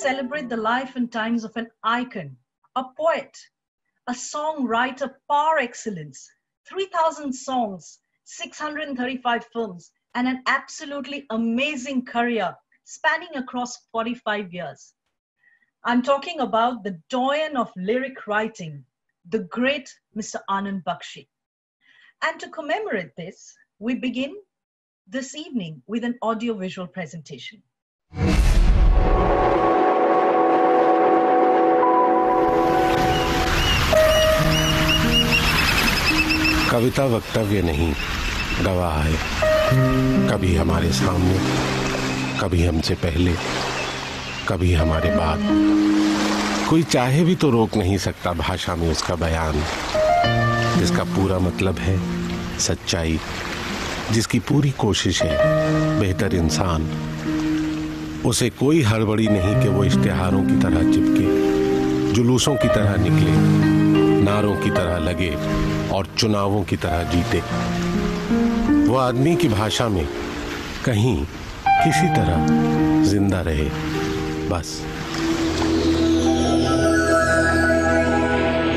celebrate the life and times of an icon, a poet, a songwriter par excellence, 3,000 songs, 635 films, and an absolutely amazing career spanning across 45 years. I'm talking about the doyen of lyric writing, the great Mr. Anand Bakshi. And to commemorate this, we begin this evening with an audio-visual presentation. कविता वक्तव्य नहीं, गवाह है, कभी हमारे सामने, कभी हमसे पहले, कभी हमारे बाद। कोई चाहे भी तो रोक नहीं सकता भाषा में उसका बयान, जिसका पूरा मतलब है सच्चाई, जिसकी पूरी कोशिश है बेहतर इंसान। उसे कोई हड़बड़ी नहीं कि वो इश्तिहारों की तरह चिपके, जुलूसों की तरह निकले, नारों की तरह लगे और चुनावों की तरह जीते। वो आदमी की भाषा में कहीं किसी तरह जिंदा रहे, बस।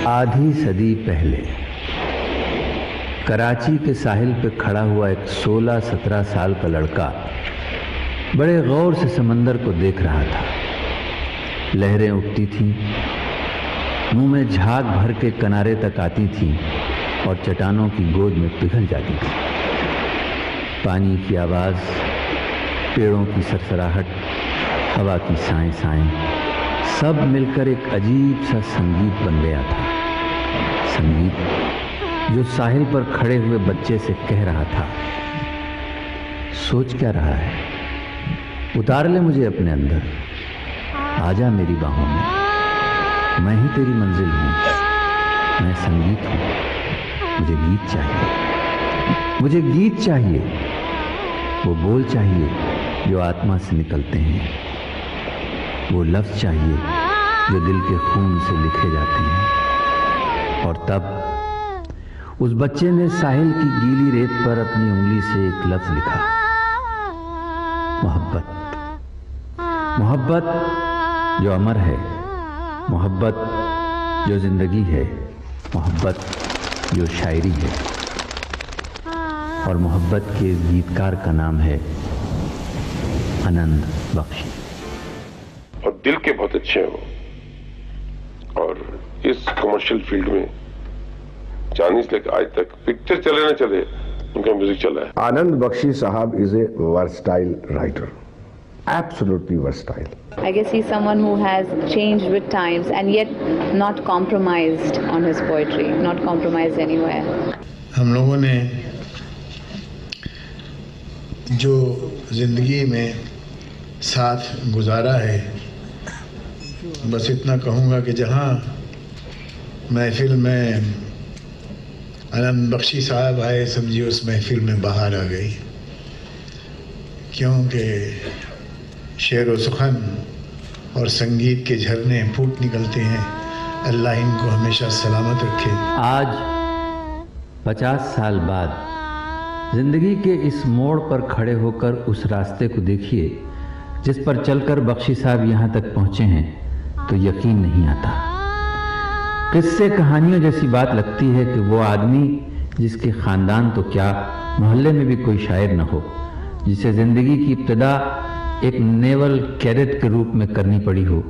आधी सदी पहले कराची के साहिल पे खड़ा हुआ एक 16-17 साल का लड़का बड़े गौर से समंदर को देख रहा था। लहरें उठती थीं, मुंह में झाग भर के किनारे तक आती थीं और चट्टानों की गोद में पिघल जाती थी। पानी की आवाज़, पेड़ों की सरसराहट, हवा की साएं साएं, सब मिलकर एक अजीब सा संगीत बन गया था। संगीत जो साहिल पर खड़े हुए बच्चे से कह रहा था, सोच क्या रहा है, उतार ले मुझे अपने अंदर, आजा मेरी बाहों में, मैं ही तेरी मंजिल हूँ, मैं संगीत हूँ, मुझे गीत चाहिए, मुझे गीत चाहिए, वो बोल चाहिए जो आत्मा से निकलते हैं, वो लफ्ज़ चाहिए जो दिल के खून से लिखे जाते हैं। और तब उस बच्चे ने साहिल की गीली रेत पर अपनी उंगली से एक लफ्ज़ लिखा, मोहब्बत। मोहब्बत जो अमर है, मोहब्बत जो जिंदगी है, मोहब्बत जो शायरी है। और मोहब्बत के गीतकार का नाम है आनंद बख्शी। और दिल के बहुत अच्छे हैं और इस कमर्शियल फील्ड में जाने से लेकर आज तक पिक्चर चले ना चले उनका म्यूजिक चला है। आनंद बख्शी साहब is a versatile writer, absolutely versatile. I guess he's someone who has changed with times and yet not compromised on his poetry, not compromised anywhere. हम लोगों ने जो जिंदगी में साथ गुजारा है, बस इतना कहूँगा कि जहाँ महफिल में आनंद बख्शी साहब आए, समझिए उस महफिल में बाहर आ गई, क्योंकि शेर व सुखन और संगीत के झरने फूट निकलते हैं। अल्लाह इनको हमेशा सलामत रखे। आज 50 साल बाद जिंदगी के इस मोड़ पर खड़े होकर उस रास्ते को देखिए जिस पर चलकर बख्शी साहब यहाँ तक पहुँचे हैं, तो यकीन नहीं आता। किस्से कहानियों जैसी बात लगती है कि वो आदमी जिसके ख़ानदान तो क्या, मोहल्ले में भी कोई शायर न हो, जिसे ज़िंदगी की इब्तिदा एक नेवल कैडेट के रूप में करनी पड़ी हो,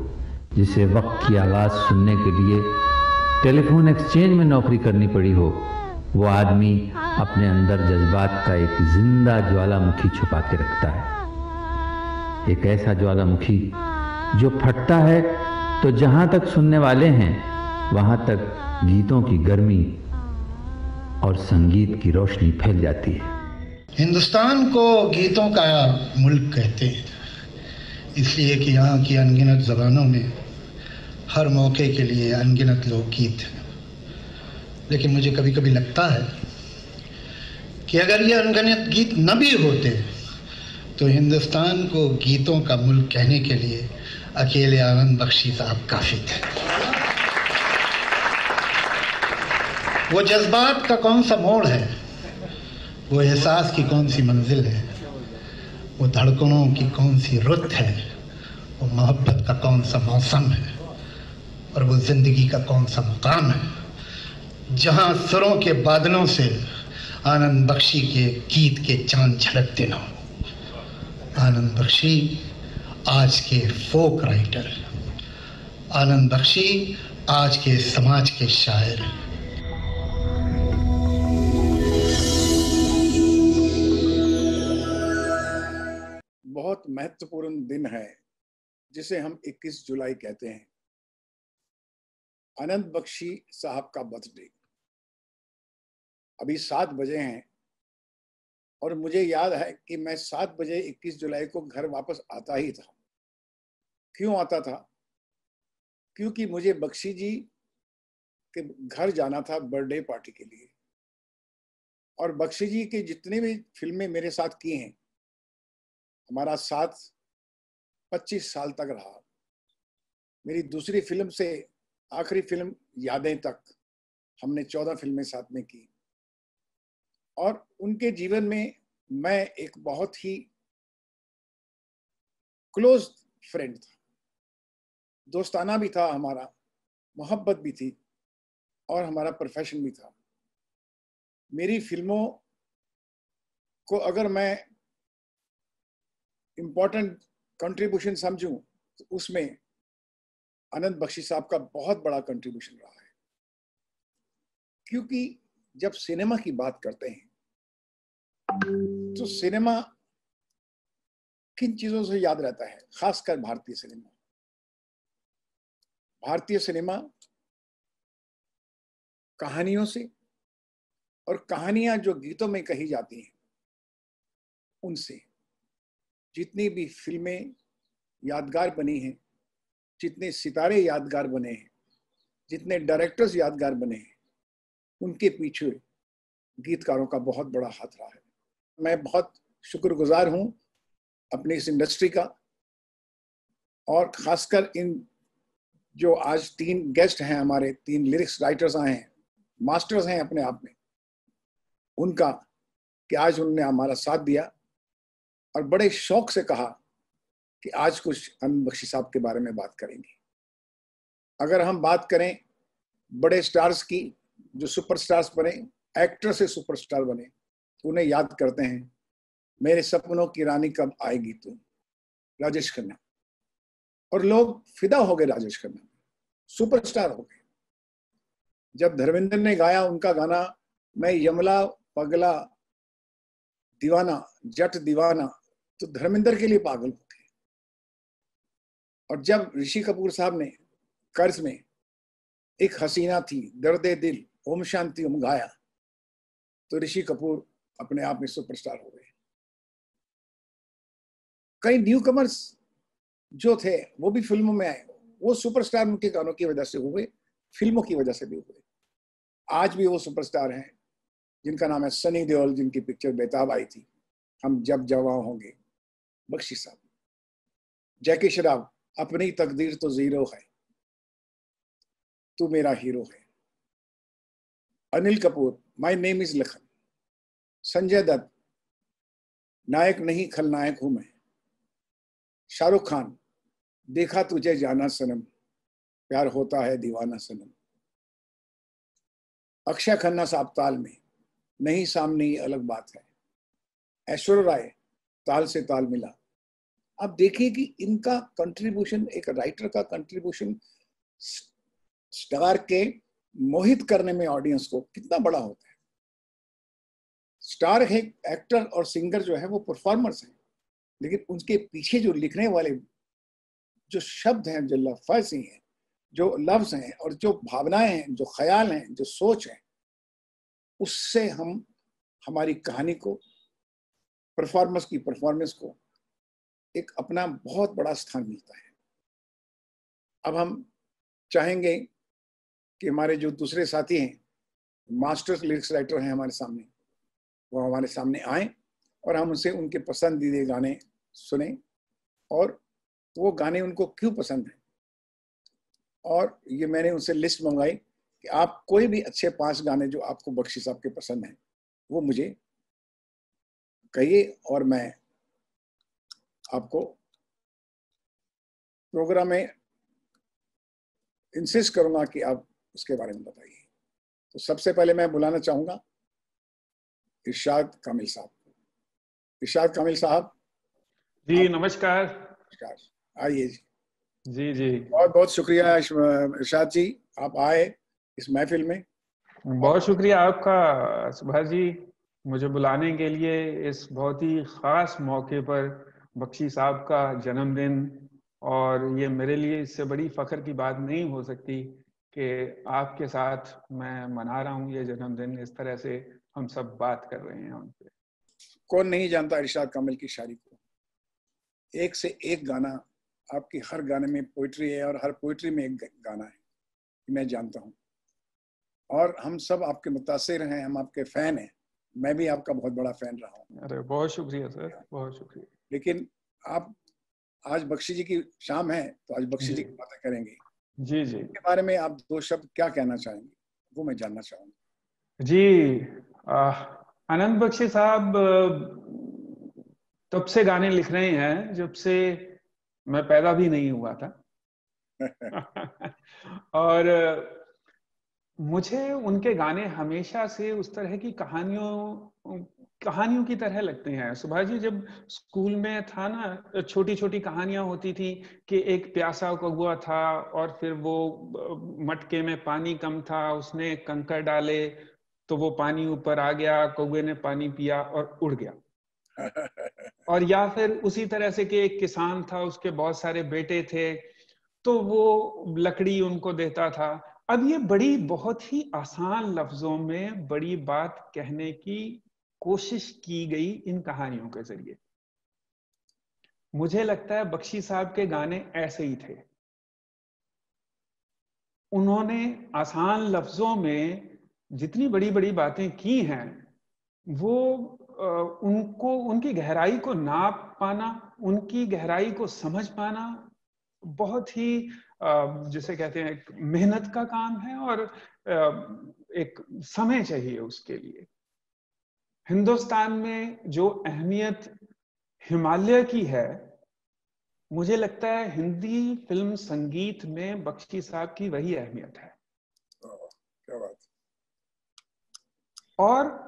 जिसे वक्त की आवाज़ सुनने के लिए टेलीफोन एक्सचेंज में नौकरी करनी पड़ी हो, वो आदमी अपने अंदर जज्बात का एक जिंदा ज्वालामुखी छुपा के रखता है। एक ऐसा ज्वालामुखी जो फटता है तो जहाँ तक सुनने वाले हैं वहाँ तक गीतों की गर्मी और संगीत की रोशनी फैल जाती है। हिंदुस्तान को गीतों का मुल्क कहते हैं, इसलिए कि यहाँ की अनगिनत ज़बानों में हर मौके के लिए अनगिनत लोकगीत हैं। लेकिन मुझे कभी कभी लगता है कि अगर ये अनगिनत गीत न भी होते तो हिंदुस्तान को गीतों का मुल्क कहने के लिए अकेले आनंद बख्शी साहब काफ़ी थे। वो जज्बात का कौन सा मोड़ है, वो एहसास की कौन सी मंजिल है, वो धड़कनों की कौन सी रुत है, वो मोहब्बत का कौन सा मौसम है और वो जिंदगी का कौन सा मकाम है जहां सुरों के बादलों से आनंद बख्शी के गीत के चांद झलकते न हो। आनंद बख्शी आज के फोक राइटर, आनंद बख्शी आज के समाज के शायर। बहुत महत्वपूर्ण दिन है जिसे हम 21 जुलाई कहते हैं, आनंद बख्शी साहब का बर्थडे। अभी 7 बजे हैं और मुझे याद है कि मैं 7 बजे 21 जुलाई को घर वापस आता ही था। क्यों आता था? क्योंकि मुझे बख्शी जी के घर जाना था बर्थडे पार्टी के लिए। और बख्शी जी की जितनी भी फिल्में मेरे साथ की हैं, हमारा साथ 25 साल तक रहा। मेरी दूसरी फिल्म से आखिरी फिल्म यादें तक हमने 14 फिल्में साथ में की। और उनके जीवन में मैं एक बहुत ही क्लोज फ्रेंड था, दोस्ताना भी था हमारा, मोहब्बत भी थी और हमारा प्रोफेशन भी था। मेरी फिल्मों को अगर मैं इम्पोर्टेंट कंट्रीब्यूशन समझूं तो उसमें आनंद बख्शी साहब का बहुत बड़ा कंट्रीब्यूशन रहा है। क्योंकि जब सिनेमा की बात करते हैं तो सिनेमा किन चीजों से याद रहता है? खासकर भारतीय सिनेमा। भारतीय सिनेमा कहानियों से, और कहानियां जो गीतों में कही जाती हैं उनसे। जितनी भी फिल्में यादगार बनी हैं, जितने सितारे यादगार बने हैं, जितने डायरेक्टर्स यादगार बने हैं, उनके पीछे गीतकारों का बहुत बड़ा हाथ रहा है। मैं बहुत शुक्रगुजार हूं अपनी इस इंडस्ट्री का, और खासकर इन जो आज 3 गेस्ट हैं हमारे, 3 लिरिक्स राइटर्स आए हैं, मास्टर्स हैं अपने आप में, उनका कि आज उन्होंने हमारा साथ दिया और बड़े शौक से कहा कि आज कुछ आनंद बख्शी साहब के बारे में बात करेंगे। अगर हम बात करें बड़े स्टार्स की, जो सुपरस्टार्स बने, एक्टर से सुपरस्टार बने, तो उन्हें याद करते हैं, मेरे सपनों की रानी कब आएगी तू, राजेश खन्ना। और लोग फिदा हो गए राजेश खन्ना, सुपरस्टार हो गए। जब धर्मेंद्र ने गाया उनका गाना, मैं यमला पगला दीवाना जट दीवाना, तो धर्मेंद्र के लिए पागल हो गए। और जब ऋषि कपूर साहब ने कर्ज में एक हसीना थी दर्दे दिल ओम शांति ओम गाया, तो ऋषि कपूर अपने आप में सुपरस्टार हो गए। कई न्यू कमर्स जो थे वो भी फिल्मों में आए, वो सुपरस्टार उनके गानों की वजह से हुए, फिल्मों की वजह से भी हुए। आज भी वो सुपरस्टार हैं जिनका नाम है सनी देओल, जिनकी पिक्चर बेताब आई थी, हम जब जवां होंगे, बख्शी साहब। जैकी श्रॉफ, अपनी तकदीर तो जीरो है, तू मेरा हीरो है। Anil Kapoor, my name is Lakhan. Sanjay Dutt, नायक नहीं खलनायक हूं मैं। शाहरुख खान, देखा तुझे जाना सनम, प्यार होता है दीवाना सनम। अक्षय खन्ना साहब ताल में, नहीं सामने ये अलग बात है। ऐश्वर्या राय, ताल से ताल मिला। आप देखिए कि इनका कंट्रीब्यूशन, एक राइटर का कंट्रीब्यूशन स्टार के मोहित करने में ऑडियंस को कितना बड़ा होता है। स्टार है, एक्टर और सिंगर जो है वो परफॉर्मर्स हैं, लेकिन उनके पीछे जो लिखने वाले जो शब्द हैं, जो लफ्ज़ हैं, जो लफ्ज हैं, और जो भावनाएं हैं, जो ख्याल हैं, जो सोच है, उससे हम हमारी कहानी को, परफॉर्मेंस को एक अपना बहुत बड़ा स्थान मिलता है। अब हम चाहेंगे कि हमारे जो दूसरे साथी हैं, मास्टर्स लिरिक्स राइटर हैं हमारे सामने, वो हमारे सामने आए और हम उनसे उनके पसंदीदा गाने सुने, और वो गाने उनको क्यों पसंद हैं। और ये मैंने उनसे लिस्ट मंगाई कि आप कोई भी अच्छे 5 गाने जो आपको बख्शी साहब के पसंद हैं वो मुझे कहिए, और मैं आपको प्रोग्राम में इंसिस्ट करूंगा कि आप उसके बारे में बताइए। तो सबसे पहले मैं बुलाना चाहूंगा इरशाद कामिल साहब को। इरशाद कामिल साहब जी नमस्कार। नमस्कार, आइए जी। जी जी बहुत बहुत शुक्रिया इरशाद जी, आप आए इस महफिल में। बहुत शुक्रिया आपका सुभाष जी, मुझे बुलाने के लिए इस बहुत ही खास मौके पर। बख्शी साहब का जन्मदिन, और ये मेरे लिए इससे बड़ी फख्र की बात नहीं हो सकती कि आपके साथ मैं मना रहा हूँ ये जन्मदिन। इस तरह से हम सब बात कर रहे हैं उन पे। कौन नहीं जानता इरशाद कामिल की शायरी को। एक से एक गाना, आपकी हर गाने में पोइट्री है और हर पोइट्री में एक गाना है, मैं जानता हूँ। और हम सब आपके मुतासिर हैं, हम आपके फैन हैं। मैं भी आपका बहुत बड़ा फैन रहा हूँ। अरे बहुत शुक्रिया सर, बहुत शुक्रिया। लेकिन आप आज बख्शी जी की शाम है, तो आज बख्शी जी की बातें करेंगे। जी जी, इसके बारे में आप दो शब्द क्या कहना चाहेंगे, वो मैं जानना चाहूंगा। जी आनंद बख्शी साहब तब से गाने लिख रहे हैं जब से मैं पैदा भी नहीं हुआ था। और मुझे उनके गाने हमेशा से उस तरह की कहानियों की तरह लगते हैं। सुभाष जी, जब स्कूल में था ना, छोटी छोटी कहानियां होती थी कि एक प्यासा कौवा था और फिर वो मटके में पानी कम था, उसने कंकड़ डाले तो वो पानी ऊपर आ गया, कौवे ने पानी पिया और उड़ गया। और या फिर उसी तरह से कि एक किसान था, उसके बहुत सारे बेटे थे, तो वो लकड़ी उनको देता था। अब ये बड़ी बहुत ही आसान लफ्जों में बड़ी बात कहने की कोशिश की गई इन कहानियों के जरिए। मुझे लगता है बख्शी साहब के गाने ऐसे ही थे। उन्होंने आसान लफ्जों में जितनी बड़ी बड़ी बातें की हैं, वो उनको, उनकी गहराई को नाप पाना, उनकी गहराई को समझ पाना बहुत ही जिसे कहते हैं मेहनत का काम है, और एक समय चाहिए उसके लिए। हिंदुस्तान में जो अहमियत हिमालय की है, मुझे लगता है हिंदी फिल्म संगीत में बख्शी साहब की वही अहमियत है। क्या बात। और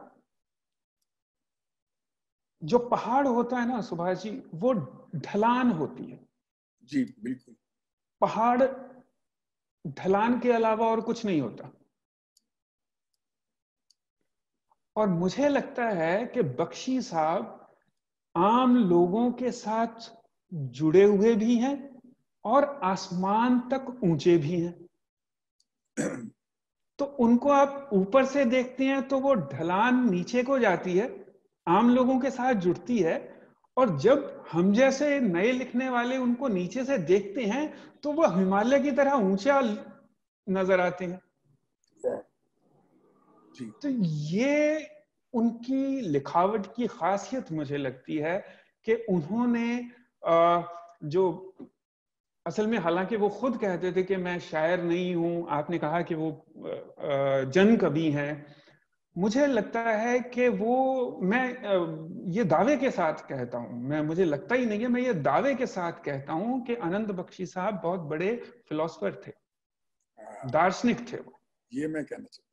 जो पहाड़ होता है ना सुभाष जी, वो ढलान होती है। जी बिल्कुल। पहाड़ ढलान के अलावा और कुछ नहीं होता। और मुझे लगता है कि बख्शी साहब आम लोगों के साथ जुड़े हुए भी हैं और आसमान तक ऊंचे भी हैं। तो उनको आप ऊपर से देखते हैं तो वो ढलान नीचे को जाती है, आम लोगों के साथ जुड़ती है, और जब हम जैसे नए लिखने वाले उनको नीचे से देखते हैं तो वो हिमालय की तरह ऊंचा नजर आते हैं। तो ये उनकी लिखावट की खासियत मुझे लगती है कि उन्होंने जो असल में, हालांकि वो खुद कहते थे कि मैं शायर नहीं हूं, आपने कहा कि वो जन कवि हैं, मुझे लगता है कि वो, मैं ये दावे के साथ कहता हूं, मुझे लगता ही नहीं है, मैं ये दावे के साथ कहता हूं कि आनंद बख्शी साहब बहुत बड़े फिलोसफर थे, दार्शनिक थे। वो ये मैं कहना चाहता हूं,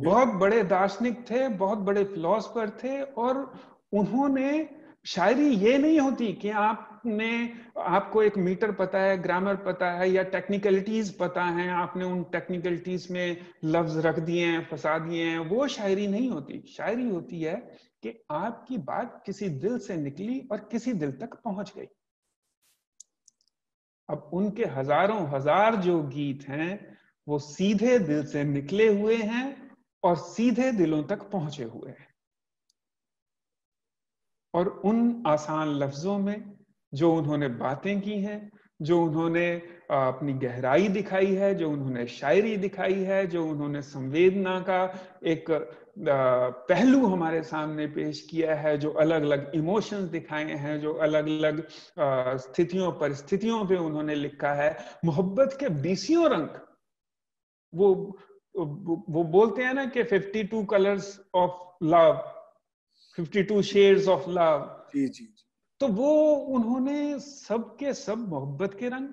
बहुत बड़े दार्शनिक थे, बहुत बड़े फिलोसफर थे। और उन्होंने, शायरी ये नहीं होती कि आपको एक मीटर पता है, ग्रामर पता है, या टेक्निकलिटीज पता है, आपने उन टेक्निकलिटीज में लफ्ज रख दिए हैं, फंसा दिए हैं। वो शायरी नहीं होती। शायरी होती है कि आपकी बात किसी दिल से निकली और किसी दिल तक पहुंच गई। अब उनके हजारों हजार जो गीत हैं वो सीधे दिल से निकले हुए हैं और सीधे दिलों तक पहुंचे हुए हैं। और उन आसान लफ्जों में जो उन्होंने बातें की हैं, जो उन्होंने अपनी गहराई दिखाई है, जो उन्होंने शायरी दिखाई है, जो उन्होंने संवेदना का एक पहलू हमारे सामने पेश किया है, जो अलग अलग इमोशंस दिखाए हैं, जो अलग अलग स्थितियों परिस्थितियों पे उन्होंने लिखा है, मोहब्बत के 20 रंग। वो बोलते हैं ना कि 52 colours of love, 52 shades of love. जी जी। तो वो उन्होंने सबके सब मोहब्बत के रंग,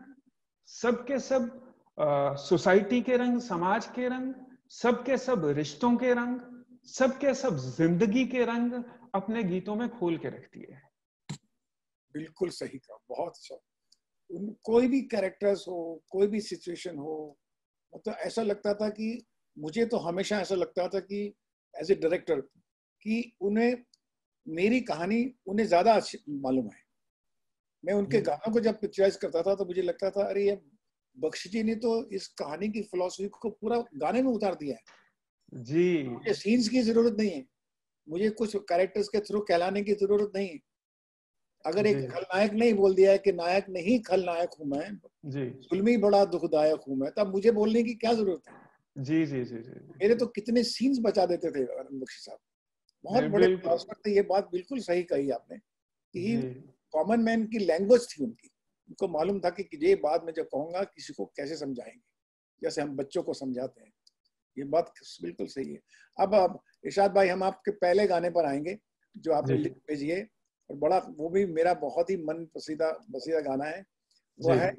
सबके सब सोसाइटी के रंग, समाज के रंग, सबके सब रिश्तों के रंग, सबके सब जिंदगी के रंग अपने गीतों में खोल के रख दिए हैं। बिल्कुल सही कहा, बहुत अच्छा। कोई भी कैरेक्टर्स हो, कोई भी सिचुएशन हो, मतलब ऐसा लगता था कि मुझे तो हमेशा ऐसा लगता था कि एज ए डायरेक्टर कि उन्हें मेरी कहानी उन्हें ज्यादा अच्छी मालूम है। मैं उनके गानों को जब पिक्चराइज करता था तो मुझे लगता था अरे ये बख्शी जी ने तो इस कहानी की फिलॉसफी को पूरा गाने में उतार दिया है जी। मुझे सीन्स की जरूरत नहीं है, मुझे कुछ कैरेक्टर्स के थ्रू कहलाने की जरूरत नहीं है। अगर एक खलनायक नहीं बोल दिया है कि नायक नहीं खलनायक हूं मैं, जुल्मी बड़ा दुखदायक हूं मैं, तब मुझे बोलने की क्या जरूरत है। जी जी जी जी। मेरे तो कितने सीन्स बचा देते थे बख्शी साहब, बहुत बड़े फिलोसोफर थे। ये बात बिल्कुल सही कही आपने कि कॉमन मैन की लैंग्वेज थी उनकी, उनको मालूम था कि ये बात मैं जब कहूंगा किसी को कैसे समझाएंगे, जैसे हम बच्चों को समझाते हैं। ये बात बिल्कुल सही है। अब इरशाद भाई हम आपके पहले गाने पर आएंगे जो आपने लिख भेजिए, और बड़ा वो भी मेरा बहुत ही मन पसंदीदा गाना है, वो है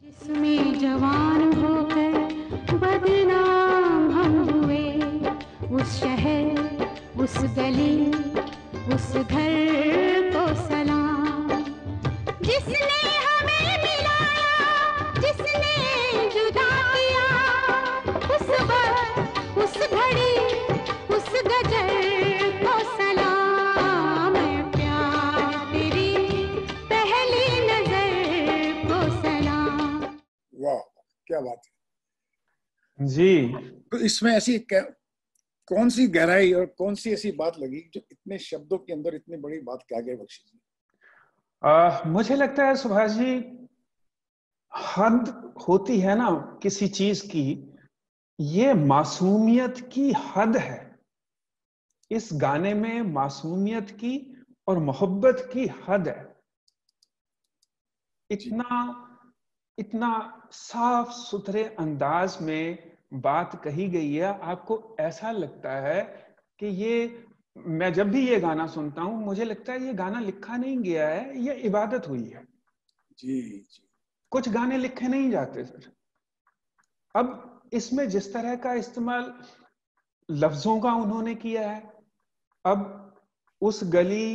जिसमें जवान होकर बदनाम हम हुए, उस शहर उस गली उस घर को सलाम, जिसने हमें मिलाया जिसने जुदा किया, उस वक्त उस घड़ी उस गजर को सलाम, प्यार तेरी पहली नजर को सलाम। वाह क्या बात है जी। तो इसमें ऐसी कौन सी गहराई और कौन सी ऐसी बात लगी जो इतने शब्दों के अंदर इतनी बड़ी बात कह गए बख्शी जी? मुझे लगता है सुभाष जी, हद होती है ना किसी चीज की, ये मासूमियत की हद है। इस गाने में मासूमियत की और मोहब्बत की हद है। इतना साफ सुथरे अंदाज में बात कही गई है, आपको ऐसा लगता है कि ये, मैं जब भी ये गाना सुनता हूं मुझे लगता है ये गाना लिखा नहीं गया है, ये इबादत हुई है। जी जी। कुछ गाने लिखे नहीं जाते सर। अब इसमें जिस तरह का इस्तेमाल लफ्जों का उन्होंने किया है, अब उस गली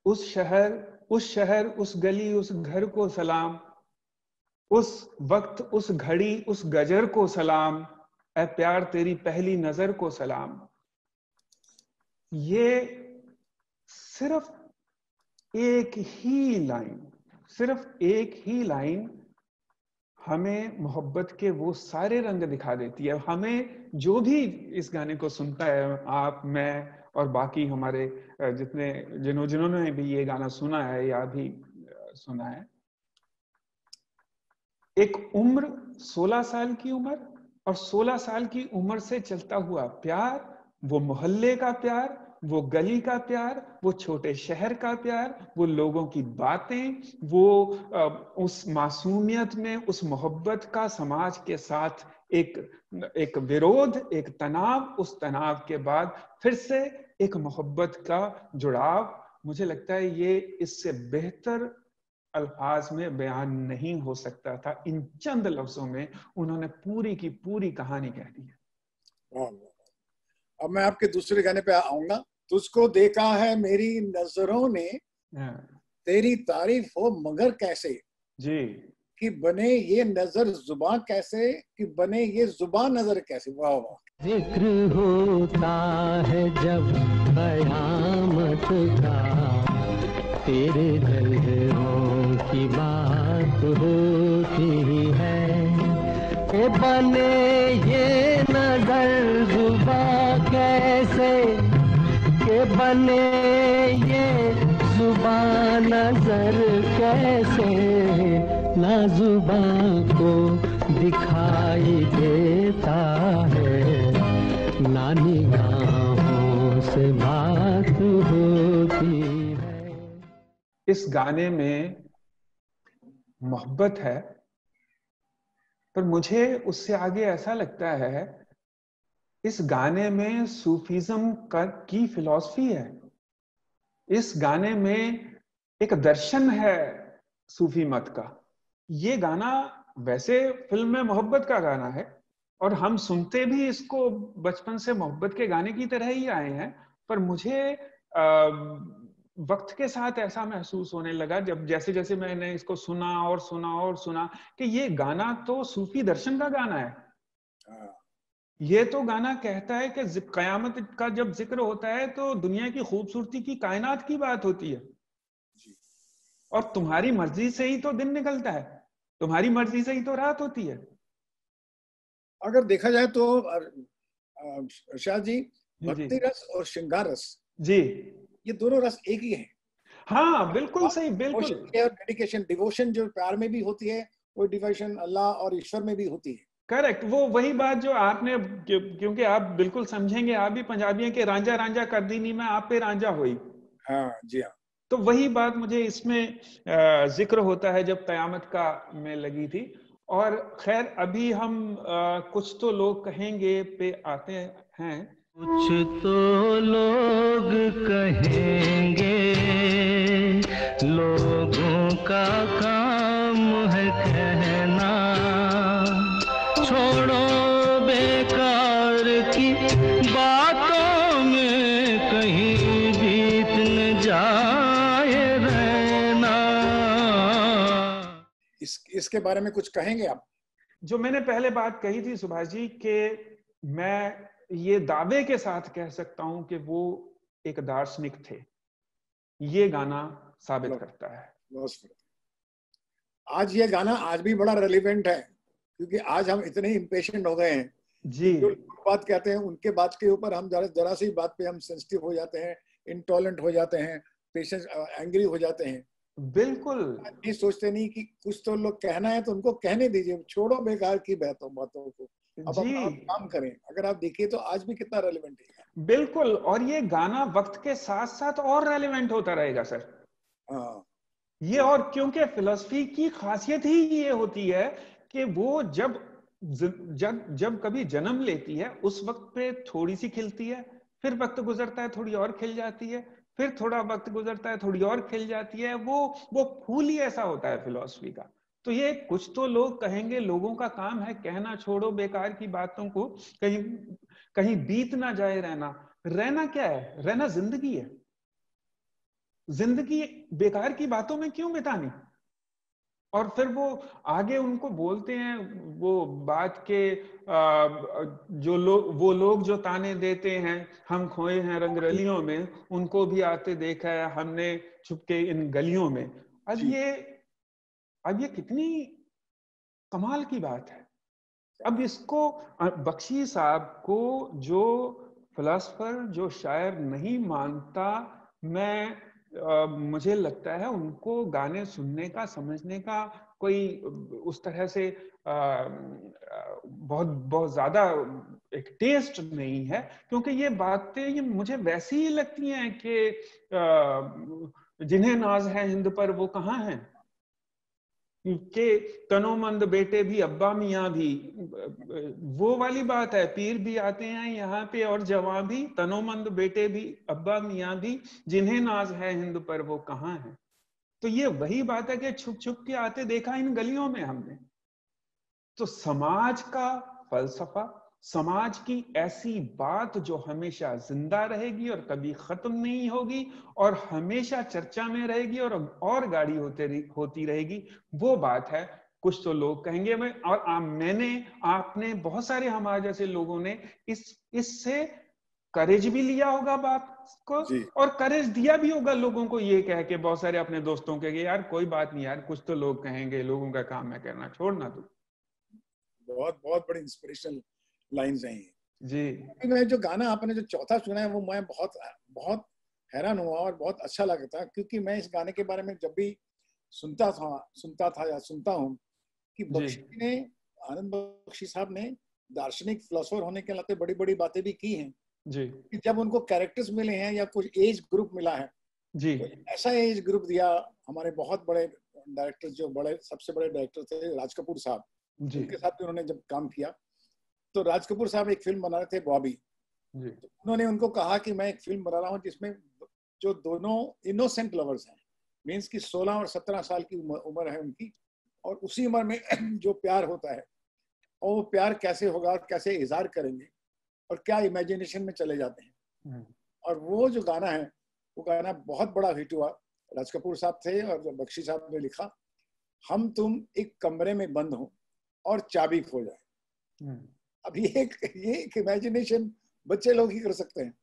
उस शहर उस गली उस घर को सलाम, उस वक्त उस घड़ी उस गजर को सलाम, ऐ प्यार तेरी पहली नजर को सलाम। ये सिर्फ एक ही लाइन हमें मोहब्बत के वो सारे रंग दिखा देती है। हमें जो भी इस गाने को सुनता है, आप, मैं और बाकी हमारे जिन्होंने भी ये गाना सुना है या भी सुना है, एक उम्र 16 साल की उम्र, और 16 साल की उम्र से चलता हुआ प्यार, वो मोहल्ले का प्यार, वो गली का प्यार, वो छोटे शहर का प्यार, वो लोगों की बातें, वो उस मासूमियत में उस मोहब्बत का समाज के साथ एक विरोध, एक तनाव, उस तनाव के बाद फिर से एक मोहब्बत का जुड़ाव। मुझे लगता है ये इससे बेहतर अल्फाज में बयान नहीं हो सकता था। इन चंद लफ्जों में उन्होंने पूरी की पूरी कहानी कह दी है। अब मैं आपके दूसरे गाने पे आऊंगा। तुझको देखा है मेरी नजरों ने, तेरी तारीफ हो मगर कैसे, जी, कि बने ये नजर जुबां कैसे, कि बने ये जुबां नजर कैसे। वाह वाह। जिक्र होता है जब कयामत का, तेरे नजरों की बात होती है, के बने ये नजर जुबां कैसे, के बने ये जुबां नजर कैसे, ना जुबां को दिखाई देता है, ना निगाहों से बात होती है। इस गाने में मोहब्बत है, पर मुझे उससे आगे ऐसा लगता है इस गाने में सूफीज्म की फिलॉसफी है। इस गाने में एक दर्शन है सूफी मत का। ये गाना वैसे फिल्म में मोहब्बत का गाना है और हम सुनते भी इसको बचपन से मोहब्बत के गाने की तरह ही आए हैं, पर मुझे वक्त के साथ ऐसा महसूस होने लगा जब जैसे जैसे मैंने इसको सुना और सुना और सुना कि ये गाना तो सूफी दर्शन का गाना है। ये तो गाना कहता है कि कयामत का जब जिक्र होता है तो दुनिया की खूबसूरती की, कायनात की बात होती है, और तुम्हारी मर्जी से ही तो दिन निकलता है, तुम्हारी मर्जी से ही तो रात होती है। अगर देखा जाए तो शाह जी, भक्ति रस और श्रृंगार रस जी, ये दोनों रस एक ही हैं। हाँ बिल्कुल सही, बिल्कुल। डेडिकेशन, डिवोशन जो प्यार में भी होती है, वो डिवोशन अल्लाह और ईश्वर में भी होती है। करेक्ट, वो वही बात जो आपने, क्योंकि आप बिल्कुल समझेंगे, आप भी पंजाबी हैं, कि रांझा रांझा कर दी नहीं मैं आप पे रांझा हुई। हाँ जी हाँ। तो वही बात मुझे इसमें जिक्र होता है जब कयामत का में लगी थी। और खैर अभी हम कुछ तो लोग कहेंगे पे आते हैं। कुछ तो लोग कहेंगे, लोगों का काम है कहना, छोड़ो बेकार की बातों में कहीं बीत न जाए रहना। इसके बारे में कुछ कहेंगे आप? जो मैंने पहले बात कही थी सुभाष जी, कि मैं ये दावे के साथ कह सकता हूं कि वो एक दार्शनिक थे, ये गाना साबित करता है। आज ये गाना आज भी बड़ा रेलिवेंट है, क्योंकि आज हम इतने इंपेशेंट हो गए हैं जी। जो बात कहते हैं उनके बात के ऊपर हम जरा सी बात पे हम सेंसिटिव हो जाते हैं, इंटॉलरेंट हो जाते हैं, पेशेंस एंग्री हो जाते हैं। बिल्कुल नहीं सोचते नहीं कि कुछ तो लोग कहना है तो उनको कहने दीजिए, छोड़ो बेकार की बातों को, अब आप काम करें। अगर आप देखिए तो आज भी कितना रेलेवेंट है। बिल्कुल, और ये गाना वक्त के साथ साथ और रेलेवेंट होता रहेगा सर। हाँ ये, और क्योंकि फिलॉसफी की खासियत ही ये होती है कि वो जब कभी जन्म लेती है उस वक्त पे थोड़ी सी खिलती है, फिर वक्त गुजरता है थोड़ी और खिल जाती है, फिर थोड़ा वक्त गुजरता है थोड़ी और खिल जाती है। वो फूल ही ऐसा होता है फिलॉसफी का। तो ये कुछ तो लोग कहेंगे, लोगों का काम है कहना, छोड़ो बेकार की बातों को, कहीं बीत ना जाए रहना। रहना क्या है? रहना जिंदगी है। जिंदगी बेकार की बातों में क्यों बितानी? और फिर वो आगे उनको बोलते हैं वो बात के वो लोग जो ताने देते हैं हम खोए हैं रंगरलियों में, उनको भी आते देखा है हमने छुपके इन गलियों में। अब ये कितनी कमाल की बात है। अब इसको बख्शी साहब को जो फिलोसफर, जो शायर नहीं मानता, मुझे लगता है उनको गाने सुनने का, समझने का कोई उस तरह से बहुत ज्यादा एक टेस्ट नहीं है। क्योंकि ये बातें ये मुझे वैसी ही लगती हैं कि जिन्हें नाज है हिंद पर वो कहाँ हैं, के तनोमंद बेटे भी अब्बा मियाँ भी, वो वाली बात है। पीर भी आते हैं यहाँ पे और जवां भी, तनोमंद बेटे भी अब्बा मियाँ भी, जिन्हें नाज है हिंद पर वो कहाँ है। तो ये वही बात है कि छुप छुप के आते देखा इन गलियों में हमने। तो समाज का फलसफा, समाज की ऐसी बात जो हमेशा जिंदा रहेगी और कभी खत्म नहीं होगी और हमेशा चर्चा में रहेगी और गाढ़ी होती रहेगी, वो बात है कुछ तो लोग कहेंगे। आपने बहुत सारे हमारे जैसे लोगों ने इससे करेज भी लिया होगा बात को, और करेज दिया भी होगा लोगों को ये कह के, बहुत सारे अपने दोस्तों के, यार कोई बात नहीं यार, कुछ तो लोग कहेंगे, लोगों का काम है करना, छोड़ना तू। बहुत बहुत बड़ी इंस्पिरेशनल लाइन्स हैं जी। मैं जो गाना आपने जो चौथा सुना है वो मैं बहुत बहुत हैरान हुआ और बहुत अच्छा लगा था, क्योंकि मैं इस गाने के बारे में जब भी सुनता हूँ कि बख्शी ने, आनंद बख्शी साहब ने दार्शनिक फिलोसोफर होने के नाते बड़ी बड़ी बातें भी की हैं जी। कि जब उनको कैरेक्टर्स मिले हैं या कुछ एज ग्रुप मिला है जी, तो ऐसा एज ग्रुप दिया हमारे बहुत बड़े डायरेक्टर, जो सबसे बड़े डायरेक्टर थे राज कपूर साहब, उनके साथ भी उन्होंने जब काम किया तो राज कपूर साहब एक फिल्म बना रहे थे बॉबी, तो उन्होंने उनको कहा कि मैं एक फिल्म बना रहा हूँ जिसमें जो दोनों इनोसेंट लवर्स हैं, मीन्स कि 16 और 17 साल की उम्र है उनकी, और उसी उम्र में जो प्यार होता है, और वो प्यार कैसे होगा और कैसे इजहार करेंगे और क्या इमेजिनेशन में चले जाते हैं। और वो जो गाना है, वो गाना बहुत बड़ा हिट हुआ। राज कपूर साहब थे और बख्शी साहब ने लिखा, हम तुम एक कमरे में बंद हो और चाबी खो जाए। अब ये एक इमेजिनेशन बच्चे लोग ही कर सकते हैं।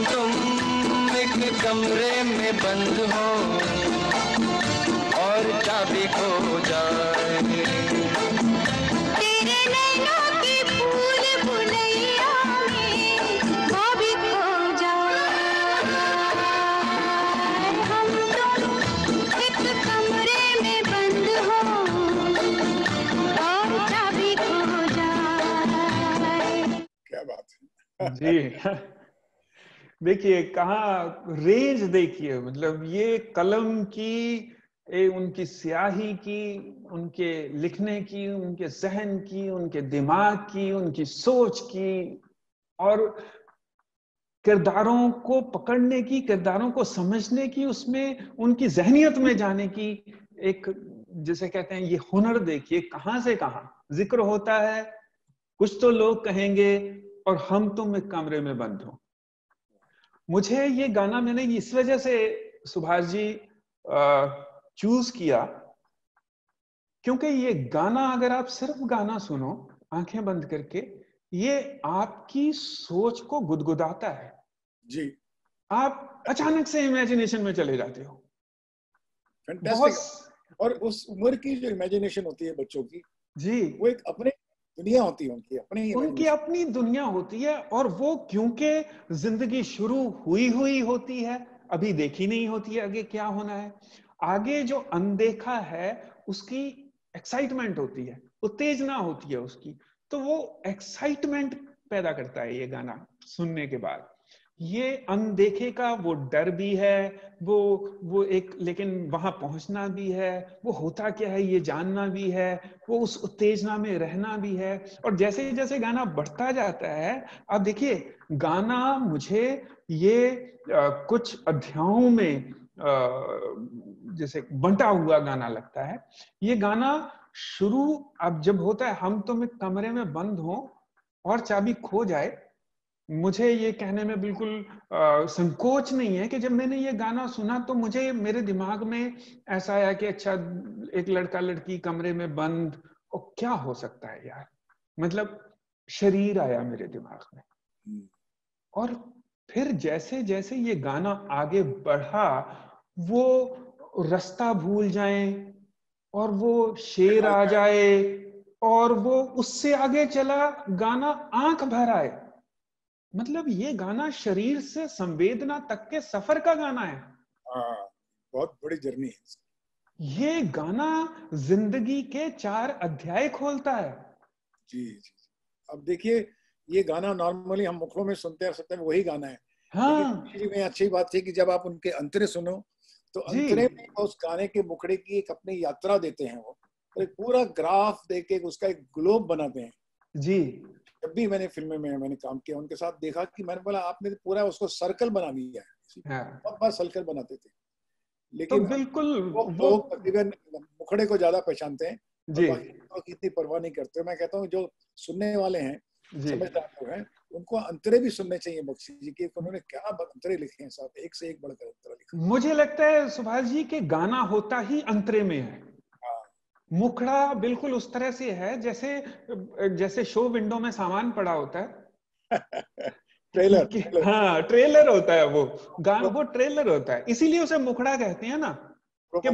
तुम एक कमरे में बंद हो और चाबी खो जाए, तेरे नैनों की फूल बुलैया में वो भी खो जाए। हम तुम एक कमरे में बंद हो और चाबी खो जाए। क्या बात है जी। देखिए कहाँ रेंज देखिए, मतलब ये कलम की, उनकी स्याही की, उनके लिखने की, उनके जहन की, उनके दिमाग की, उनकी सोच की, और किरदारों को पकड़ने की, किरदारों को समझने की, उसमें उनकी जहनियत में जाने की एक, जिसे कहते हैं ये हुनर, देखिए कहां से कहां जिक्र होता है। कुछ तो लोग कहेंगे और हम तुम एक कमरे में बंद हो। मुझे ये गाना मैंने इस वजह से सुभाष जी चूज किया, क्योंकि ये गाना अगर आप सिर्फ गाना सुनो आंखें बंद करके, ये आपकी सोच को गुदगुदाता है जी। आप अचानक से इमेजिनेशन में चले जाते हो। फैंटास्टिक। और उस उम्र की जो इमेजिनेशन होती है बच्चों की, जी, वो एक अपने दुनिया होती है, उनकी अपनी दुनिया होती है। और वो क्योंकि जिंदगी शुरू हुई होती है, अभी देखी नहीं होती है आगे क्या होना है। आगे जो अनदेखा है उसकी एक्साइटमेंट होती है, उत्तेजना होती है उसकी, तो वो एक्साइटमेंट पैदा करता है ये गाना सुनने के बाद। ये अनदेखे का वो डर भी है, वो एक, लेकिन वहां पहुंचना भी है, वो होता क्या है ये जानना भी है, वो उस उत्तेजना में रहना भी है। और जैसे जैसे गाना बढ़ता जाता है, आप देखिए गाना मुझे ये कुछ अध्यायों में जैसे बंटा हुआ गाना लगता है। ये गाना शुरू अब जब होता है, हम तुम एक कमरे में बंद हो और चाबी खो जाए, मुझे ये कहने में बिल्कुल संकोच नहीं है कि जब मैंने ये गाना सुना तो मुझे, मेरे दिमाग में ऐसा आया कि अच्छा, एक लड़का लड़की कमरे में बंद, और क्या हो सकता है यार, मतलब शरीर आया मेरे दिमाग में। और फिर जैसे जैसे ये गाना आगे बढ़ा, वो रास्ता भूल जाएं और वो शेर आ जाए, और वो उससे आगे चला गाना आंख भर आए। मतलब ये गाना शरीर से संवेदना तक के सफर का गाना है। बहुत बड़ी जर्नी है। ये गाना जिंदगी के 4 अध्याय खोलता है। जी जी। अब देखिए, ये गाना नॉर्मली हम मुखड़ों में सुनते हैं, वही गाना है। हाँ। लेकिन में अच्छी बात थी कि जब आप उनके अंतरे सुनो, तो अंतरे में उस गाने के मुखड़े की एक अपनी यात्रा देते हैं वो, और एक पूरा ग्राफ देके उसका एक ग्लोब बनाते हैं। जी। जब भी मैंने फिल्में में मैंने काम किया उनके साथ, देखा कि मैंने बोला आपने पूरा उसको सर्कल बना दिया है। बहुत बार सर्कल बनाते थे, लेकिन तो बिल्कुल वो तकरीबन मुखड़े को ज्यादा पहचानते हैं, जी, तो इतनी परवाह नहीं करते। मैं कहता हूँ जो सुनने वाले हैं, समझदार लोग हैं, उनको अंतरे भी सुनने चाहिए बख्शी जी के, उन्होंने क्या अंतरे लिखे हैं साहब, एक से एक बढ़कर अंतरा लिखा। मुझे लगता है सुभाष जी के गाना होता ही अंतरे में है। मुखड़ा बिल्कुल उस तरह से है जैसे शो विंडो में सामान पड़ा होता है। ट्रेलर। हाँ, ट्रेलर होता है वो गाना, वो ट्रेलर होता है, इसीलिए उसे मुखड़ा कहते हैं ना, कि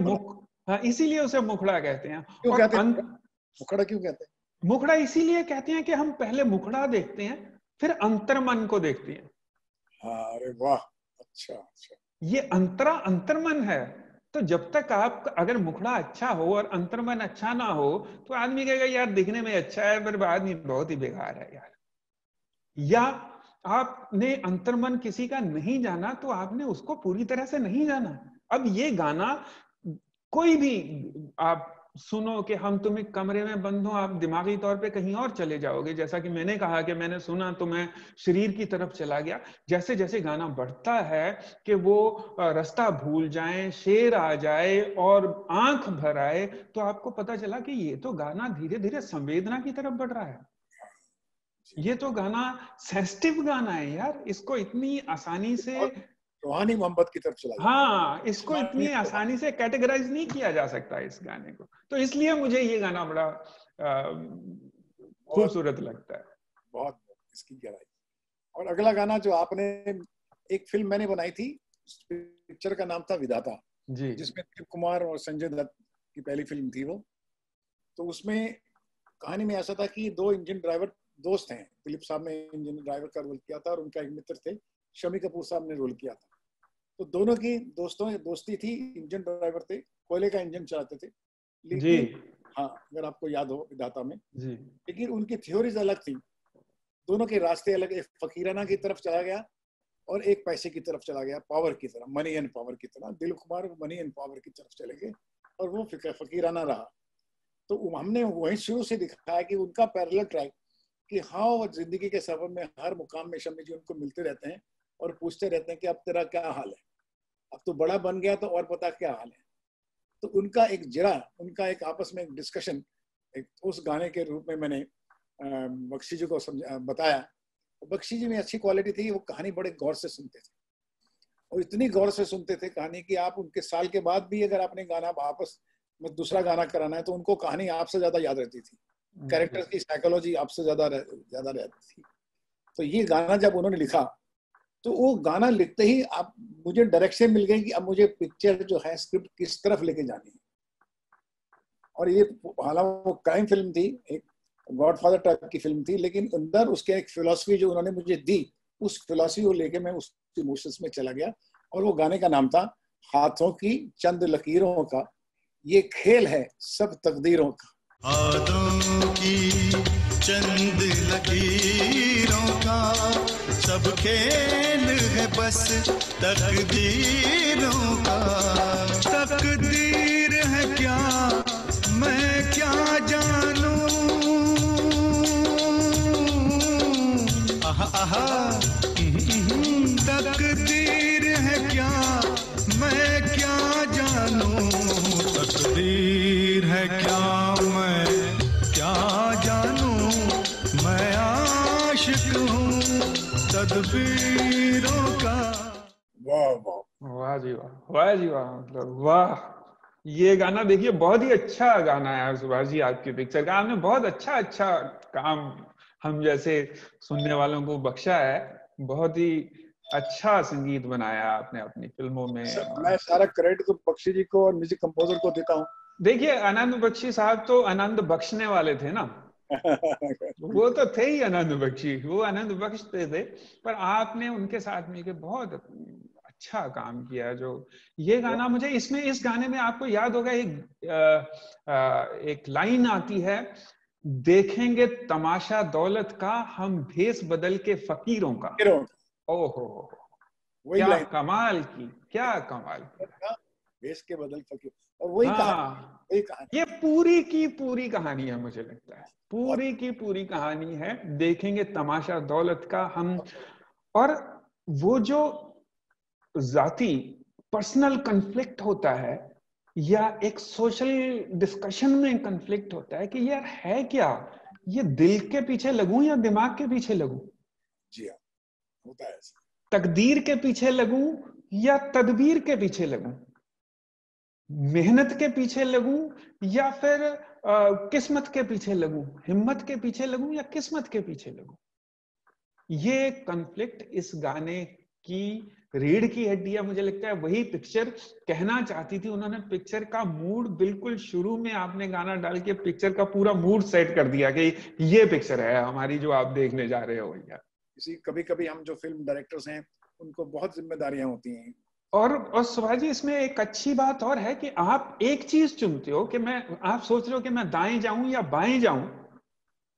हाँ, इसीलिए उसे मुखड़ा कहते हैं। क्यों कहते हैं मुखड़ा, क्यों कहते हैं मुखड़ा? इसीलिए कहते हैं कि हम पहले मुखड़ा देखते हैं, फिर अंतर्मन को देखते हैं। हाँ, अरे वाह, अच्छा अच्छा। ये अंतर्मन है। तो जब तक आप, अगर मुखड़ा अच्छा हो और अंतर्मन अच्छा ना हो, तो आदमी कहेगा यार दिखने में अच्छा है पर आदमी बहुत ही बेकार है यार। या आपने अंतर्मन किसी का नहीं जाना तो आपने उसको पूरी तरह से नहीं जाना। अब ये गाना कोई भी आप सुनो कि हम तुम एक कमरे में बंद हो, आप दिमागी तौर पे कहीं और चले जाओगे। जैसा कि मैंने कहा कि मैंने सुना तो मैं शरीर की तरफ चला गया। जैसे जैसे गाना बढ़ता है कि वो रास्ता भूल जाएं, शेर आ जाए और आंख भर आए, तो आपको पता चला कि ये तो गाना धीरे धीरे संवेदना की तरफ बढ़ रहा है। ये तो गाना सेंसिटिव गाना है यार, इसको इतनी आसानी से रूहानी मोहब्बत की तरफ चला गया। हाँ, इसको इतनी आसानी से कैटेगराइज नहीं किया जा सकता इस गाने को। तो इसलिए मुझे ये गाना बड़ा खूबसूरत लगता है। बहुत इसकी गहराई। और अगला गाना जो आपने, एक फिल्म मैंने बनाई थी, पिक्चर का नाम था विधाता जी, जिसमें दिलीप कुमार और संजय दत्त की पहली फिल्म थी वो। तो उसमें कहानी में ऐसा था कि दो इंजन ड्राइवर दोस्त हैं। दिलीप साहब ने इंजन ड्राइवर का रोल किया था और उनका एक मित्र थे, शमी कपूर साहब ने रोल किया था। तो दोनों की दोस्ती थी, इंजन ड्राइवर थे, कोयले का इंजन चलाते थे। लेकिन हाँ, अगर आपको याद हो विधाता में जी, लेकिन उनकी थ्योरीज अलग थी, दोनों के रास्ते अलग। एक फकीराना की तरफ चला गया और एक पैसे की तरफ चला गया, पावर की तरफ, मनी एंड पावर की तरफ। Dilip Kumar money and power की तरफ चले गए और वो फकीराना रहा। तो हमने वहीं शुरू से दिखाया कि उनका पैरेलल ट्रैक, कि हाँ वो जिंदगी के सफर में हर मुकाम में शमी जी उनको मिलते रहते हैं और पूछते रहते हैं कि अब तेरा क्या हाल है, अब तो बड़ा बन गया तो और पता क्या हाल है। तो उनका एक जरा, उनका एक आपस में एक डिस्कशन एक उस गाने के रूप में मैंने बख्शी जी को बताया। बख्शी जी में अच्छी क्वालिटी थी, वो कहानी बड़े गौर से सुनते थे और इतनी गौर से सुनते थे कहानी कि आप उनके साल के बाद भी अगर आपने गाना वापस में दूसरा गाना कराना है तो उनको कहानी आपसे ज्यादा याद रहती थी, कैरेक्टर की साइकोलॉजी आपसे ज्यादा रहती थी। तो ये गाना जब उन्होंने लिखा तो वो गाना लिखते ही आप मुझे डायरेक्शन मिल गई कि अब मुझे पिक्चर जो है स्क्रिप्ट किस तरफ लेके जानी है। और ये हालांकि वो क्राइम फिल्म थी, एक गॉडफादर टाइप की फिल्म थी, लेकिन अंदर उसके एक फिलॉसफी जो उन्होंने मुझे दी, उस फिलॉसफी को लेके मैं उस इमोशंस में चला गया। और वो गाने का नाम था हाथों की चंद लकीरों का, ये खेल है सब तकदीरों का। हाथों की चंद लकीरों का सब खेल है बस तकदीरों का। तकदीर है क्या मैं क्या जानूं, आहा आहा तकदीर है क्या मैं क्या जानूं, तकदीर है क्या मैं क्या जानूं, मैं आशिक हूँ तदबीरों का। वाह वाह वाह जी वाह, वाह जी वाह, मतलब वाह। ये गाना देखिए बहुत ही अच्छा गाना है सुभाष जी, आपकी पिक्चर का आपने बहुत अच्छा काम हम जैसे सुनने वालों को बख्शा है। बहुत ही अच्छा संगीत बनाया आपने अपनी फिल्मों में। मैं सारा क्रेडिट तो बख्शी जी को और म्यूजिक कंपोजर को देता हूँ। देखिए आनंद बख्शी साहब तो आनंद बख्शने वाले थे ना वो तो थे ही आनंद बख्शी, वो आनंद बख्शते थे, पर आपने उनके साथ मिलकर बहुत अच्छा काम किया। जो ये गाना मुझे इसमें, इस गाने में आपको याद होगा एक लाइन आती है, देखेंगे तमाशा दौलत का हम भेस बदल के फकीरों का। ओहो क्या कमाल की, क्या कमाल की भेस के बदल फकीर। और वही कहानी, ये पूरी की पूरी कहानी है, मुझे लगता है पूरी की पूरी कहानी है, देखेंगे तमाशा दौलत का हम। और वो जो जाती पर्सनल कन्फ्लिक्ट होता है या एक सोशल डिस्कशन में कन्फ्लिक्ट होता है कि यार है क्या, ये दिल के पीछे लगूं या दिमाग के पीछे लगूं, जी हाँ होता है, तकदीर के पीछे लगूं या तदबीर के पीछे लगूं, मेहनत के पीछे लगूं या फिर किस्मत के पीछे लगूं, हिम्मत के पीछे लगूं या किस्मत के पीछे लगूं। ये कॉन्फ्लिक्ट इस गाने की रीढ़ की हड्डी है, मुझे लगता है वही पिक्चर कहना चाहती थी। उन्होंने पिक्चर का मूड बिल्कुल शुरू में आपने गाना डाल के पिक्चर का पूरा मूड सेट कर दिया कि ये पिक्चर है हमारी जो आप देखने जा रहे हो भैया। इसी कभी कभी हम जो फिल्म डायरेक्टर्स हैं उनको बहुत जिम्मेदारियां होती हैं। और सुभाष जी इसमें एक अच्छी बात और है कि आप एक चीज चुनते हो कि आप सोच रहे हो कि मैं दाएं जाऊं या बाएं जाऊं,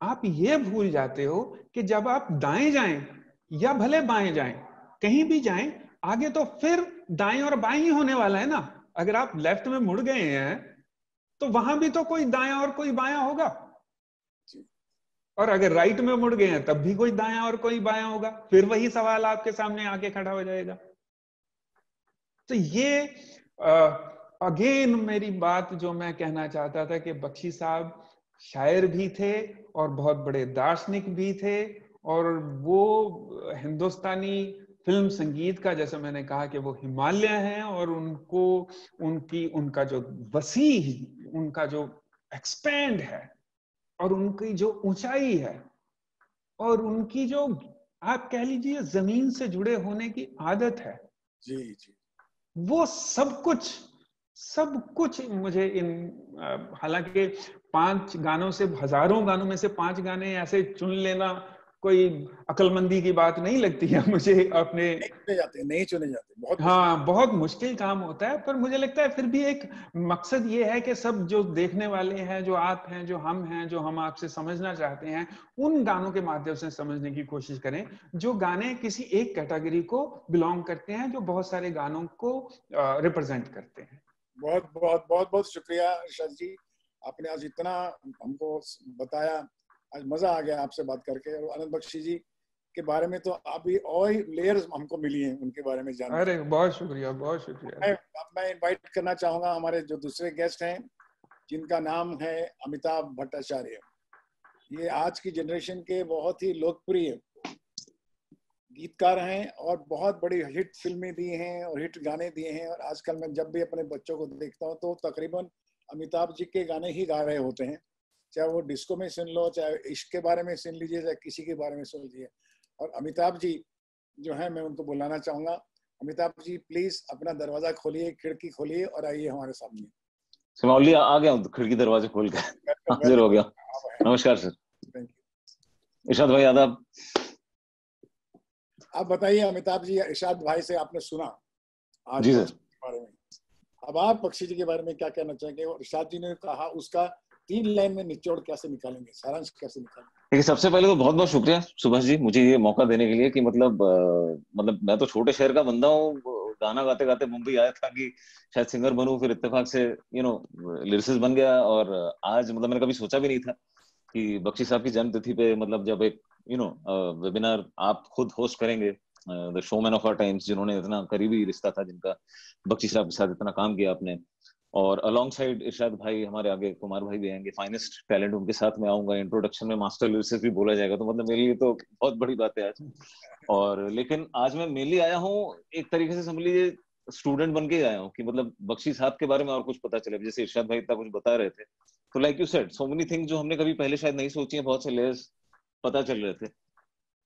आप ये भूल जाते हो कि जब आप दाएं जाएं या भले बाएं जाएं, कहीं भी जाएं, आगे तो फिर दाएं और बाएं ही होने वाला है ना। अगर आप लेफ्ट में मुड़ गए हैं तो वहां भी तो कोई दायां और कोई बायां होगा, और अगर राइट में मुड़ गए हैं तब भी कोई दायां और कोई बायां होगा, फिर वही सवाल आपके सामने आके खड़ा हो जाएगा। तो ये अगेन मेरी बात जो मैं कहना चाहता था कि बख्शी साहब शायर भी थे और बहुत बड़े दार्शनिक भी थे, और वो हिंदुस्तानी फिल्म संगीत का, जैसे मैंने कहा कि वो हिमालय हैं, और उनको उनका जो वसी, उनका जो एक्सपेंड है, और उनकी जो ऊंचाई है, और उनकी जो आप कह लीजिए जमीन से जुड़े होने की आदत है, जी जी, वो सब कुछ मुझे इन, हालांकि 5 गानों से, हजारों गानों में से 5 गाने ऐसे चुन लेना कोई अक्लमंदी की बात नहीं लगती है मुझे अपने, नहीं चुने जाते, बहुत हाँ बहुत मुश्किल काम होता है, पर मुझे लगता है फिर भी एक मकसद ये है कि सब जो देखने वाले हैं, जो आप हैं, जो हम हैं, जो हम आपसे समझना चाहते हैं, उन गानों के माध्यम से समझने की कोशिश करें जो गाने किसी एक कैटेगरी को बिलोंग करते हैं, जो बहुत सारे गानों को रिप्रेजेंट करते हैं। बहुत बहुत बहुत बहुत शुक्रिया इरशाद जी, आपने आज इतना हमको बताया, आज मजा आ गया आपसे बात करके। और आनंद बख्शी जी के बारे में तो अभी और लेयर्स हमको मिली हैं उनके बारे में जानने। अरे बहुत शुक्रिया, बहुत शुक्रिया। मैं इनवाइट करना चाहूंगा हमारे जो दूसरे गेस्ट हैं, जिनका नाम है अमिताभ भट्टाचार्य। ये आज की जनरेशन के बहुत ही लोकप्रिय गीतकार हैं और बहुत बड़ी हिट फिल्में दी हैं और हिट गाने दिए हैं। और आजकल मैं जब भी अपने बच्चों को देखता हूँ तो तकरीबन अमिताभ जी के गाने ही गा रहे होते हैं, चाहे वो डिस्को में सुन लो, चाहे इश्क के बारे में सुन लीजिए, चाहे किसी के बारे में सुन लीजिए। और अमिताभ जी जो है, मैं उनको बुलाना चाहूंगा। अमिताभ जी प्लीज अपना दरवाजा खोलिए, खिड़की खोलिए और आइए हमारे सामने। ऑलरेडी आ गया हूँ, खिड़की दरवाजे खोल के हाजिर हो गया। नमस्कार सर। Thank you. इरशाद भाई आदाब। आप बताइए अमिताभ जी, इरशाद भाई से आपने सुना आज जी बख्शी के बारे में, अब आप बख्शी जी के बारे में क्या कहना चाहेंगे? और इरशाद जी ने कहा उसका 3 लाइन में निचोड़ कैसे निकालेंगे, सारांश कैसे निकालेंगे? देखिए, सबसे पहले तो बहुत बहुत शुक्रिया सुभाष जी मुझे ये मौका देने के लिए कि मतलब मैं तो छोटे शहर का बंदा हूँ, गाना गाते गाते मुंबई आया था कि शायद सिंगर बनूं, फिर इत्तेफाक से लिरिसिस्ट बन गया। और आज मतलब मैंने कभी सोचा भी नहीं था कि बख्शी साहब की जन्मतिथि पे मतलब जब एक वेबिनार आप खुद होस्ट करेंगे, the showman of our times, जिन्होंने इतना करीबी रिश्ता था, जिनका बख्शी साहब के साथ इतना काम किया आपने, और अलोंग साइड इरशाद भाई हमारे आगे कुमार भाई भी आएंगे, फाइनेस्ट टैलेंट, उनके साथ में आऊंगा। इंट्रोडक्शन में मास्टर लिरिसिस्ट भी बोला जाएगा, तो मतलब मेरे लिए तो बहुत बड़ी बात है आज। और लेकिन आज मैं मेनली आया हूँ एक तरीके से समझ लीजिए स्टूडेंट बन के आया हूँ कि मतलब बख्शी साहब के बारे में और कुछ पता चले। जैसे इरशाद भाई इतना कुछ बता रहे थे, तो like you said so many things जो हमने कभी पहले शायद नहीं सोची है, बहुत से लेयर्स पता चल रहे थे।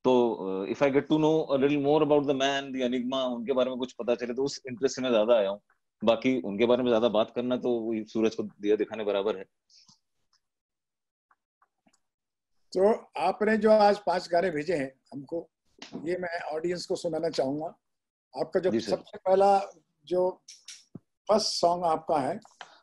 तो if I get to know a little more about the man, the enigma, उनके बारे में कुछ पता चले तो उस इंटरेस्ट से मैं ज्यादा आया हूँ। बाकी उनके बारे में ज्यादा बात करना तो वही सूरज को दिया दिखाने बराबर है। तो आपने जो आज 5 गाने भेजे हैं हमको, ये मैं ऑडियंस को सुनाना चाहूंगा। आपका जो सबसे पहला जो फर्स्ट सॉन्ग आपका है,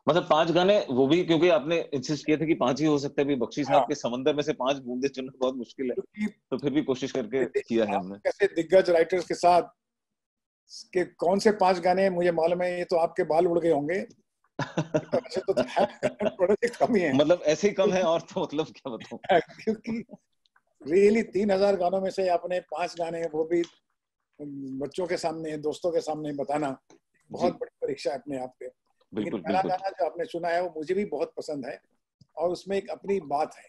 मतलब 5 गाने, वो भी क्योंकि आपने इंसिस्ट किया था कि 5 ही हो सकते हैं। बख्शी साहब के समंदर में से 5 बूंदे चुनना बहुत मुश्किल है, तो फिर भी कोशिश करके किया है हमने। कैसे दिग्गज राइटर्स के साथ के कौन से 5 गाने मुझे मालूम है, ये तो आपके बाल उड़ गए होंगे। तो थोड़े कम ही है, मतलब ऐसे ही कम है, और तो मतलब क्या बताऊं। क्योंकि रियली 3000 गानों में से आपने 5 गाने, वो भी बच्चों के सामने, दोस्तों के सामने बताना बहुत बड़ी परीक्षा है अपने आप पे। लेकिन पहला गाना जो आपने सुना है वो मुझे भी बहुत पसंद है और उसमें एक अपनी बात है।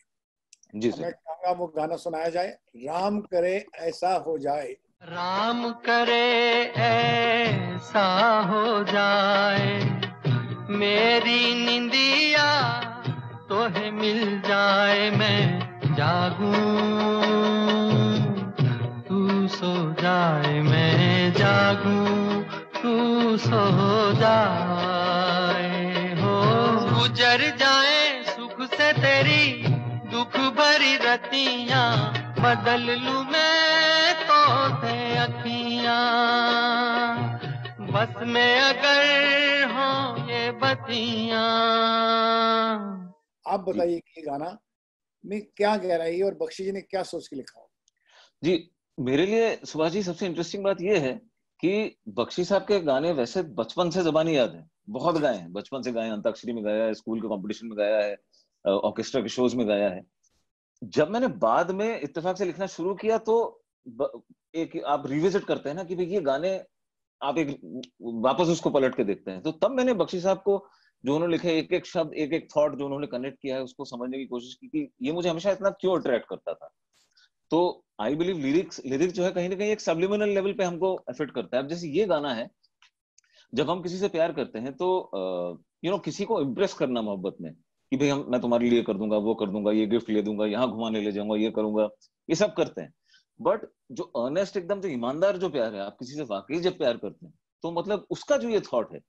जी मैं चाहूंगा वो गाना सुनाया जाए, राम करे ऐसा हो जाए। राम करे ऐसा हो जाए, मेरी निंदिया तोहे मिल जाए, मैं जागूं तू सो जाए, मैं जागूं तू सो जाए। हो गुजर जाए सुख से तेरी दुख भरी रतियां, बदल लूं मैं तो से अखियां, बस में अगर हो ये बतियां। आप बताइए कि गाना में क्या गहराई और बख्शी जी ने क्या सोच के लिखा हो? जी, मेरे लिए सुभाष जी सबसे इंटरेस्टिंग बात यह है कि बख्शी साहब के गाने वैसे बचपन से ज़बानी याद है। बहुत गाए हैं, बचपन से गाए हैं, अंताक्षरी में गाया है, स्कूल के कंपटीशन में गाया है, ऑर्केस्ट्रा के शोज में गाया है। जब मैंने बाद में इत्तेफाक से लिखना शुरू किया तो एक आप रिविजिट करते हैं ना कि भाई ये गाने, आप एक वापस उसको पलट के देखते हैं, तो तब मैंने बख्शी साहब को जो उन्होंने लिखे एक एक शब्द, एक एक थॉट जो उन्होंने कनेक्ट किया है, उसको समझने की कोशिश की कि ये मुझे हमेशा इतना क्यों अट्रैक्ट करता था। तो आई बिलीव लिरिक्स जो है कहीं ना कहीं एक सब्लिमिनल लेवल पे हमको अफेक्ट करता है। अब जैसे ये गाना है, जब हम किसी से प्यार करते हैं तो किसी को इम्प्रेस करना मोहब्बत में कि भाई मैं तुम्हारे लिए कर दूंगा, वो कर दूंगा, ये गिफ्ट ले दूंगा, यहाँ घुमाने ले जाऊंगा, ये करूंगा, ये सब करते हैं। बट जो अर्नेस्ट, एकदम जो ईमानदार जो प्यार है, आप किसी से वाकई जब प्यार करते हैं तो मतलब उसका जो ये थॉट है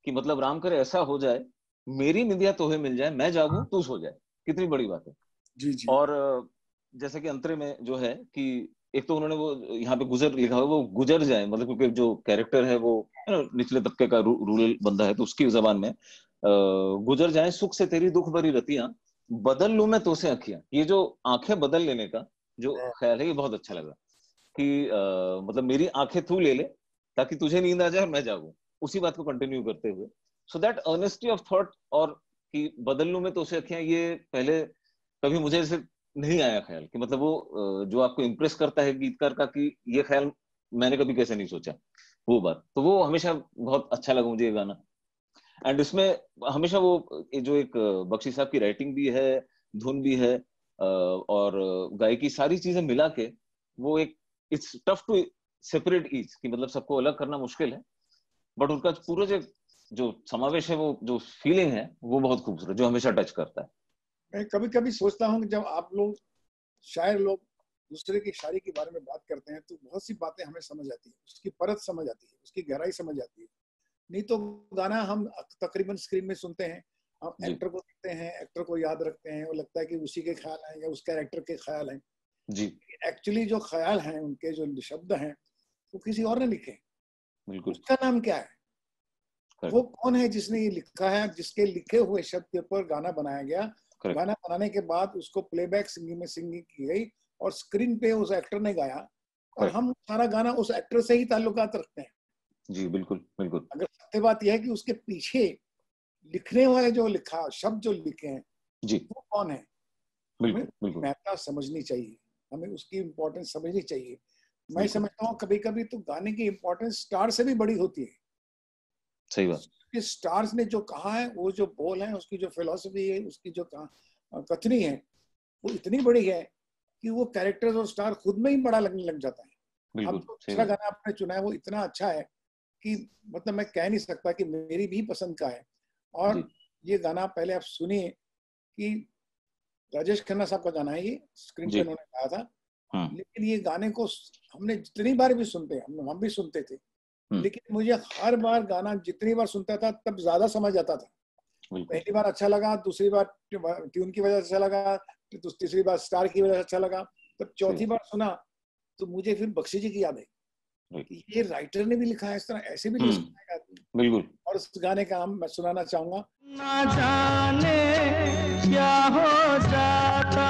कि मतलब राम करे ऐसा हो जाए, मेरी निंदिया तोहे मिल जाए, मैं जागूं तू सो जाए, कितनी बड़ी बात है। जी जी। और जैसे कि अंतरे में जो है कि एक तो उन्होंने वो यहाँ पे गुजर लिखा हुआ, वो गुजर जाए, मतलब क्योंकि जो कैरेक्टर है वो निचले तबके का रूरल बंदा है, तो उसकी जबान में गुजर जाए सुख से तेरी दुख भरी रतियां, बदल लूं मैं तो से अखियां। ये जो आंखें बदल लेने का जो ख्याल है, ये बहुत अच्छा लगा कि मतलब मेरी आंखें तू ले ले ताकि तुझे नींद आ जाए और मैं जागूं, उसी बात को कंटिन्यू करते हुए। सो दैट अर्नेस्टी ऑफ थॉट, और कि बदल लूं मैं तो से अखियां, ये पहले कभी मुझे ऐसे नहीं आया ख्याल कि मतलब वो जो आपको इम्प्रेस करता है गीतकार का, कि ये ख्याल मैंने कभी कैसे नहीं सोचा, वो बात। तो वो हमेशा बहुत अच्छा लगा मुझे ये गाना। एंड इसमें हमेशा वो जो एक बख्शी साहब की राइटिंग भी है, धुन भी है, और गायकी, सारी चीजें मिला के वो एक, it's tough to separate each, कि मतलब सबको अलग करना मुश्किल है, बट उनका पूरा जो समावेश है, वो जो फीलिंग है, वो बहुत खूबसूरत, जो हमेशा टच करता है। मैं कभी कभी सोचता हूँ कि जब आप लोग शायर लोग दूसरे की शायरी के बारे में बात करते हैं तो बहुत सी बातें हमें समझ आती है, उसकी परत समझ आती है, उसकी गहराई समझ आती है। नहीं तो गाना हम तकरीबन स्क्रीन में सुनते हैं, हम एक्टर को देखते हैं, एक्टर को याद रखते हैं, वो लगता है कि उसी के ख्याल हैं या उस कैरेक्टर के ख्याल हैं जी। एक्चुअली जो ख्याल हैं, उनके जो शब्द हैं, वो किसी और ने लिखे। बिल्कुल। उसका नाम क्या है, वो कौन है जिसने ये लिखा है, जिसके लिखे हुए शब्द के ऊपर गाना बनाया गया। गाना बनाने के बाद उसको प्लेबैक सिंगिंग में सिंगिंग की गई और स्क्रीन पे उस एक्टर ने गाया, और हम सारा गाना उस एक्टर से ही ताल्लुकात रखते हैं। जी बिल्कुल बिल्कुल। अगर सत्य बात यह है कि उसके पीछे लिखने वाले जो लिखा, शब्द जो लिखे हैं जी, वो कौन है, बिल्कुल बिल्कुल, महत्ता समझनी चाहिए, हमें उसकी इम्पोर्टेंस समझनी चाहिए। मैं समझता हूँ कभी कभी तो गाने की इम्पोर्टेंस स्टार से भी बड़ी होती है। सही बात। स्टार्स ने जो कहा है, वो जो बोल है, उसकी जो फिलॉसफी है, उसकी जो कथनी है, वो इतनी बड़ी है कि वो कैरेक्टर्स और स्टार खुद में ही बड़ा लगने लग जाता है। अब दूसरा गाना आपने चुना है वो इतना अच्छा है कि मतलब मैं कह नहीं सकता कि मेरी भी पसंद का है। और ये गाना पहले आप सुनिए कि राजेश खन्ना साहब का गाना है, ये स्क्रीन पे उन्होंने गाया था, लेकिन ये गाने को हमने जितनी बार भी सुनते, हम भी सुनते थे, लेकिन मुझे हर बार गाना जितनी बार सुनता था तब ज्यादा समझ आता था। पहली बार अच्छा लगा, दूसरी बार ट्यून की वजह से अच्छा लगा, तीसरी बार स्टार की वजह से अच्छा लगा, तब चौथी बार सुना तो मुझे फिर बख्शी जी की याद आई कि ये राइटर ने भी लिखा है, इस तरह ऐसे भी लिख सकता है आदमी। बिल्कुल। और उस गाने का मैं सुनाना चाहूंगा। ना जाने क्या हो जाता,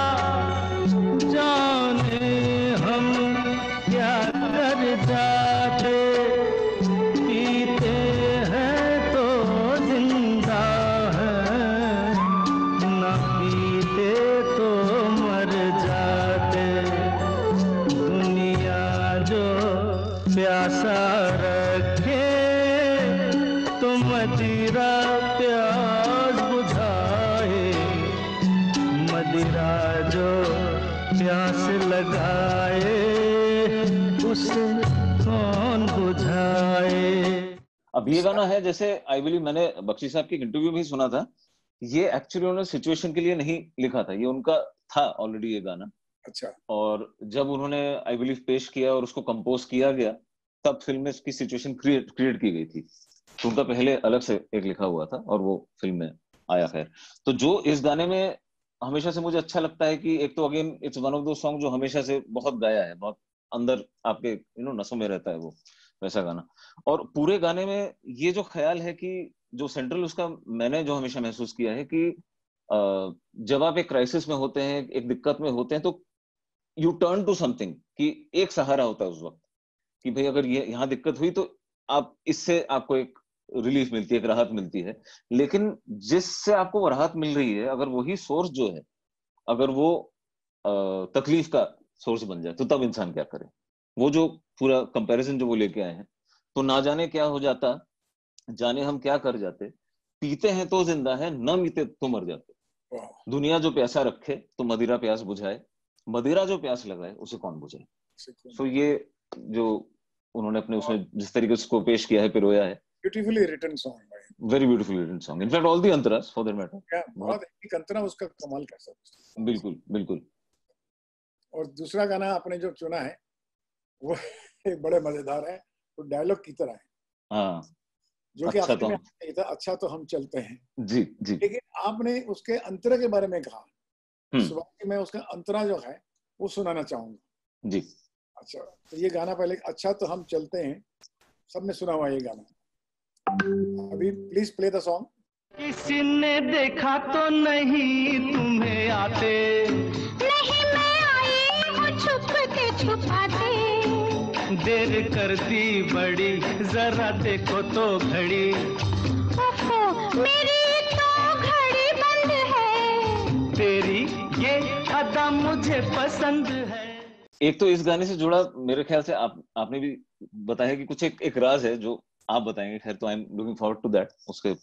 जाने हम क्या कर जाते, पीते हैं तो जिंदा है, ना पीते तो मर जाते, दुनिया जो प्यासा रखे तो मदिरा प्यास बुझाए, मदिरा जो प्यास लगाए उसे कौन बुझाए। अब ये गाना है, जैसे आई बिलीव मैंने बख्शी साहब की इंटरव्यू में ही सुना था, ये एक्चुअली उन्होंने सिचुएशन के लिए नहीं लिखा था, ये उनका था ऑलरेडी ये गाना। अच्छा। और जब उन्होंने आई बिलीव पेश किया और उसको कंपोज किया गया, तब फिल्म में इसकी सिचुएशन क्रिएट की गई थी। तो उनका पहले अलग से एक लिखा हुआ था और वो फिल्म में आया। खैर, तो जो इस गाने में हमेशा से मुझे अच्छा लगता है कि एक तो अगेन इट्स वन ऑफ दो सॉन्ग जो हमेशा से बहुत गाया है, बहुत अंदर आपके नसों में रहता है वो वैसा गाना। और पूरे गाने में ये जो ख्याल है कि जो सेंट्रल उसका मैंने जो हमेशा महसूस किया है कि जब आप एक क्राइसिस में होते हैं, एक दिक्कत में होते हैं, तो यू टर्न टू समथिंग, कि एक सहारा होता है उस वक्त कि भाई अगर ये यहाँ दिक्कत हुई तो आप इससे आपको एक रिलीफ मिलती है, एक राहत मिलती है। लेकिन जिससे आपको वो राहत मिल रही है, अगर वही सोर्स जो है, अगर वो तकलीफ का सोर्स बन जाए, तो तब इंसान क्या करे। वो जो पूरा कंपैरिजन जो वो लेके आए हैं, तो ना जाने क्या हो जाता, जाने हम क्या कर जाते। पीते हैं तो जिंदा है, न मीते तो मर जाते। दुनिया जो प्यासा रखे तो मदिरा प्यास बुझाए, मदिरा जो प्यास लगाए उसे कौन बुझाए। सो ये जो उन्होंने अपने उसमें जिस तरीके से उसको पेश किया है, पिरोया है, ब्यूटीफुली रिटन सॉन्ग भाई, very beautifully written song. In fact all the अंतरास फॉर दैट मैटर, बहुत एक अंतरा उसका कमाल कर सकता। बिल्कुल बिल्कुल। और दूसरा गाना आपने जो चुना है वो बड़े मजेदार है, वो डायलॉग की तरह है। हाँ, जो कि अच्छा आपने कहा था, अच्छा तो हम चलते हैं। जी जी। लेकिन आपने उसके अंतरा के बारे में कहा, सुबह मैं उसका अंतरा जो है वो सुनाना चाहूंगा। जी। अच्छा, तो ये गाना पहले, अच्छा तो हम चलते हैं, सबने सुना हुआ ये गाना। अभी प्लीज प्ले द सॉन्ग। किसी ने देखा तो नहीं तुम्हें आते, नहीं मैं आई हूँ छुप के छुपाते, देर कर दी बड़ी जरा देखो तो घड़ी, ओहो मेरी तो घड़ी बंद है, तेरी ये अदा मुझे पसंद है। एक तो इस गाने से जुड़ा मेरे ख्याल से आपने भी बताया कि कुछ एक राज है जो आप बताएंगे, खैर तो I am looking forward to that, उसके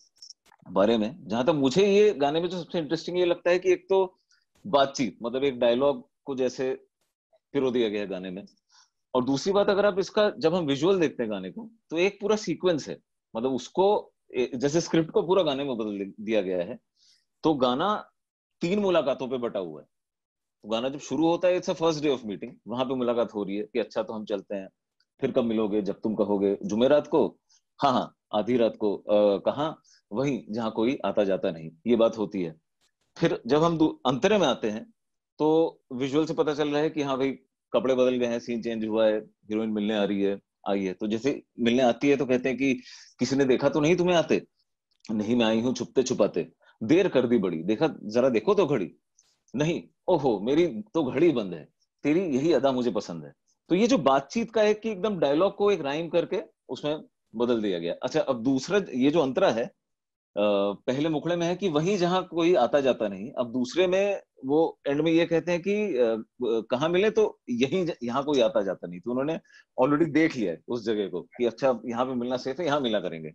बारे में। जहां तक मुझे ये गाने में जो सबसे इंटरेस्टिंग ये लगता है कि एक तो बातचीत, मतलब एक डायलॉग को जैसे पिरो दिया गया है गाने में, और दूसरी बात अगर आप इसका जब हम विजुअल देखते हैं गाने को, तो एक पूरा सीक्वेंस है, मतलब उसको जैसे स्क्रिप्ट को पूरा गाने में बदल दिया गया है। तो गाना 3 मुलाकातों पे बटा हुआ है। तो गाना जब शुरू होता है, it's a first day of meeting, वहां पे मुलाकात हो रही है कि अच्छा तो हम चलते हैं, फिर कब मिलोगे, जब तुम कहोगे, जुमेरात को, हाँ हाँ आधी रात को, कहाँ, वहीं जहाँ कोई आता जाता नहीं, ये बात होती है। फिर जब हम अंतरे में आते हैं, तो विजुअल से पता चल रहा है कि हाँ भाई कपड़े बदल गए हैं, सीन चेंज हुआ है, हीरोइन मिलने आ रही है, आई है। तो जैसे मिलने आती है तो कहते हैं कि किसी ने देखा तो नहीं तुम्हें आते, नहीं मैं आई हूँ छुपते छुपाते, देर कर दी बड़ी, देखा जरा देखो तो घड़ी, नहीं ओहो मेरी तो घड़ी बंद है, तेरी यही अदा मुझे पसंद है। तो ये जो बातचीत का है कि एकदम डायलॉग को एक राइम करके उसमें बदल दिया गया। अच्छा, अब दूसरा ये जो अंतरा है, पहले मुखड़े में है कि वहीं जहां कोई आता जाता नहीं, अब दूसरे में वो एंड में ये कहते हैं कि कहाँ मिले, तो यहीं यहाँ कोई आता जाता नहीं। तो उन्होंने ऑलरेडी देख लिया है उस जगह को कि अच्छा यहाँ पे मिलना सेफ है, यहाँ मिला करेंगे।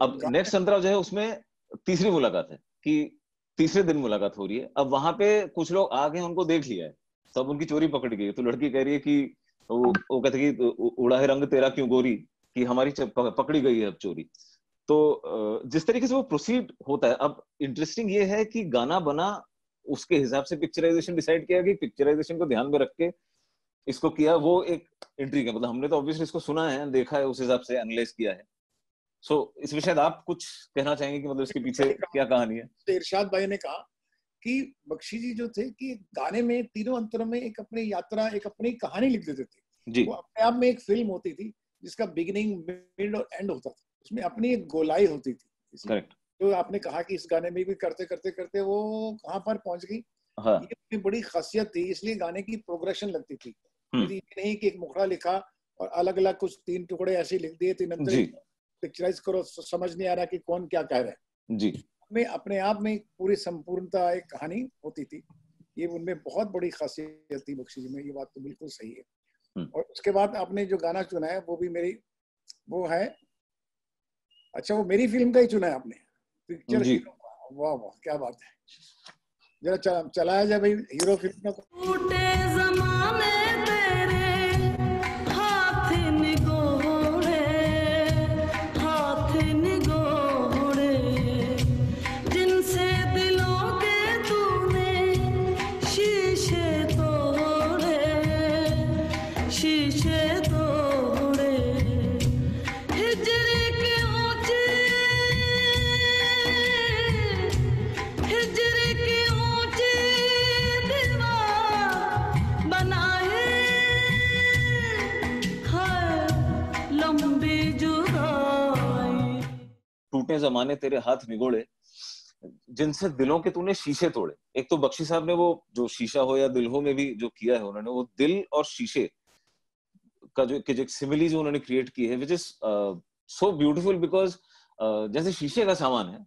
अब नेक्स्ट अंतरा जो है उसमें तीसरी मुलाकात है कि तीसरे दिन मुलाकात हो रही है। अब वहां पे कुछ लोग आ गए, उनको देख लिया है, तब उनकी चोरी पकड़ गई। तो लड़की कह रही है कि वो कहते कि उड़ा है रंग तेरा क्यों गोरी, कि हमारी पकड़ी गई है अब चोरी। तो जिस तरीके से वो प्रोसीड होता है, अब इंटरेस्टिंग ये है कि गाना बना उसके हिसाब से पिक्चराइजेशन डिसाइड किया कि पिक्चराइजेशन को ध्यान में रख के इसको किया, वो एक इंट्रिग है। मतलब हमने तो ऑब्वियसली इसको सुना है, देखा है, उस हिसाब से एनालाइज किया है। सो इसमें शायद आप कुछ कहना चाहेंगे कि मतलब इसके पीछे क्या कहानी है। तो इरशाद भाई ने कहा कि बख्शी जी जो थे कि गाने में तीनों अंतरों में एक अपनी यात्रा, एक अपनी कहानी लिख देते थे जी। वो अपने आप में एक फिल्म होती थी जिसका बिगिनिंग, मिड और एंड होता था, उसमें अपनी एक गोलाई होती थी। करेक्ट। तो आपने कहा कि इस गाने में भी करते करते करते वो कहाँ पर पहुंच गई। हाँ। ये बड़ी खासियत थी, इसलिए गाने की प्रोग्रेशन लगती थी। ये नहीं कि एक मुखड़ा लिखा और अलग अलग कुछ 3 टुकड़े ऐसे लिख दिए, 3 अंतरे पिक्चराइज करो, समझ नहीं आ रहा कि कौन क्या कह रहा है जी। में अपने आप में पूरी संपूर्णता एक कहानी होती थी। ये उनमें बहुत बड़ी खासियत थी बख्शी जी में, ये बात तो बिल्कुल सही है। और उसके बाद आपने जो गाना चुना है वो भी मेरी वो है, अच्छा वो मेरी फिल्म का ही चुना है आपने, पिक्चर हीरो। वाह वाह क्या बात है, जरा चलाया जाए भाई हीरो फिल्म को। टूटे जमाने तेरे हाथ निगोड़े, जिनसे दिलों के तूने शीशे तोड़े। एक तो बख्शी साहब ने वो जो शीशा हो या दिल हो में भी जो किया है उन्होंने, वो दिल और शीशे का जो सिमिली जो उन्होंने क्रिएट की है, which is so beautiful because जैसे शीशे का सामान है,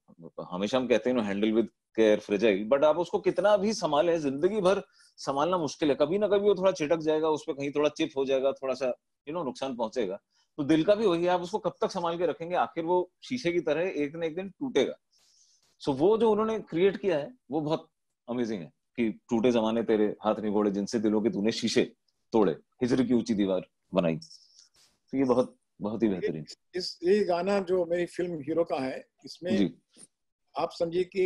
हमेशा हम कहते हैं ना handle with care, fragile, but आप उसको कितना भी संभाले, जिंदगी भर संभालना मुश्किल है। कभी ना कभी वो थोड़ा चिटक जाएगा, उस पर कहीं थोड़ा चिप हो जाएगा, थोड़ा सा नुकसान पहुंचेगा। तो दिल का भी वही है, आप उसको कब तक संभाल के रखेंगे, आखिर वो शीशे की तरह एक ना एक दिन टूटेगा। सो वो जो उन्होंने क्रिएट किया है वो बहुत अमेजिंग है कि टूटे जमाने तेरे हाथ निगोड़े, जिनसे दिलों के तूने शीशे तोड़े, हिजर की ऊंची दीवार बनाई। तो ये बहुत बहुत ही बेहतरीन। ये गाना जो मेरी फिल्म हीरो का है, इसमें आप समझिए कि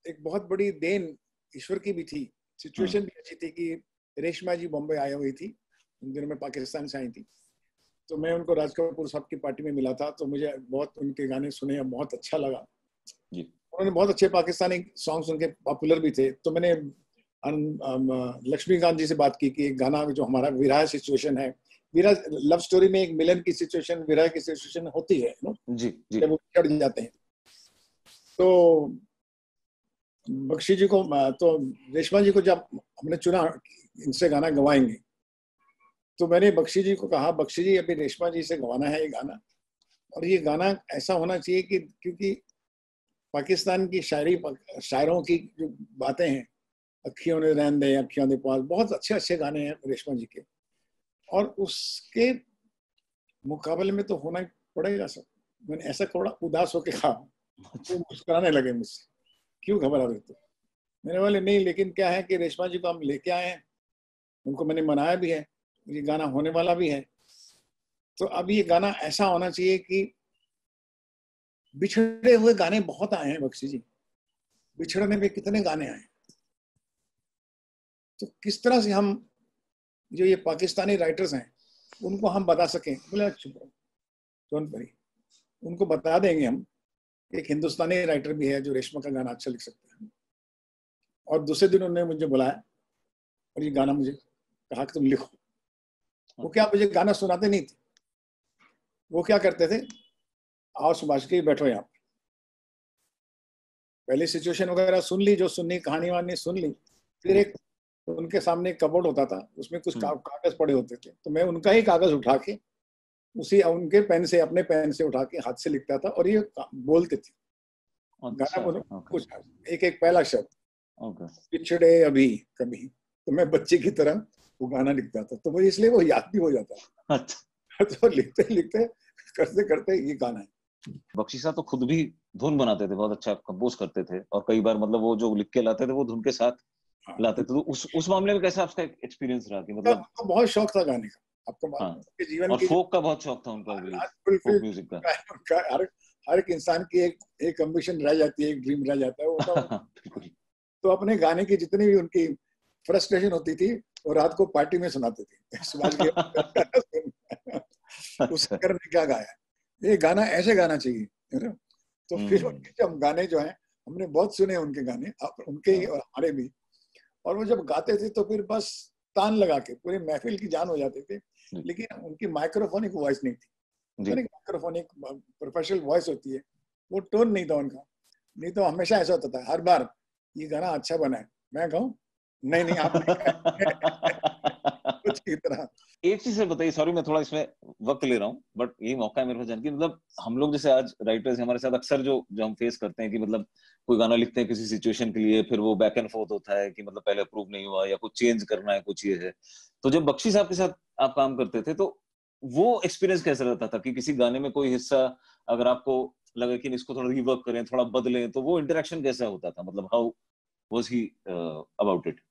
एक बहुत बड़ी देन ईश्वर की भी थी। सिचुएशन भी अच्छी थी कि रेशमा जी बॉम्बे आई हुई थी, उन दिनों में पाकिस्तान से आई थी, तो मैं उनको राज कपूर साहब की पार्टी में मिला था, तो मुझे बहुत उनके गाने सुने, बहुत अच्छा लगा जी। उन्होंने बहुत अच्छे पाकिस्तानी सॉन्ग्स, उनके पॉपुलर भी थे। तो मैंने लक्ष्मीकांत जी से बात की कि एक गाना जो हमारा विरह सिचुएशन है, विरह लव स्टोरी में एक मिलन की सिचुएशन, विरह की सिचुएशन होती है जी जी, जब वो चढ़ जाते हैं। तो बख्शी जी को, तो रेशमा जी को जब हमने चुना इनसे गाना गवाएंगे, तो मैंने बख्शी जी को कहा, बख्शी जी अभी रेशमा जी से गवाना है ये गाना, और ये गाना ऐसा होना चाहिए कि क्योंकि पाकिस्तान की शायरों की जो बातें हैं, अखियों ने रहन दे अखियों ने पास, बहुत अच्छे अच्छे गाने हैं रेशमा जी के, और उसके मुकाबले में तो होना ही पड़ेगा सब। मैंने ऐसा थोड़ा उदास होके कहा, तो मुस्कुराने लगे मुझसे, क्यों घबरा रहे थे? मेरे वाले नहीं, लेकिन क्या है कि रेशमा जी को हम लेके आए हैं, उनको मैंने मनाया भी है, ये गाना होने वाला भी है। तो अब ये गाना ऐसा होना चाहिए कि बिछड़े हुए गाने बहुत आए हैं बख्शी जी, बिछड़ने में कितने गाने आए, तो किस तरह से हम जो ये पाकिस्तानी राइटर्स हैं उनको हम बता सकें। बोले चुप रहो, डोंट वरी, उनको बता देंगे हम। एक हिंदुस्तानी राइटर भी है जो रेशमा का गाना अच्छा लिख सकता है। और दूसरे दिन उन्होंने मुझे बुलाया और ये गाना मुझे कहा कि तुम लिखो। वो क्या मुझे गाना सुनाते नहीं थे, वो क्या करते थे, आओ सुभाष के बैठो यहाँ, पहले सिचुएशन वगैरह सुन ली, जो सुननी कहानी वानी सुन ली, फिर एक उनके सामने एक कबोर्ड होता था, उसमें कुछ कागज पड़े होते थे, तो मैं उनका ही कागज उठा के उसी उनके पेन से, अपने पेन से उठा के हाथ से लिखता था और ये बोलते थे। गाना कुछ एक एक पहला शब्द, पिछड़े अभी कभी, तो मैं बच्चे की तरह वो गाना लिखता था, तो मुझे इसलिए वो याद भी हो जाता। अच्छा। तो लिखते लिखते करते करते ये गाना है। बख्शी साहब तो खुद भी धुन बनाते थे, बहुत अच्छा कंपोज करते थे, और कई बार मतलब वो जो लिख के लाते थे वो धुन के साथ लाते थे। तो उस मामले में कैसा आपका एक्सपीरियंस रहा कि मतलब? तो बहुत शौक था गाने का, आपको जीवन और फोक का बहुत शौक था उनका भी, फोक म्यूजिक का। हर एक इंसान की एक एम्बिशन रह जाती है, एक ड्रीम रह जाता है वो। तो अपने गाने की जितनी भी उनकी फ्रस्ट्रेशन होती थी वो रात को पार्टी में सुनाते थे। उस घर में क्या गाया, ये गाना ऐसे गाना चाहिए, है ना। तो फिर उनके जब गाने जो हैं हमने बहुत सुने उनके गाने, उनके और हमारे भी, और वो जब गाते थे तो फिर बस तान लगा के पूरी महफिल की जान हो जाते थे। लेकिन उनकी माइक्रोफोनिक वॉइस नहीं थी, माइक्रोफोनिक प्रोफेशनल वॉइस होती है, वो टोन नहीं था उनका। नहीं तो हमेशा ऐसा होता था, हर बार ये गाना अच्छा बना है, मैं कहूँ नहीं आप कुछ की तरह। एक चीज से बताइए, सॉरी मैं थोड़ा इसमें वक्त ले रहा हूँ, बट यही मौका है मेरे पास जानने की, मतलब हम लोग जैसे आज राइटर्स हमारे साथ अक्सर जो हम फेस करते हैं कि मतलब कोई गाना लिखते हैं किसी सिचुएशन के लिए, फिर वो बैक एंड फोर्थ होता है कि मतलब पहले अप्रूव नहीं हुआ या कुछ चेंज करना है, कुछ ये है। तो जब बख्शी साहब के साथ आप काम करते थे तो वो एक्सपीरियंस कैसा रहता था कि किसी गाने में कोई हिस्सा अगर आपको लगे कि इसको थोड़ा रिवर्क करें, थोड़ा बदलें, तो वो इंटरेक्शन कैसा होता था, मतलब how was he about it?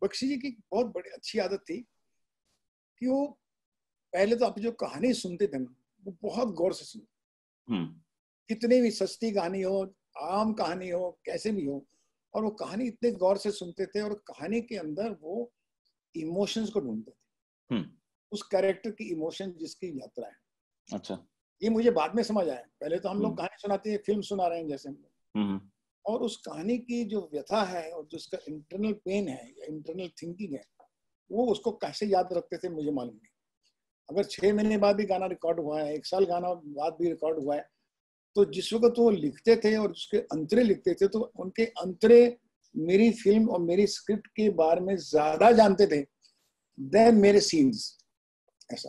Bakshi ji की बहुत बड़ी अच्छी आदत थी कि वो पहले तो आप जो कहानी सुनते थे ना वो बहुत गौर से सुनते, कितनी भी सस्ती कहानी हो, आम कहानी हो, कैसे भी हो, और वो कहानी इतने गौर से सुनते थे और कहानी के अंदर वो इमोशंस को ढूंढते थे, उस कैरेक्टर की इमोशन जिसकी यात्रा है। अच्छा, ये मुझे बाद में समझ आया। पहले तो हम लोग कहानी सुनाते हैं, फिल्म सुना रहे हैं जैसे हम लोग, और उस कहानी की जो व्यथा है और जिसका इंटरनल पेन है या इंटरनल थिंकिंग है, वो उसको कैसे याद रखते थे मुझे मालूम नहीं। अगर 6 महीने बाद भी गाना रिकॉर्ड हुआ है, 1 साल गाना बाद भी रिकॉर्ड हुआ है, तो जिस वक्त वो लिखते थे और उसके अंतरे लिखते थे, तो उनके अंतरे मेरी फिल्म और मेरी स्क्रिप्ट के बारे में ज्यादा जानते थे देन मेरे सीन्स। ऐसा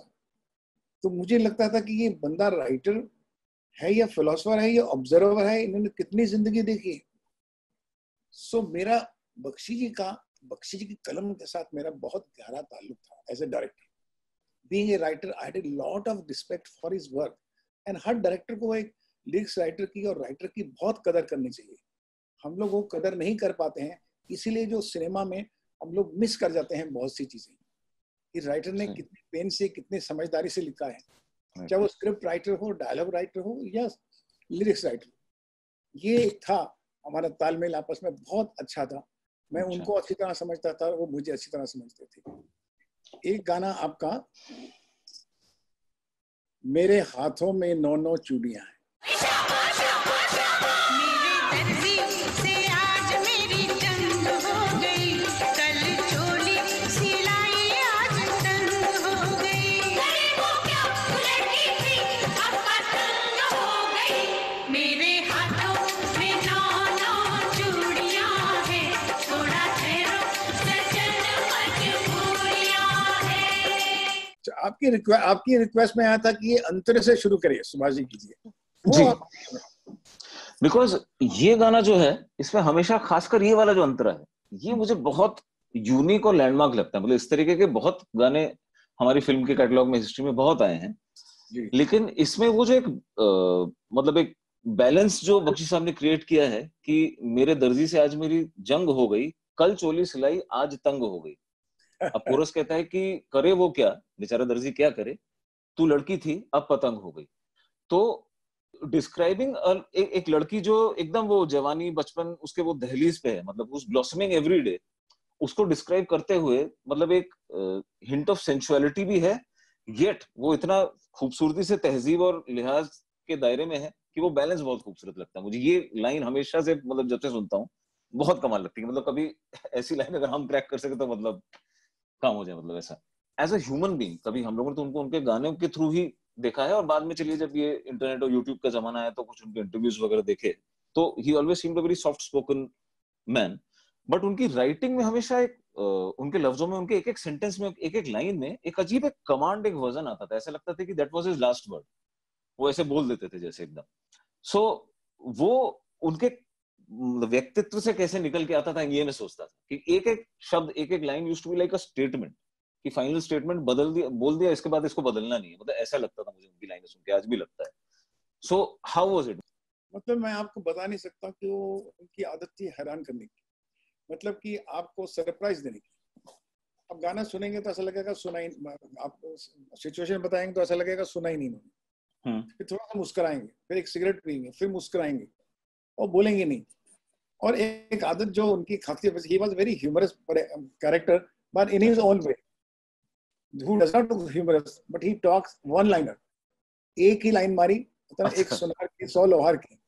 तो मुझे लगता था कि ये बंदा राइटर है या फिलोसोफर है या ऑब्जर्वर है, इन्होंने कितनी जिंदगी देखी है। सो मेरा बख्शी जी की कलम के साथ मेरा बहुत गहरा ताल्लुक था as a director. Being a writer I had a lot of respect for his work, and हर डायरेक्टर को एक लिरिक्स राइटर की और राइटर की बहुत कदर करनी चाहिए। हम लोग वो कदर नहीं कर पाते हैं, इसीलिए जो सिनेमा में हम लोग मिस कर जाते हैं बहुत सी चीजें कि राइटर ने कितने पेन से, कितने समझदारी से लिखा है, चाहे वो स्क्रिप्ट राइटर हो, डायलॉग राइटर हो या लिरिक्स राइटर। ये था हमारा तालमेल आपस में बहुत अच्छा था। मैं उनको अच्छी तरह समझता था, वो मुझे अच्छी तरह समझते थे। एक गाना आपका, मेरे हाथों में 9 चूड़ियां हैं। आपकी रिक्वेस्ट में आया था कि ये अंतरे से शुरू करिए, सुभाष जी कीजिए जी। बिकॉज ये गाना जो है, इसमें हमेशा खासकर ये वाला जो अंतरा है, ये मुझे बहुत यूनिक और लैंडमार्क लगता है। मतलब इस तरीके के बहुत गाने हमारी फिल्म के कैटलॉग में, हिस्ट्री में बहुत आए हैं, लेकिन इसमें वो जो एक मतलब एक बैलेंस जो बख्शी साहब ने क्रिएट किया है कि मेरे दर्जी से आज मेरी जंग हो गई, कल चोली सिलाई आज तंग हो गई। अब कोरस कहता है कि करे वो क्या, बेचारा दर्जी क्या करे, तू लड़की थी अब पतंग हो गई। तो डिस्क्राइबिंग एक लड़की जो एकदम वो जवानी बचपन उसके वो दहलीज पे है, मतलब उस ब्लॉसमिंग एवरी डे, उसको डिस्क्राइब करते हुए मतलब एक हिंट ऑफ सेंसुअलिटी भी है, येट वो इतना खूबसूरती से तहजीब और लिहाज के दायरे में है कि वो बैलेंस बहुत खूबसूरत लगता है मुझे। ये लाइन हमेशा से मतलब जब से सुनता हूँ बहुत कमाल लगती है। मतलब कभी ऐसी लाइन अगर हम क्रैक कर सके तो मतलब काम हो जाए। मतलब ऐसा एज अ ह्यूमन बीइंग कभी हम लोगों ने तो उनको उनके गाने के थ्रू ही देखा है, और बाद में चलिए जब ये इंटरनेट और यूट्यूब का जमाना है तो कुछ उनके इंटरव्यूज वगैरह देखे, तो ही always seemed a very soft spoken man. But उनकी राइटिंग में हमेशा एक उनके लफ्जों में, उनके एक एक सेंटेंस में, एक एक लाइन में एक अजीब एक कमांड, एक वजन आता था। ऐसा लगता था कि that was his last word, वो ऐसे बोल देते थे जैसे एकदम। सो वो उनके व्यक्तित्व से कैसे निकल के आता था ये मैं सोचता था कि एक एक शब्द, एक एक line used to be like a statement, कि फाइनल स्टेटमेंट बदल दिया, बोल दिया, इसके बाद इसको बदलना नहीं है। मतलब ऐसा लगता था मुझे उनकी लाइनें सुन के, आज भी लगता है। So how was it? मतलब मैं आपको बता नहीं सकता कि वो उनकी आदत थी हैरान करने की, मतलब कि आपको सरप्राइज देने की। अब गाना सुनेंगे तो ऐसा लगेगा सुना ही, आपको सिचुएशन बताएंगे तो ऐसा लगेगा सुना ही नहीं उन्होंने, फिर थोड़ा सा मुस्कुराएंगे, फिर एक सिगरेट पियेंगे, फिर मुस्कुराएंगे और बोलेंगे नहीं। और एक आदत जो उनकी खाती, he was very humorous character but in his own way, who does not look humorous but he talks one liner। एक ही लाइन मारी, एक सुनार की 100 लोहार की,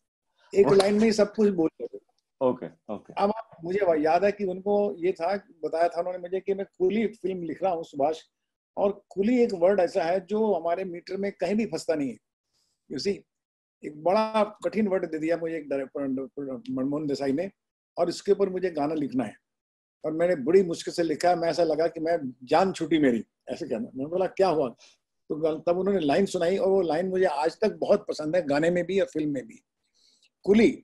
एक लाइन में ही सब कुछ बोल रहे थे। ओके। अब मुझे याद है कि उनको ये था, बताया था उन्होंने मुझे कि मैं कुली फिल्म लिख रहा हूँ सुभाष, और कुली एक वर्ड ऐसा है जो हमारे मीटर में कहीं भी फंसता नहीं है। यू सी, एक बड़ा कठिन वर्ड दे दिया मुझे एक डायरेक्टर मनमोहन देसाई ने, और इसके ऊपर मुझे गाना लिखना है, और मैंने बड़ी मुश्किल से लिखा। मैं ऐसा लगा कि मैं जान छूटी मेरी, ऐसे कहना। मैं बोला क्या हुआ, तो तब उन्होंने लाइन सुनाई, और वो लाइन मुझे आज तक बहुत पसंद है, गाने में भी और फिल्म में भी। कुली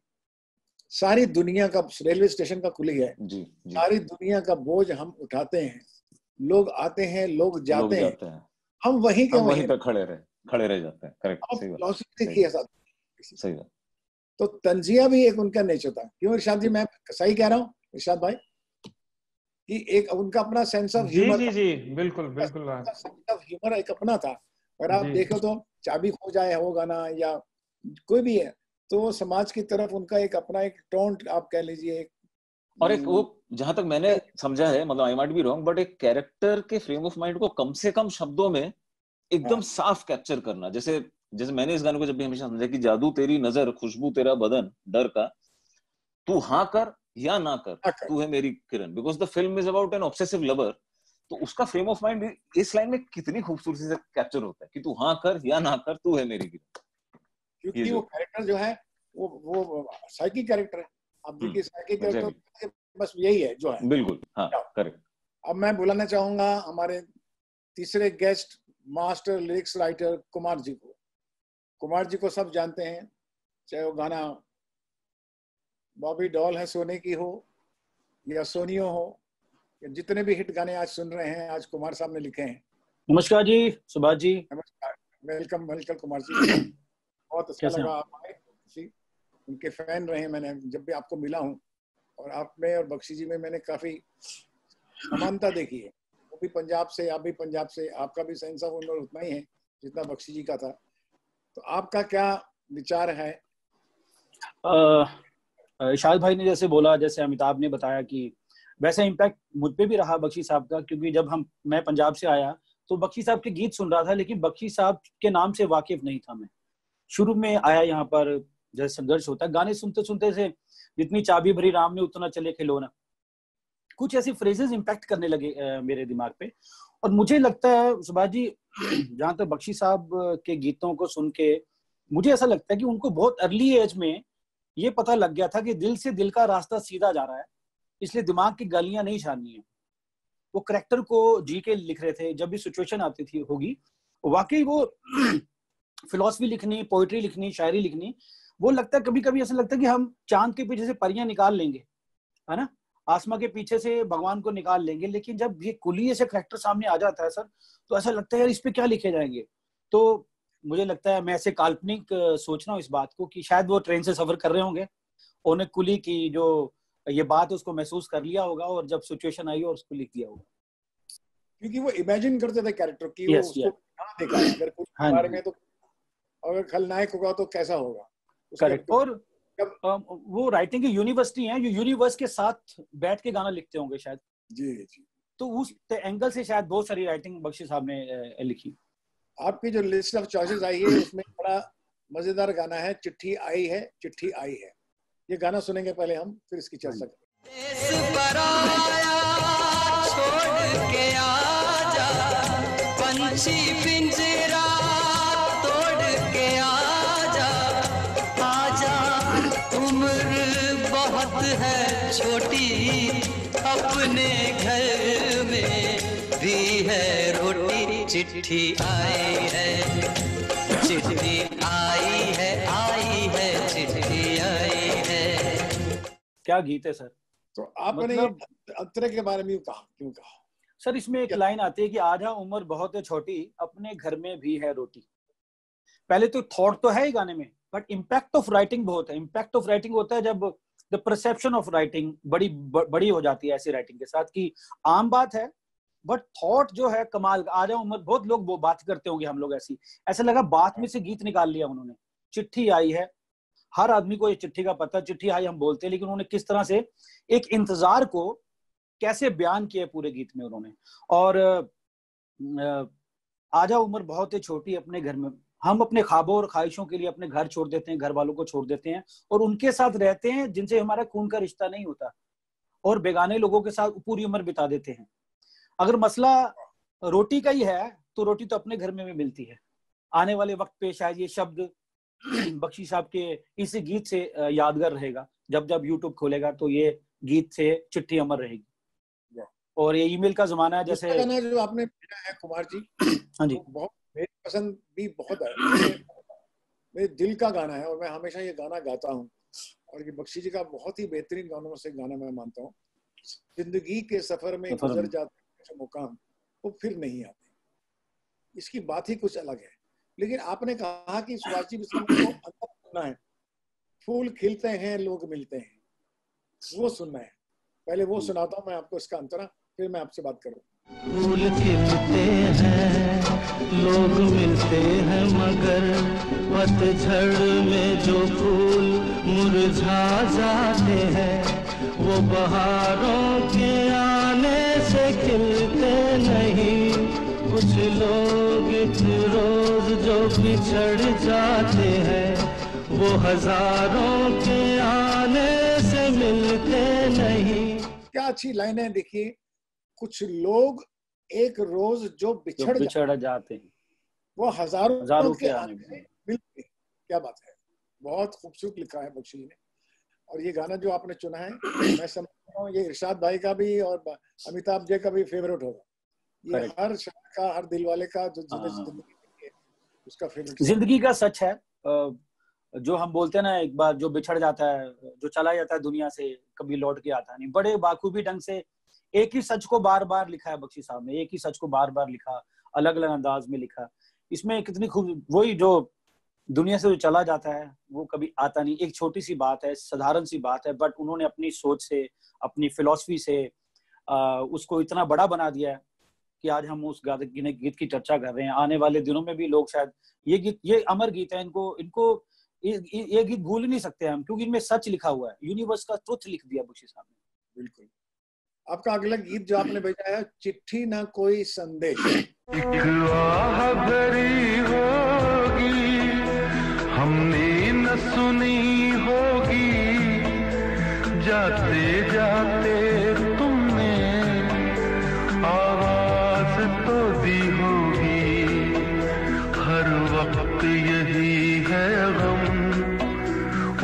सारी दुनिया का, रेलवे स्टेशन का कुली है जी। सारी दुनिया का बोझ हम उठाते हैं, लोग आते हैं, लोग जाते हैं, हम वहीं के वहीं पे खड़े रह जाते हैं। करेक्ट, सही बात। सही बात। तो तंजिया भी एक उनका नेचर था। क्यों इरशाद जी, मैं सही कह रहा हूँ इरशाद भाई, कि एक उनका अपना सेंस ऑफ ह्यूमर। जी, बिल्कुल। सेंस ऑफ ह्यूमर एक अपना था। और आप देखो तो चाबी खो जाए हो गाना या कोई भी है, तो समाज की तरफ उनका एक अपना एक टोन आप कह लीजिए। और एक वो, जहां तक मैंने समझा है, मतलब I might be wrong, but एक कैरेक्टर के फ्रेम ऑफ माइंड को कम से कम शब्दों में एकदम साफ कैप्चर करना। जैसे मैंने इस गाने को जब भी हमेशा समझा कि जादू तेरी नजर, खुशबू तेरा बदन, डर का, तू हाँ कर या ना कर, तू है मेरी Kiran, because the film is about an obsessive lover. तो उसका फ्रेम ऑफ माइंड इस लाइन में कितनी खूबसूरती से कैप्चर होता है कि तू हाँ कर या ना कर, तू है मेरी किरण। क्योंकि वो कैरेक्टर जो है वो साइकिक कैरेक्टर है। अब देखिए साइकिक कैरेक्टर बस यही है जो है। बिल्कुल, हाँ, करेक्ट। अब मैं बुलाना चाहूंगा हमारे तीसरे guest master lyrics writer Kumar ji को। कुमार जी को सब जानते हैं, चाहे वो गाना बॉबी डॉल है सोने की हो या सोनियो हो, या जितने भी हिट गाने आज सुन रहे हैं आज कुमार साहब ने लिखे हैं। नमस्कार जी सुभाष जी। नमस्कार, वेलकम वेलकम कुमार जी। बहुत अच्छा लगा आप आए, उनके फैन रहे। मैंने जब भी आपको मिला हूँ, और आप में और बख्शी जी में मैंने काफी समानता देखी है। वो भी पंजाब से, आप भी पंजाब से, आपका भी सेंस ऑफ ह्यूमर उतना ही है जितना बख्शी जी का था। तो आपका क्या विचार है? इरशाद भाई ने जैसे बोला, जैसे अमिताभ ने बताया कि वैसे इम्पैक्ट मुझ पे भी रहा बख्शी साहब का, क्योंकि जब मैं पंजाब से आया तो बख्शी साहब के गीत सुन रहा था, लेकिन बख्शी साहब के नाम से वाकिफ नहीं था मैं। शुरू में आया यहाँ पर जैसे संघर्ष होता है, गाने सुनते सुनते से जितनी चाबी भरी राम ने उतना चले खिलौना, कुछ ऐसी फ्रेजेस इम्पैक्ट करने लगे मेरे दिमाग पे। और मुझे लगता है सुभाष जी, जहां तक बख्शी साहब के गीतों को सुन के मुझे ऐसा लगता है कि उनको बहुत अर्ली एज में ये पता लग गया था कि दिल से दिल का रास्ता सीधा जा रहा है, इसलिए दिमाग की गलियां नहीं छाननी है। वो कैरेक्टर को जी के लिख रहे थे, जब भी सिचुएशन आती थी होगी वाकई वो फिलॉसफी लिखनी, पोइट्री लिखनी, शायरी लिखनी, वो लगता है कभी कभी ऐसा लगता है कि हम चांद के पीछे से परियां निकाल लेंगे, है ना, आसमां के पीछे से भगवान को निकाल लेंगे, लेकिन जब ये कुली ऐसे कैरेक्टर सामने आ जाता है सर, तो ऐसा लगता है यार इस पे क्या लिखे जाएंगे। तो मुझे लगता है, मैं ऐसे काल्पनिक सोच रहा हूँ इस बात को कि शायद वो ट्रेन से सफर कर रहे होंगे, उन्हें कुली की जो ये बात उसको महसूस कर लिया होगा, और जब सिचुएशन आई और उसको लिख दिया होगा, क्योंकि वो इमेजिन करते थे कैरेक्टर की। वो उसको देखा है अगर कुछ बारे में, तो अगर खलनायक होगा तो कैसा होगा। करेक्ट। और वो राइटिंग की यूनिवर्सिटी है, जो यूनिवर्स के साथ बैठ के गाना लिखते होंगे शायद। जी जी। तो उस एंगल से शायद बहुत सारी राइटिंग बख्शी साहब ने लिखी। आपकी जो लिस्ट ऑफ चॉइसेस आई है उसमें बड़ा मजेदार गाना है चिट्ठी आई है, चिट्ठी आई है। ये गाना सुनेंगे पहले हम, फिर इसकी चर्चा छोड़ के आजा, पंछी पिंजरा तोड़ के आजा, आजा उम्र बहुत है छोटी, अपने घर में भी है रोटी, चिट्ठी आई है, चिट्ठी आई है, आई है, चिट्ठी आई है। क्या गीत है सर। तो आपने अंतरे के बारे में कहा, क्यों कहा सर? इसमें एक लाइन आती है कि आजा उम्र बहुत है छोटी, अपने घर में भी है रोटी। पहले तो थॉट तो है ही गाने में, बट इम्पैक्ट ऑफ राइटिंग बहुत है। इम्पैक्ट ऑफ राइटिंग होता है जब द परसेप्शन ऑफ राइटिंग बड़ी हो जाती है ऐसी राइटिंग के साथ, कि आम बात है बट थॉट जो है कमाल। आजा उम्र, बहुत लोग वो बात करते होंगे, हम लोग ऐसा लगा बात में से गीत निकाल लिया उन्होंने। चिट्ठी आई है, हर आदमी को ये चिट्ठी का पता, चिट्ठी आई हम बोलते हैं, लेकिन उन्होंने किस तरह से एक इंतजार को कैसे बयान किया पूरे गीत में उन्होंने। और आजा उम्र बहुत ही छोटी, अपने घर में हम अपने ख्वाबों और ख्वाहिशों के लिए अपने घर छोड़ देते हैं, घर वालों को छोड़ देते हैं, और उनके साथ रहते हैं जिनसे हमारा खून का रिश्ता नहीं होता, और बेगाने लोगों के साथ पूरी उम्र बिता देते हैं। अगर मसला रोटी का ही है तो रोटी तो अपने घर में भी मिलती है। आने वाले वक्त पे शायद ये शब्द बख्शी साहब के इस गीत से यादगार रहेगा। जब जब यूट्यूब खोलेगा तो ये गीत से चिट्ठी अमर रहेगी। और ये ईमेल का जमाना है, जैसे गाना जो आपने भेजा है कुमार जी, हाँ जी, बहुत मेरी पसंद भी बहुत है, मेरे दिल का गाना है, और मैं हमेशा ये गाना गाता हूँ। और ये बख्शी जी का बहुत ही बेहतरीन गानों में से गाना मैं मानता हूँ। जिंदगी के सफर में गुजर जाते जो मुकाम वो फिर नहीं आते, इसकी बात ही कुछ अलग है। लेकिन आपने कहा कि सुभाष जी अंदर सुनना है, फूल खिलते हैं लोग मिलते हैं, वो सुनना है। पहले वो सुनाता हूँ मैं आपको इसका अंतरा, फिर मैं आपसे बात करूँ। फूल खिलते हैं लोग मिलते हैं, मगर पतझड़ में जो फूल मुरझा जाते हैं, वो बहारों के आने से खिलते नहीं। कुछ लोग एक रोज जो बिछड़ जाते हैं, वो हजारों के आने से मिलते नहीं। क्या अच्छी लाइन है, देखिए। कुछ लोग एक रोज जो बिछड़ जाते हैं, वो हजारों के आने में मिलते। क्या बात है, बहुत खूबसूरत लिखा है बख्शी ने। और ये गाना जो आपने चुना है, मैं समझता हूँ ये इरशाद भाई का भी और अमिताभ जी का भी फेवरेट होगा। ये हर शहर का, हर दिल वाले का जो जिंदगी उसका फेवरेट जिंदगी का सच है। जो हम बोलते हैं ना, एक बार जो बिछड़ जाता है, जो चला जाता है दुनिया से, कभी लौट के आता नहीं। बड़े बाखूबी ढंग से एक ही सच को बार बार लिखा है बख्शी साहब ने, एक ही सच को बार बार लिखा, अलग अलग अंदाज में लिखा। इसमें कितनी खूब, वही जो दुनिया से जो चला जाता है वो कभी आता नहीं। एक छोटी सी बात है, साधारण सी बात है, बट उन्होंने अपनी सोच से, अपनी फिलॉसफी से उसको इतना बड़ा बना दिया है कि आज हम उस गीत की चर्चा कर रहे हैं। आने वाले दिनों में भी लोग शायद ये गीत, ये अमर गीत है, इनको ये गीत भूल नहीं सकते हम, क्योंकि इनमें सच लिखा हुआ है, यूनिवर्स का ट्रुथ लिख दिया बख्शी साहब ने। बिल्कुल। आपका अगला गीत जो आपने भेजा है, चिट्ठी ना कोई संदेश। एक आह भरी होगी हमने न सुनी होगी, जाते जाते तुमने आवाज तो दी होगी। हर वक्त यही है गम,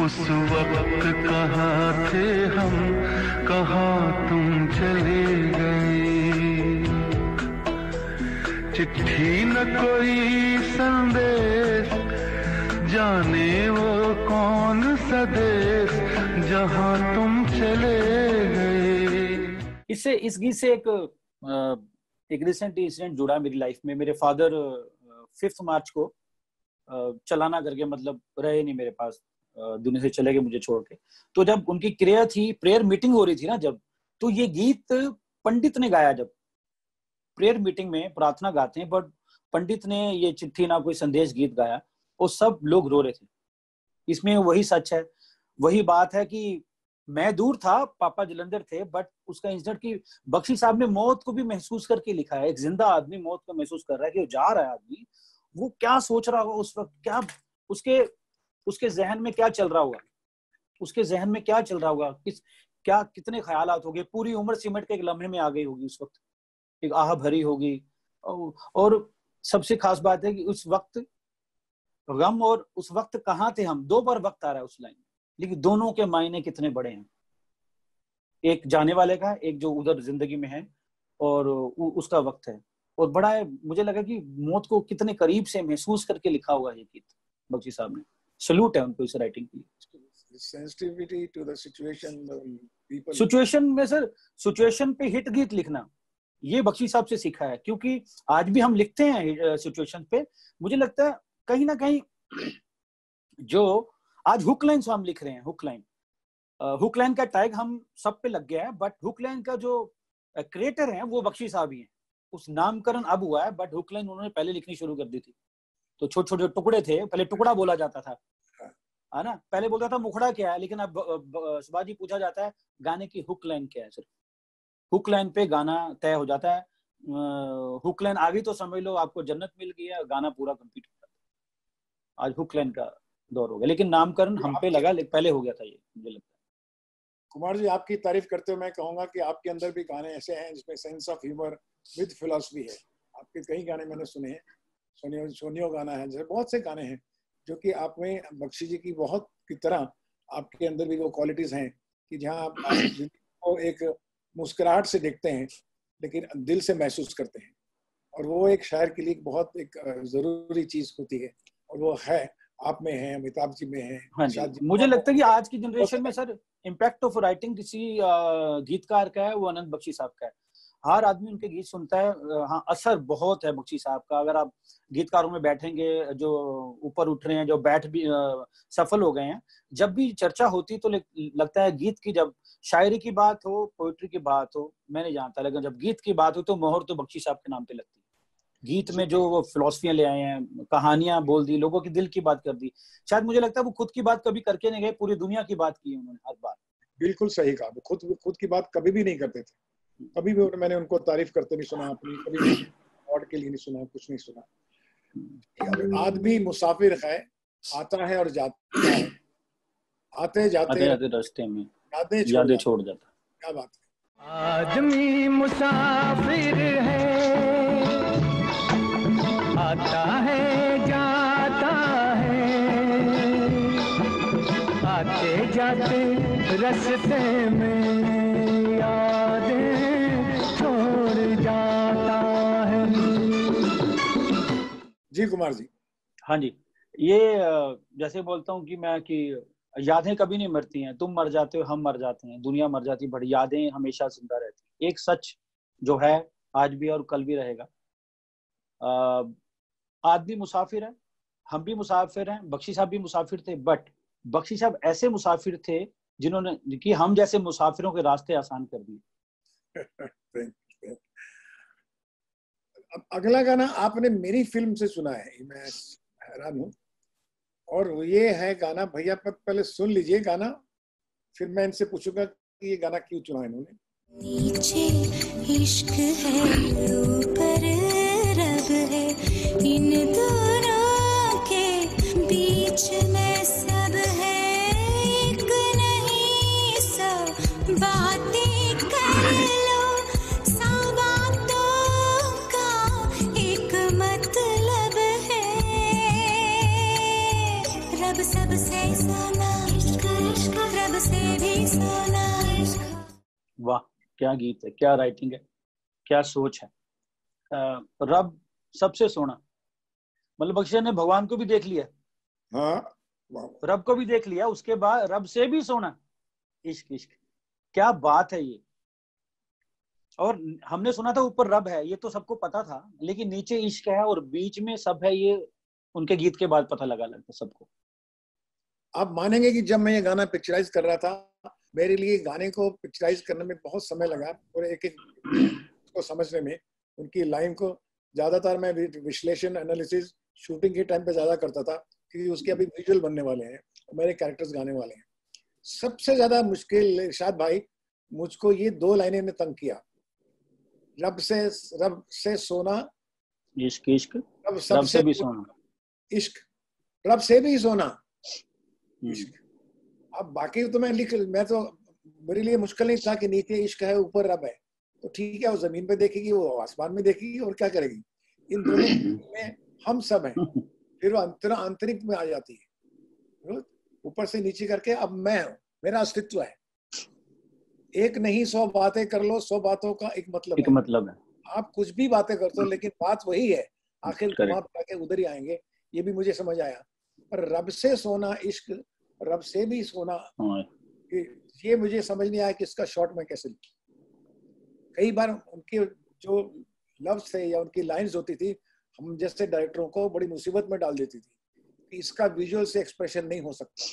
उस वक्त कहाँ थे हम, कहाँ तुम चले गए। चिट्ठी न कोई संदेश, जाने वो कौन सा देश, जहाँ तुम चले गए। इससे, इस गीत से एक रिसेंट इंसिडेंट जुड़ा मेरी लाइफ में। मेरे फादर 5 मार्च को चलाना करके, मतलब रहे नहीं मेरे पास, दुनिया से चले गए मुझे छोड़ के। तो जब उनकी क्रिया थी, प्रेयर मीटिंग हो रही थी ना जब, तो ये गीत पंडित ने गाया। जब प्रेयर मीटिंग में प्रार्थना गाते हैं, बट पंडित ने ये चिट्ठी ना कोई संदेश गीत गाया और सब लोग रो रहे थे। इसमें वही सच है, वही बात है कि मैं दूर था, पापा जलंधर थे, बट उसका इंसिडेंट की बख्शी साहब ने मौत को भी महसूस करके लिखा है। एक जिंदा आदमी मौत को महसूस कर रहा है कि वो जा रहा है आदमी, वो क्या सोच रहा होगा उस वक्त, क्या उसके जहन में क्या चल रहा होगा, उसके जहन में क्या चल रहा होगा, कितने ख्यालात हो गए। पूरी उम्र सिमट के एक लम्हे में आ गई होगी उस वक्त, एक आह भरी होगी। और सबसे खास बात है कि उस वक्त गम और उस वक्त कहाँ थे हम, 2 बार वक्त आ रहा है उस लाइन में, लेकिन दोनों के मायने कितने बड़े हैं। एक जाने वाले का, एक जो उधर जिंदगी में है, और उसका वक्त है। और बड़ा है, मुझे लगा कि मौत को कितने करीब से महसूस करके लिखा हुआ है ये गीत बख्शी साहब ने। सल्यूट है उनको इस राइटिंग के लिए। Sensitivity to the situation, people situation में सर, सिचुएशन पे हिट गीत लिखना ये बख्शी साहब से सीखा है, क्योंकि आज भी हम लिखते हैं सिचुएशन पे। मुझे लगता है कहीं ना कहीं जो आज हुक लाइन हम लिख रहे हैं, हुक लाइन का टैग हम सब पे लग गया है, बट हुक लाइन का जो क्रिएटर है वो बख्शी साहब ही है। उस नामकरण अब हुआ है, बट हुक लाइन उन्होंने पहले लिखनी शुरू कर दी थी। तो छोटे छोटे टुकड़े थे, पहले टुकड़ा बोला जाता था, है ना, पहले बोलता था मुखड़ा क्या है, लेकिन अब सुभाजी पूछा जाता है गाने की हुक लाइन क्या है। सिर्फ हुक लाइन पे गाना तय हो जाता है। हुक लाइन आ गई तो समझ लो आपको जन्नत मिल गई है, गाना पूरा कंप्लीट हो जाता है। आज हुक लाइन का दौर हो गया, लेकिन नामकरण हम पे लगा, पहले हो गया था ये, मुझे लगता है। कुमार जी, आपकी तारीफ करते हुए मैं कहूंगा कि आपके अंदर भी गाने ऐसे हैं जिसमें sense of humour with philosophy है। आपके कई गाने मैंने सुने हैं, सोनियो गाना है, जैसे बहुत से गाने हैं जो कि आप में बख्शी जी की बहुत की तरह आपके अंदर भी वो क्वालिटीज हैं कि जहाँ आप को एक मुस्कुराहट से देखते हैं लेकिन दिल से महसूस करते हैं। और वो एक शायर के लिए बहुत एक जरूरी चीज होती है, और वो है आप में है, अमिताभ जी में है। हाँ जी, मुझे लगता है कि आज की जनरेशन में सर इम्पैक्ट ऑफ राइटिंग किसी गीतकार का है, वो अनंत बख्शी साहब का है। हर आदमी उनके गीत सुनता है। हाँ, असर बहुत है बख्शी साहब का। अगर आप गीतकारों में बैठेंगे जो ऊपर उठ रहे हैं, जो बैठ भी सफल हो गए हैं, जब भी चर्चा होती तो लगता है गीत की, जब शायरी की बात हो, पोइट्री की बात हो, मैं नहीं जानता, लेकिन जब गीत की बात हो तो मोहर तो बख्शी साहब के नाम पे लगती है। गीत में जो वो फिलॉसफियां ले आए हैं, कहानियां बोल दी, लोगों की दिल की बात कर दी। शायद मुझे लगता है वो खुद की बात कभी करके नहीं गए, पूरी दुनिया की बात की है उन्होंने हर बार। बिल्कुल सही कहा, वो खुद की बात कभी भी नहीं करते थे। कभी भी मैंने उनको तारीफ करते नहीं सुना, अपनी कभी भी और के लिए नहीं सुना, कुछ नहीं सुना। आदमी मुसाफिर है, आता है और जाता है, आते जाते रास्ते में यादें छोड़ जाता। क्या बात है। आदमी मुसाफिर है, आता है जाता है, आते जाते रास्ते में यादें छोड़ जाता जी कुमार जी। हाँ जी, ये जैसे बोलता हूँ कि यादें कभी नहीं मरती हैं, तुम मर जाते हो, हम मर जाते हैं, दुनिया मर जाती है, बट यादें हमेशा जिंदा रहती हैं। एक सच जो है आज भी और कल भी रहेगा। आदमी मुसाफिर है, हम भी मुसाफिर हैं, बख्शी साहब भी मुसाफिर थे, बट बख्शी साहब ऐसे मुसाफिर थे जिन्होंने कि हम जैसे मुसाफिरों के रास्ते आसान कर दिए। अब अगला गाना आपने मेरी फिल्म से सुना है, मैं हैरान हूँ। और ये है गाना, भैया पहले सुन लीजिए गाना, फिर मैं इनसे पूछूंगा कि ये गाना क्यों चुना इन्होंने। नीचे इश्क है, ऊपर रब है, इन दोनों के बीच में सब है, एक नहीं सब बातें कर लो, सब बातों का एक मतलब है, रब सबसे सोना इश्क, इश्क रब से भी सोना। वाह, क्या गीत है, क्या राइटिंग है, क्या सोच है। रब सबसे सोना, मतलब बख्शी ने भगवान को भी देख लिया, हाँ, रब को भी देख लिया, उसके बाद रब से भी सोना। इश्क, इश्क, क्या बात है ये। और हमने सुना था ऊपर रब है, ये तो सबको पता था, लेकिन नीचे इश्क है और बीच में सब है, ये उनके गीत के बाद पता लगता सबको। आप मानेंगे कि जब मैं ये गाना पिक्चराइज कर रहा था, मेरे लिए गाने को पिक्चराइज करने में बहुत समय लगा और एक एक को समझने में, उनकी लाइन को। ज्यादातर मैं विश्लेषण, एनालिसिस शूटिंग के टाइम पे ज्यादा करता था, क्योंकि उसके अभी विजुअल बनने वाले हैं, मेरे कैरेक्टर्स गाने वाले हैं। सबसे ज्यादा मुश्किल इरशाद भाई, मुझको ये 2 लाइनें ने तंग किया। रब से सोना इश्क, इश्क रब से भी सोना, इश्क रब से भी सोना इश्क। अब बाकी तो मैं तो मेरे लिए मुश्किल नहीं था कि नीचे इश्क है ऊपर रब है, तो ठीक है, वो जमीन पे देखेगी, वो आसमान में देखेगी, और क्या करेगी। इन दोनों में हम सब हैं, फिर वो अंतरिक्ष में आ जाती है, ऊपर से नीचे करके अब मैं हूँ, मेरा अस्तित्व है। एक नहीं 100 बातें कर लो, 100 बातों का एक मतलब है। आप कुछ भी बातें करते हो, लेकिन बात वही है, आखिर वहां जाके उधर ही आएंगे। ये भी मुझे समझ आया। पर रब से सोना इश्क, रब से भी सोना, ये मुझे समझ नहीं आया कि इसका शॉर्ट में कैसे। कई बार उनके जो लफ्ज थे या उनकी लाइंस होती थी, हम जैसे डायरेक्टरों को बड़ी मुसीबत में डाल देती थी कि इसका विजुअल से एक्सप्रेशन नहीं हो सकता,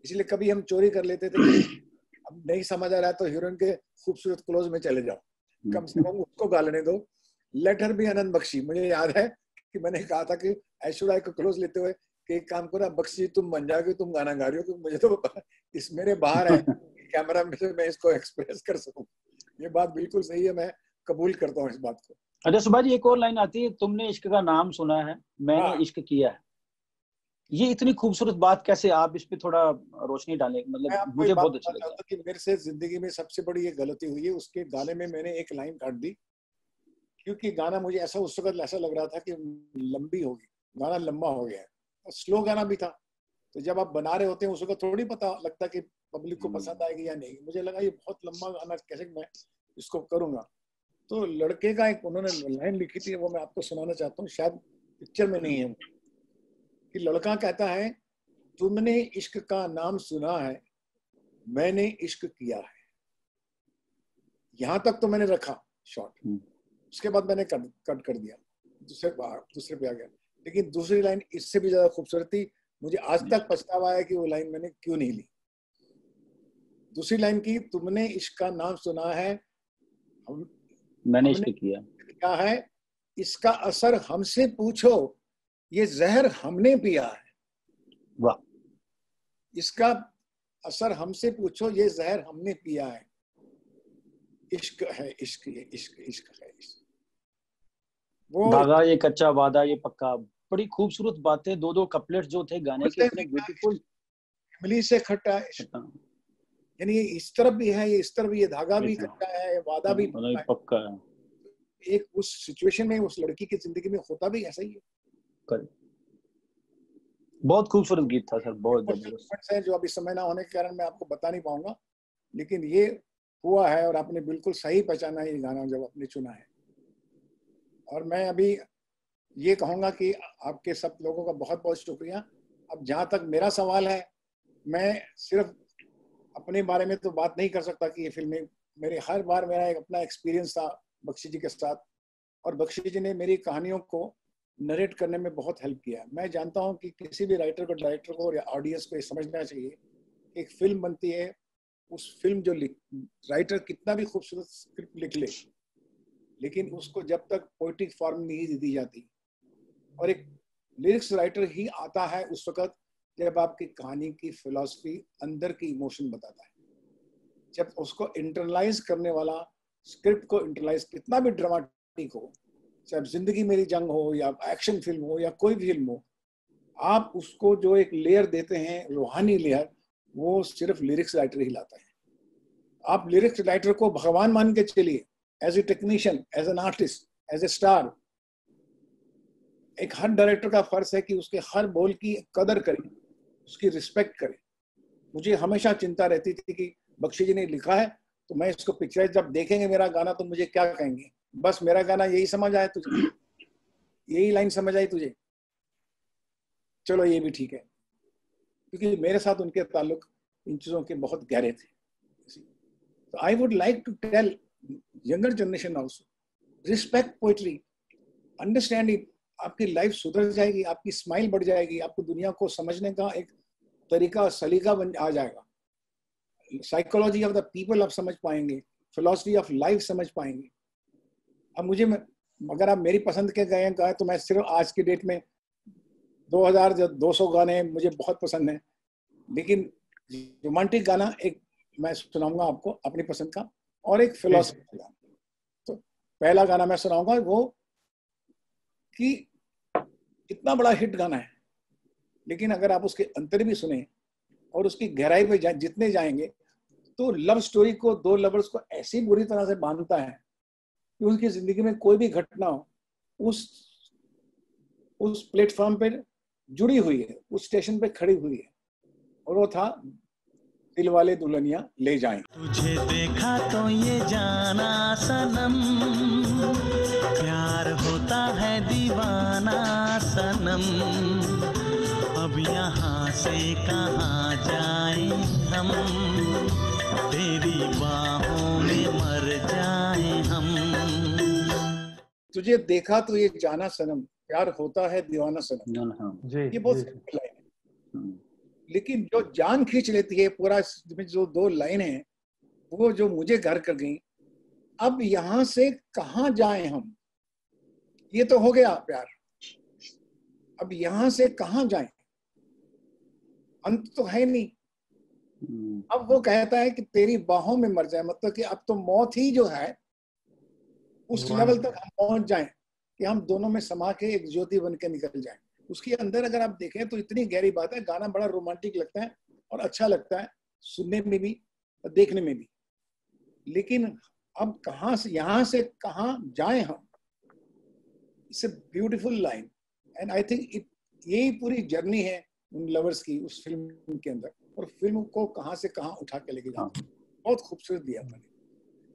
इसलिए कभी हम चोरी कर लेते थे कि अब नहीं समझ आ रहा तो हीरोइन के खूबसूरत क्लोज में चले जाओ, कम से कम उसको गा लेने दो। लेट हर बी आनंद बख्शी, मुझे याद है कि मैंने कहा था कि ऐश्वर्या को क्लोज लेते हुए कि एक काम करो बख्शी, तुम बन जाओगे, तुम गाना गा रही हो, क्योंकि मुझे तो इस मेरे बाहर है कैमरा में से मैं इसको एक्सप्रेस कर सकूं। ये बात बिल्कुल सही है, मैं कबूल करता हूँ इस बात को। अच्छा सुभाष जी, एक और लाइन आती है, तुमने इश्क का नाम सुना है, मैंने इश्क किया है। ये इतनी खूबसूरत बात कैसे, आप इस पे थोड़ा रोशनी डालें, मतलब मुझे बहुत अच्छा लगा। कि मेरे से जिंदगी में सबसे बड़ी ये गलती हुई है, उसके गाने में मैंने एक लाइन काट दी, क्योंकि गाना मुझे ऐसा उस वक्त ऐसा लग रहा था कि लंबी होगी, गाना लंबा हो गया है, स्लो गाना भी था। तो जब आप बना रहे होते हैं उस वक्त थोड़ी पता लगता कि पब्लिक को पसंद आएगी या नहीं। मुझे लगा ये बहुत लंबा गाना, कैसे मैं इसको करूंगा। तो लड़के का एक उन्होंने लाइन लिखी थी, वो मैं आपको सुनाना चाहता हूँ, शायद पिक्चर में नहीं है, कि लड़का कहता है, तुमने इश्क का नाम सुना है, मैंने इश्क किया है। यहां तक तो मैंने रखा शॉर्ट, उसके बाद मैंने कट कर दिया, दूसरे पे आ गया। लेकिन दूसरी लाइन इससे भी ज्यादा खूबसूरत थी, मुझे आज तक पछतावा है कि वो लाइन मैंने क्यों नहीं ली। दूसरी लाइन की, तुमने इश्क का नाम सुना है, मैंने इश्क किया क्या है, इसका असर हमसे पूछो, ये जहर हमने पिया है। वाह, इसका असर हमसे पूछो, ये जहर हमने पिया है। इश्क है इश्क, ये इश्क, इश्क है इश्क। वो धागा ये कच्चा, वादा ये पक्का, बड़ी खूबसूरत बातें, 2 कपलेट्स जो थे गाने के, इतने ब्यूटीफुल। इमली से खट्टा यानी ये इस तरफ भी है, ये इस तरफ भी, ये धागा भी कच्चा है, वादा भी पक्का है। एक उस सिचुएशन में उस लड़की की जिंदगी में होता भी ऐसा ही है। बहुत खूबसूरत गीत था सर, बहुत जबरदस्त है, जो अभी समय ना होने के कारण मैं आपको बता नहीं पाऊंगा, लेकिन ये हुआ है और आपने बिल्कुल सही पहचाना ये गाना जब आपने चुना है। और मैं अभी ये कहूँगा कि आपके सब लोगों का बहुत बहुत शुक्रिया। अब जहाँ तक मेरा सवाल है, मैं सिर्फ अपने बारे में तो बात नहीं कर सकता कि ये फिल्में मेरे हर बार मेरा एक अपना एक्सपीरियंस था बख्शी जी के साथ, और बख्शी जी ने मेरी कहानियों को नरेट करने में बहुत हेल्प किया। मैं जानता हूँ कि किसी भी राइटर को, डायरेक्टर को या ऑडियंस को ये समझना चाहिए, एक फिल्म बनती है, उस फिल्म जो राइटर कितना भी खूबसूरत स्क्रिप्ट लिख ले, लेकिन उसको जब तक पोएटिक फॉर्म नहीं दी जाती, और एक लिरिक्स राइटर ही आता है उस वक्त जब आपकी कहानी की फिलॉसफी अंदर की इमोशन बताता है। जब उसको इंटरलाइज करने वाला, स्क्रिप्ट को इंटरलाइज कितना भी ड्रामेटिक हो, चाहे जिंदगी मेरी जंग हो या एक्शन फिल्म हो या कोई भी फिल्म हो, आप उसको जो एक लेयर देते हैं, रूहानी लेयर, वो सिर्फ लिरिक्स राइटर ही लाता है। आप लिरिक्स राइटर को भगवान मान के चलिए, as a technician, as an artist, as a star. एक हर डायरेक्टर का फर्ज है कि उसके हर बोल की कदर करे, उसकी रिस्पेक्ट करे। मुझे हमेशा चिंता रहती थी कि बख्शी जी ने लिखा है तो मैं इसको पिक्चराइज जब देखेंगे मेरा गाना तो मुझे क्या कहेंगे, बस मेरा गाना यही समझ आया तुझे, यही लाइन समझ आई तुझे, चलो ये भी ठीक है, क्योंकि मेरे साथ उनके ताल्लुक इन चीजों के बहुत गहरे थे। तो I would like to tell younger generation also, respect poetry, understand it. आपकी लाइफ सुधर जाएगी, आपकी स्माइल बढ़ जाएगी, आपको दुनिया को समझने का एक तरीका, सलीका बन आ जाएगा। साइकोलॉजी ऑफ द पीपल आप समझ पाएंगे, फिलॉसफी ऑफ लाइफ समझ पाएंगे। अब मुझे, अगर आप मेरी पसंद के गायन का है तो मैं सिर्फ आज की डेट में 2200 गाने मुझे बहुत पसंद हैं, लेकिन रोमांटिक गाना एक मैं सुनाऊंगा आपको अपनी पसंद का, और एक फिलॉसफी का। तो पहला गाना मैं सुनाऊंगा वो कि इतना बड़ा हिट गाना है, लेकिन अगर आप उसके अंतर भी सुने और उसकी गहराई पे जितने जाएंगे तो लव स्टोरी को, दो लवर्स को ऐसी बुरी तरह से बांधता है कि उनकी जिंदगी में कोई भी घटना उस प्लेटफॉर्म पे जुड़ी हुई है, उस स्टेशन पे खड़ी हुई है, और वो था दिल वाले दुल्हनिया ले जाएं। तुझे देखा तो ये जाना सनम, प्यार होता है दीवाना सनम, अब यहाँ से कहाँ जाएं हम, तेरी बाहों में मर जाएं हम। तुझे देखा तो ये जाना सनम, प्यार होता है दीवाना सनम, ये बहुत सिंपल लाइन है, लेकिन जो जान खींच लेती है पूरा, जो दो लाइन है वो जो मुझे घर कर गई, अब यहाँ से कहाँ जाएं हम, ये तो हो गया प्यार, अब यहाँ से कहाँ जाएं, अंत तो है नहीं। अब वो कहता है कि तेरी बाहों में मर जाए, मतलब कि अब तो मौत ही जो है उस लेवल तक हम पहुंच जाएं कि हम दोनों में समा के एक ज्योति बन के निकल जाएं। उसके अंदर अगर आप देखें तो इतनी गहरी बात है, गाना बड़ा रोमांटिक लगता है और अच्छा लगता है सुनने में भी और देखने में भी, लेकिन अब कहाँ से, यहाँ से कहाँ जाएं हम, it's a beautiful line and I think यही पूरी जर्नी है उन लवर्स की उस फिल्म के अंदर, और फिल्म को कहाँ से कहाँ उठा के लेके जाना बहुत खूबसूरत दिया मैंने।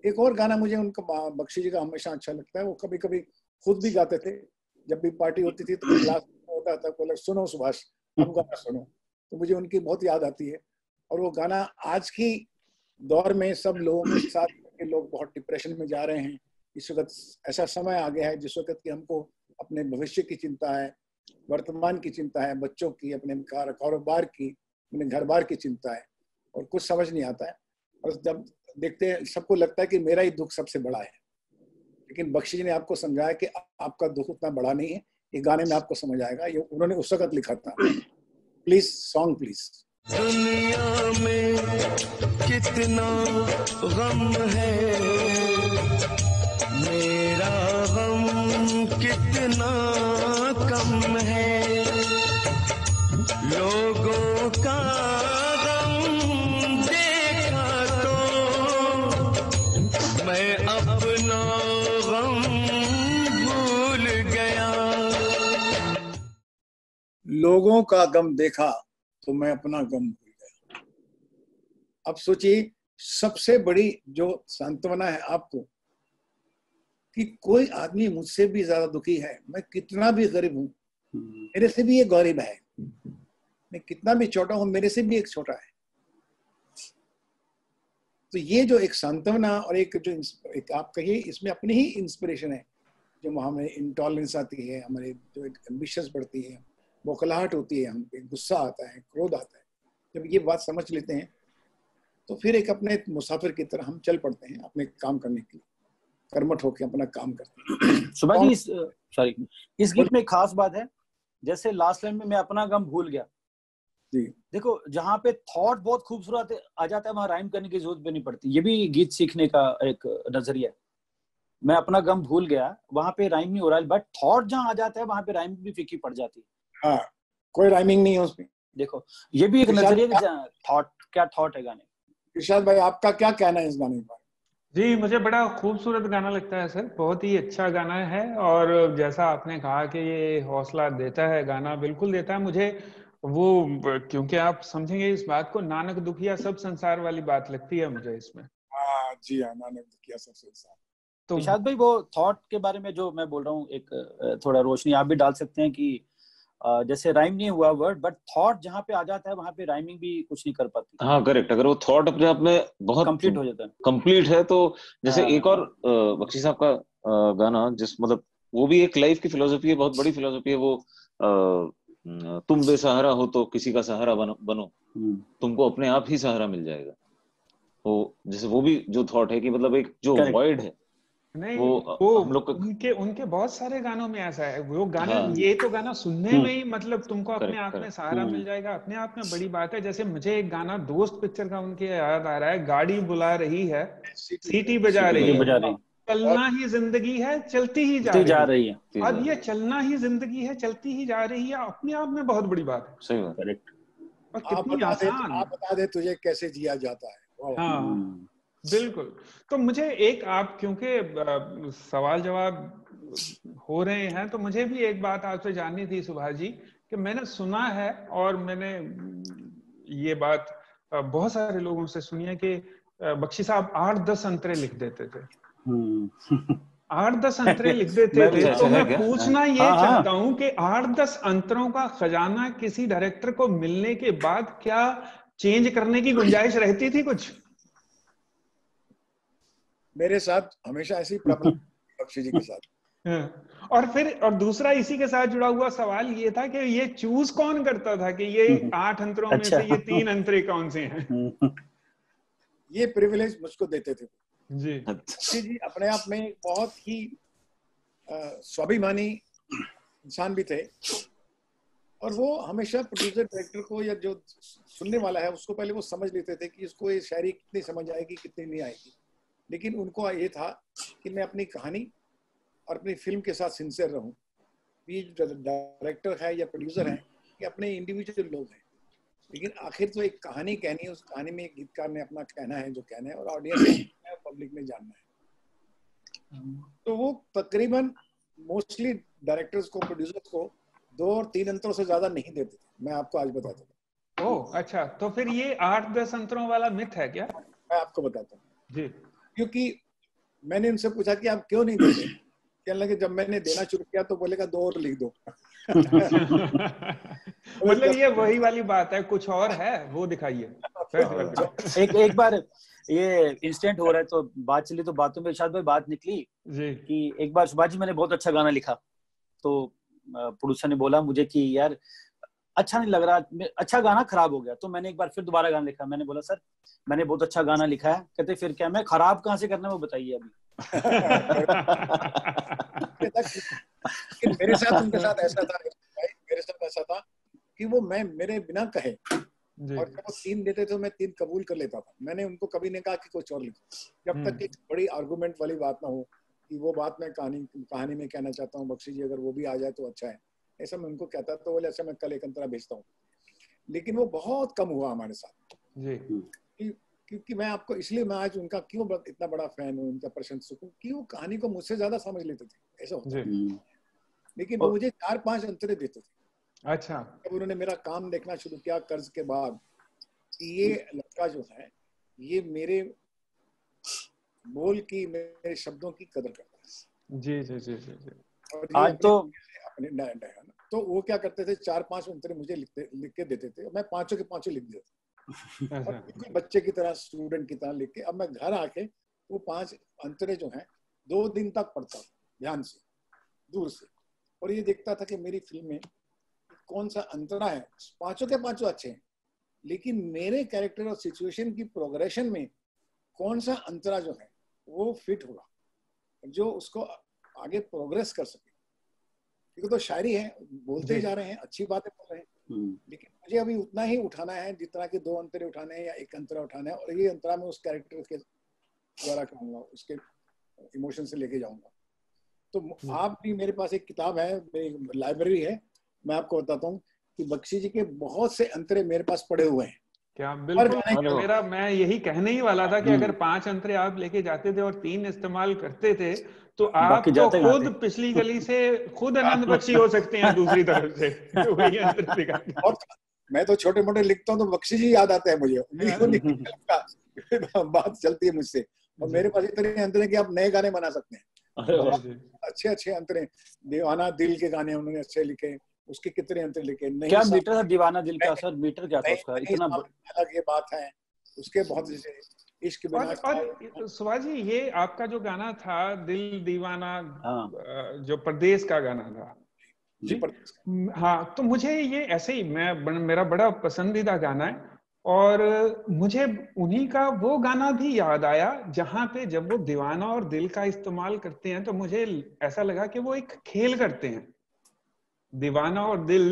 एक और गाना मुझे उनका, बख्शी जी का हमेशा अच्छा लगता है, वो कभी कभी खुद भी गाते थे, जब भी पार्टी होती थी तो क्लास होता था, बोले सुनो सुभाष हम गाना सुनो, तो मुझे उनकी बहुत याद आती है। और वो गाना आज की दौर में सब लोगों के साथ के लोग बहुत डिप्रेशन में जा रहे हैं, इस वक्त ऐसा समय आ गया है जिस वक्त कि हमको अपने भविष्य की चिंता है, वर्तमान की चिंता है, बच्चों की, अपने कारोबार की, अपने घर बार की चिंता है, और कुछ समझ नहीं आता है। और जब देखते हैं सबको लगता है कि मेरा ही दुख सबसे बड़ा है, लेकिन बख्शी जी ने आपको समझाया कि आपका दुख उतना बड़ा नहीं है, ये गाने में आपको समझ आएगा, ये उन्होंने उस वक्त लिखा था। Please song please. दुनिया में कितना गम है, मेरा गम कितना कम है, लोगों का गम देखा तो मैं अपना गम भूल गया। लोगों का गम देखा तो मैं अपना गम भूल गया। अब सोचिए, सबसे बड़ी जो सांत्वना है आपको कि कोई आदमी मुझसे भी ज्यादा दुखी है, मैं कितना भी गरीब हूं, मेरे से भी एक गरीब है, मैं कितना भी छोटा हूं, मेरे से भी एक छोटा है। तो ये जो एक सांत्वना और एक जो एक आप कहिए इसमें अपनी ही इंस्पिरेशन है, जो हमें इंटॉलरेंस आती है, हमारे जो एक एम्बिशंस बढ़ती है, बौखलाहट होती है, हम पे गुस्सा आता है, क्रोध आता है, जब ये बात समझ लेते हैं तो फिर एक अपने मुसाफिर की तरह हम चल पड़ते हैं अपने काम करने के लिए, कर्मठ होकर अपना काम करते हैं। सुभाष जी, इस गीत में एक खास बात है, जैसे लास्ट लाइन में मैं अपना गम भूल गया जी, देखो जहाँ पे थॉट बहुत खूबसूरत आ जाता है वहां राइम करने की जरूरत भी नहीं पड़ती। ये भी गीत सीखने का एक नजरिया है। मैं अपना गम भूल गया, वहां पे राइम नहीं हो रहा है, बट थॉट जहाँ आ जाता है वहां पे राइम भी फीकी पड़ जाती है। हाँ, कोई राइमिंग नहीं है उसमें। देखो ये भी एक नजरिया, थॉट क्या थॉट है गाने। इरशाद भाई आपका क्या कहना है इस गाने पर? जी, मुझे बड़ा खूबसूरत गाना लगता है सर, बहुत ही अच्छा गाना है। और जैसा आपने कहा कि ये हौसला देता है, गाना बिल्कुल देता है मुझे वो, क्योंकि आप समझेंगे इस बात को, नानक दुखिया सब संसार वाली बात लगती है मुझे इसमें। हाँ जी हाँ, नानक दुखिया सब संसार। तो इरशाद भाई वो थॉट के बारे में जो मैं बोल रहा हूँ, एक थोड़ा रोशनी आप भी डाल सकते हैं कि जैसे राइम नहीं हुआ वर्ड, बट थॉट जहाँ पे आ जाता है वहां पे राइमिंग भी कुछ नहीं कर पाती। हाँ करेक्ट, अगर वो थॉट अपने आप में बहुत कंप्लीट हो जाता है, कंप्लीट है तो जैसे एक और बख्शी साहब का गाना, जिस मतलब वो भी एक लाइफ की फिलोसफी है, बहुत बड़ी फिलोसफी है वो, तुम बेसहारा हो तो किसी का सहारा बनो, तुमको अपने आप ही सहारा मिल जाएगा। तो जैसे वो भी जो थॉट है कि मतलब एक जो वॉइड है नहीं, वो हम लोग उनके बहुत सारे गानों में ऐसा है। वो गाना हाँ, ये तो गाना सुनने में ही मतलब तुमको अपने आप में सहारा मिल करेक्ट। जाएगा, अपने आप में बड़ी बात है। जैसे मुझे एक गाना दोस्त पिक्चर का उनके याद आ रहा है, गाड़ी बुला रही है, सीटी बजा रही है, चलना ही जिंदगी है, चलती ही जा रही है। अब ये चलना ही जिंदगी है, चलती ही जा रही है, अपने आप में बहुत बड़ी बात है। सही बात, करेक्ट। और कितनी आसान। आप बता दे तुझे कैसे जिया जाता है। हाँ बिल्कुल। तो मुझे एक, आप क्योंकि सवाल जवाब हो रहे हैं, तो मुझे भी एक बात आपसे जाननी थी सुभाष जी, कि मैंने सुना है और मैंने ये बात बहुत सारे लोगों से सुनी है कि बख्शी साहब 8-10 अंतरे लिख देते थे। 8-10 अंतरे लिख देते थे। तो मैं पूछना ये चाहता हूं कि 8-10 अंतरों का खजाना किसी डायरेक्टर को मिलने के बाद क्या चेंज करने की गुंजाइश रहती थी कुछ? मेरे साथ हमेशा ऐसी प्रॉब्लम बख्शी जी के साथ। और फिर और दूसरा इसी के साथ जुड़ा हुआ सवाल ये था कि ये चूज कौन करता था कि ये 8 अंतरों में से ये 3 अंतरे कौन से हैं? ये प्रिविलेज मुझको देते थे जी। जी अपने आप में बहुत ही स्वाभिमानी इंसान भी थे, और वो हमेशा प्रोड्यूसर डायरेक्टर को या जो सुनने वाला है उसको पहले वो समझ लेते थे कि इसको ये शायरी कितनी समझ आएगी कितनी नहीं आएगी। लेकिन उनको ये था कि मैं अपनी कहानी और अपनी फिल्म के साथ सिंसियर रहूं। ये जो डायरेक्टर है या प्रोड्यूसर है ये अपने इंडिविजुअल लोग हैं, लेकिन आखिर तो एक कहानी कहनी है, उस कहानी में एक गीतकार ने अपना कहना है जो कहना है, और ऑडियंस ने पब्लिक ने जानना है। तो वो तकरीबन मोस्टली डायरेक्टर्स को प्रोड्यूसर्स को 2 और 3 अंतरों से ज्यादा नहीं देते थे। मैं आपको आज बताता हूँ। ओह अच्छा, तो फिर ये 8-10 अंतरों वाला मिथ है क्या? मैं आपको बताता हूँ जी। क्योंकि मैंने उनसे पूछा कि आप क्यों नहीं देते, कहने लगे जब मैंने देना शुरू किया तो बोलेगा 2 और लिख दो। मतलब ये वही वाली बात है, कुछ और है वो दिखाइए। एक बार ये इंसिडेंट हो रहा है तो बात चली, तो बातों में इरशाद भाई बात निकली जी कि एक बार सुभाष जी मैंने बहुत अच्छा गाना लिखा, तो प्रोड्यूसर ने बोला मुझे कि यार अच्छा नहीं लग रहा, अच्छा गाना खराब हो गया। तो मैंने एक बार फिर दोबारा गाना लिखा, मैंने बोला सर मैंने बहुत अच्छा गाना लिखा है। कहते फिर क्या, मैं खराब कहाँ से करना है वो बताइए अभी। मेरे साथ उनके साथ ऐसा था, मेरे साथ ऐसा था कि वो मैं मेरे बिना कहे, और जब वो 3 देते थे मैं 3 कबूल कर लेता था। मैंने उनको कभी नहीं कहा कि कुछ और लिखो, जब तक एक बड़ी आर्गुमेंट वाली बात ना हो कि वो बात मैं कहानी में कहना चाहता हूँ, बख्शी जी अगर वो भी आ जाए तो अच्छा है, ऐसा मैं उनको कहता। तो बोले अच्छा मैं कल एक अंतरा भेजता हूँ। लेकिन वो बहुत कम हुआ हमारे साथ जी। क्योंकि मैं आपको इसलिए मैं आज उनका क्यों इतना बड़ा फैन हूँ, उनका प्रशंसक हूँ, कि वो कहानी को मुझसे ज्यादा समझ लेते थे, ऐसा होता है। लेकिन वो मुझे 4-5 अंतरे देते थे। अच्छा। जब उन्होंने मेरा काम देखना शुरू किया कर्ज के बाद, ये लड़का जो है ये मेरे बोल की, मेरे शब्दों की कदर करता जी जी जी जी जी। और आज तो अपने नया तो वो क्या करते थे, 4-5 अंतरे मुझे लिख के देते थे, मैं पांचों के पांचों लिख देता और बिल्कुल बच्चे की तरह, स्टूडेंट की तरह लिख के अब मैं घर आके वो 5 अंतरे जो हैं 2 दिन तक पढ़ता ध्यान से, दूर से, और ये देखता था कि मेरी फिल्म में कौन सा अंतरा है। पांचों के पांचों अच्छे हैं, लेकिन मेरे कैरेक्टर और सिचुएशन की प्रोग्रेशन में कौन सा अंतरा जो है वो फिट होगा, जो उसको आगे प्रोग्रेस कर सके। क्योंकि तो शायरी है, बोलते ही जा रहे हैं, अच्छी बातें बोल रहे हैं, लेकिन मुझे अभी उतना ही उठाना है जितना कि 2 अंतरे उठाने हैं या 1 अंतरा उठाना है, और ये अंतरा मैं उस कैरेक्टर के द्वारा कहूँगा, उसके इमोशन से लेके जाऊंगा। तो आप भी, मेरे पास एक किताब है, मेरी लाइब्रेरी है, मैं आपको बताता हूँ कि बख्शी जी के बहुत से अंतरे मेरे पास पड़े हुए हैं। क्या बिल्कुल, मैं यही कहने ही वाला था कि अगर 5 अंतरे आप लेके जाते थे और 3 इस्तेमाल करते थे तो आप तो खुद पिछली गली से खुद आनंद बख्शी हो सकते हैं दूसरी तरफ से। तो वही अंतर दिखाते। और मैं तो छोटे मोटे लिखता हूँ तो बख्शी जी याद आते हैं मुझे, बात चलती है मुझसे, और मेरे पास इतने अंतरे कि आप नए गाने बना सकते हैं, अच्छे अच्छे अंतरे। दीवाना दिल के गाने उन्होंने अच्छे लिखे, उसके कितने अंतर लिखे। नहीं क्या मीटर था दीवाना दिल का सर, मीटर क्या था उसका? इतना अलग ये बात है, उसके बहुत इश्क बिना। और सुभाष जी, ये आपका जो गाना था दिल दीवाना, जो परदेश का गाना था जी, हाँ, तो मुझे ये ऐसे ही मेरा बड़ा पसंदीदा गाना है, और मुझे उन्हीं का वो गाना भी याद आया जहां पे जब वो दीवाना और दिल का इस्तेमाल करते हैं तो मुझे ऐसा लगा कि वो एक खेल करते हैं, दीवाना और दिल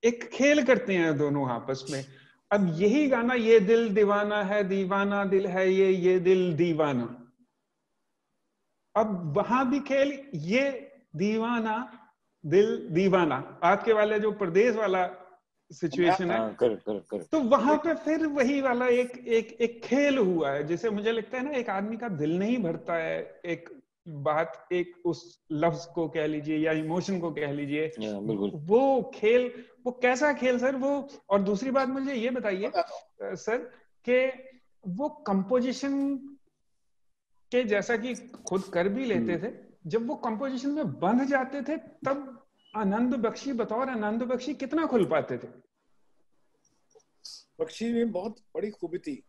एक खेल करते हैं दोनों आपस में। अब यही गाना, ये दिल दीवाना है, दीवाना दिल है, ये दिल दीवाना, अब वहां भी खेल, ये दीवाना दिल दीवाना, आपके वाले जो प्रदेश वाला सिचुएशन है, कर। तो वहां पे फिर वही वाला एक खेल हुआ है, जिसे मुझे लगता है ना, एक आदमी का दिल नहीं भरता है एक बात, एक उस लफ्ज को कह लीजिए या इमोशन को कह लीजिए, वो खेल, वो कैसा खेल सर वो। और दूसरी बात मुझे ये बताइए सर कि वो कंपोजिशन के जैसा कि खुद कर भी लेते थे, जब वो कंपोजिशन में बंध जाते थे तब आनंद बख्शी, बतौर आनंद बख्शी कितना खुल पाते थे? बख्शी में बहुत बड़ी खूबी थी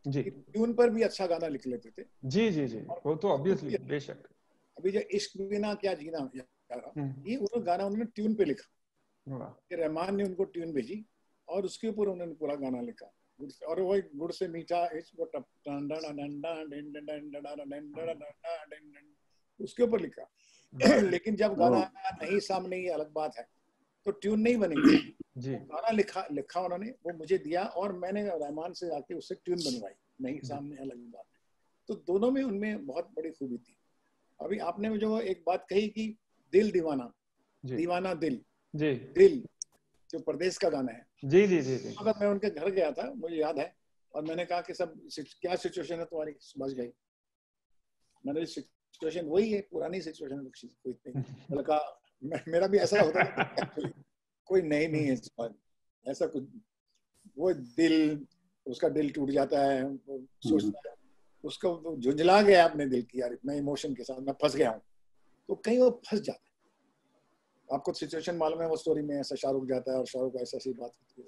जी, ट्यून पर भी अच्छा गाना लिख लेते थे। जी जी जी, वो तो ऑब्वियसली, बेशक। अभी जो इश्क बिना क्या जीना, ये उन्होंने गाना उन्होंने ट्यून पे लिखा, रहमान ने उनको ट्यून भेजी और उसके ऊपर उन्होंने पूरा गाना लिखा, और वो गुड़ से मीठा उसके ऊपर लिखा। लेकिन जब गाना नहीं सामने, ये अलग बात है, तो ट्यून नहीं बनी जी, गाना लिखा उन्होंने, वो मुझे दिया और मैंने रहमान से जाके उससे ट्यून बनवाई, नहीं सामने अलग बात है। तो दोनों में उनमें बहुत बड़ी खूबी थी। अभी आपने जो एक बात कही कि दिल दीवाना, दीवाना दिल, जी, दिल जो प्रदेश का गाना है, जी जी जी जी, अगर मैं उनके घर गया था, मुझे याद है, और मैंने कहा कि सब क्या सिचुएशन है तुम्हारी सुभाष भाई, मैंने सिचुएशन वही है, पुरानी सिचुएशन है, कहा मेरा भी ऐसा होता है, कोई नहीं है ऐसा कुछ। वो दिल, उसका दिल टूट जाता है, सोचता है, उसको झुंझला गया अपने दिल की, यार इतना इमोशन के साथ मैं फंस गया हूँ, तो कहीं वो फंस जाता है। आपको सिचुएशन मालूम है, वो स्टोरी में ऐसा शाहरुख जाता है और शाहरुख ऐसा सी बात होती है,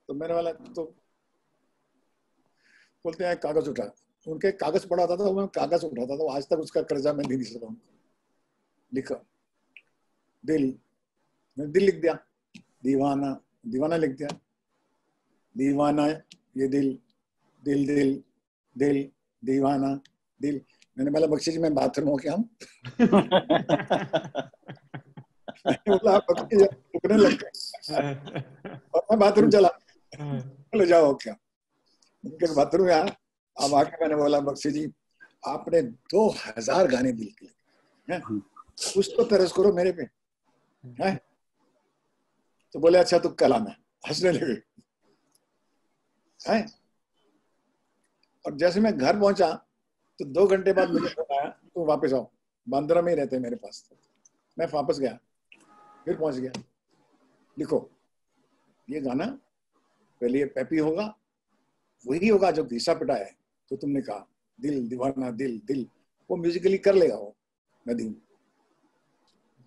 तो मेरे वाला तो बोलते हैं कागज उठा, उनके कागज पड़ा था, मैं कागज उठाता था, आज तक उसका कर्जा मैं नहीं दे सका। लिखा दिल, मैंने दिल लिख दिया, दीवाना, दीवाना लिख दिया, दीवाना ये दिल, दिल दिल दिल दीवाना दिल। मैंने बोला बख्शी जी मैं बाथरूम हो क्या हूँ? बोला रुकने लग गए और मैं बाथरूम चला, बोले जाओ क्या, उनके बाथरूम में आया। अब आके मैंने बोला बख्शी जी आपने 2000 गाने दिल के लिखे, कुछ तो तरस करो मेरे पे है। तो बोले अच्छा तो कल आना, हंसने लगे हैं। और जैसे मैं घर पहुंचा तो 2 घंटे बाद मुझे फोन आया, तुम वापस आओ, बांद्रा में ही रहते मेरे पास। मैं वापस गया, फिर पहुंच गया, लिखो ये गाना पहले ये पैपी होगा, वही होगा जो घिसा पिटा है, तो तुमने कहा दिल दीवाना दिल दिल, वो म्यूजिकली कर लेगा वो, नदीम,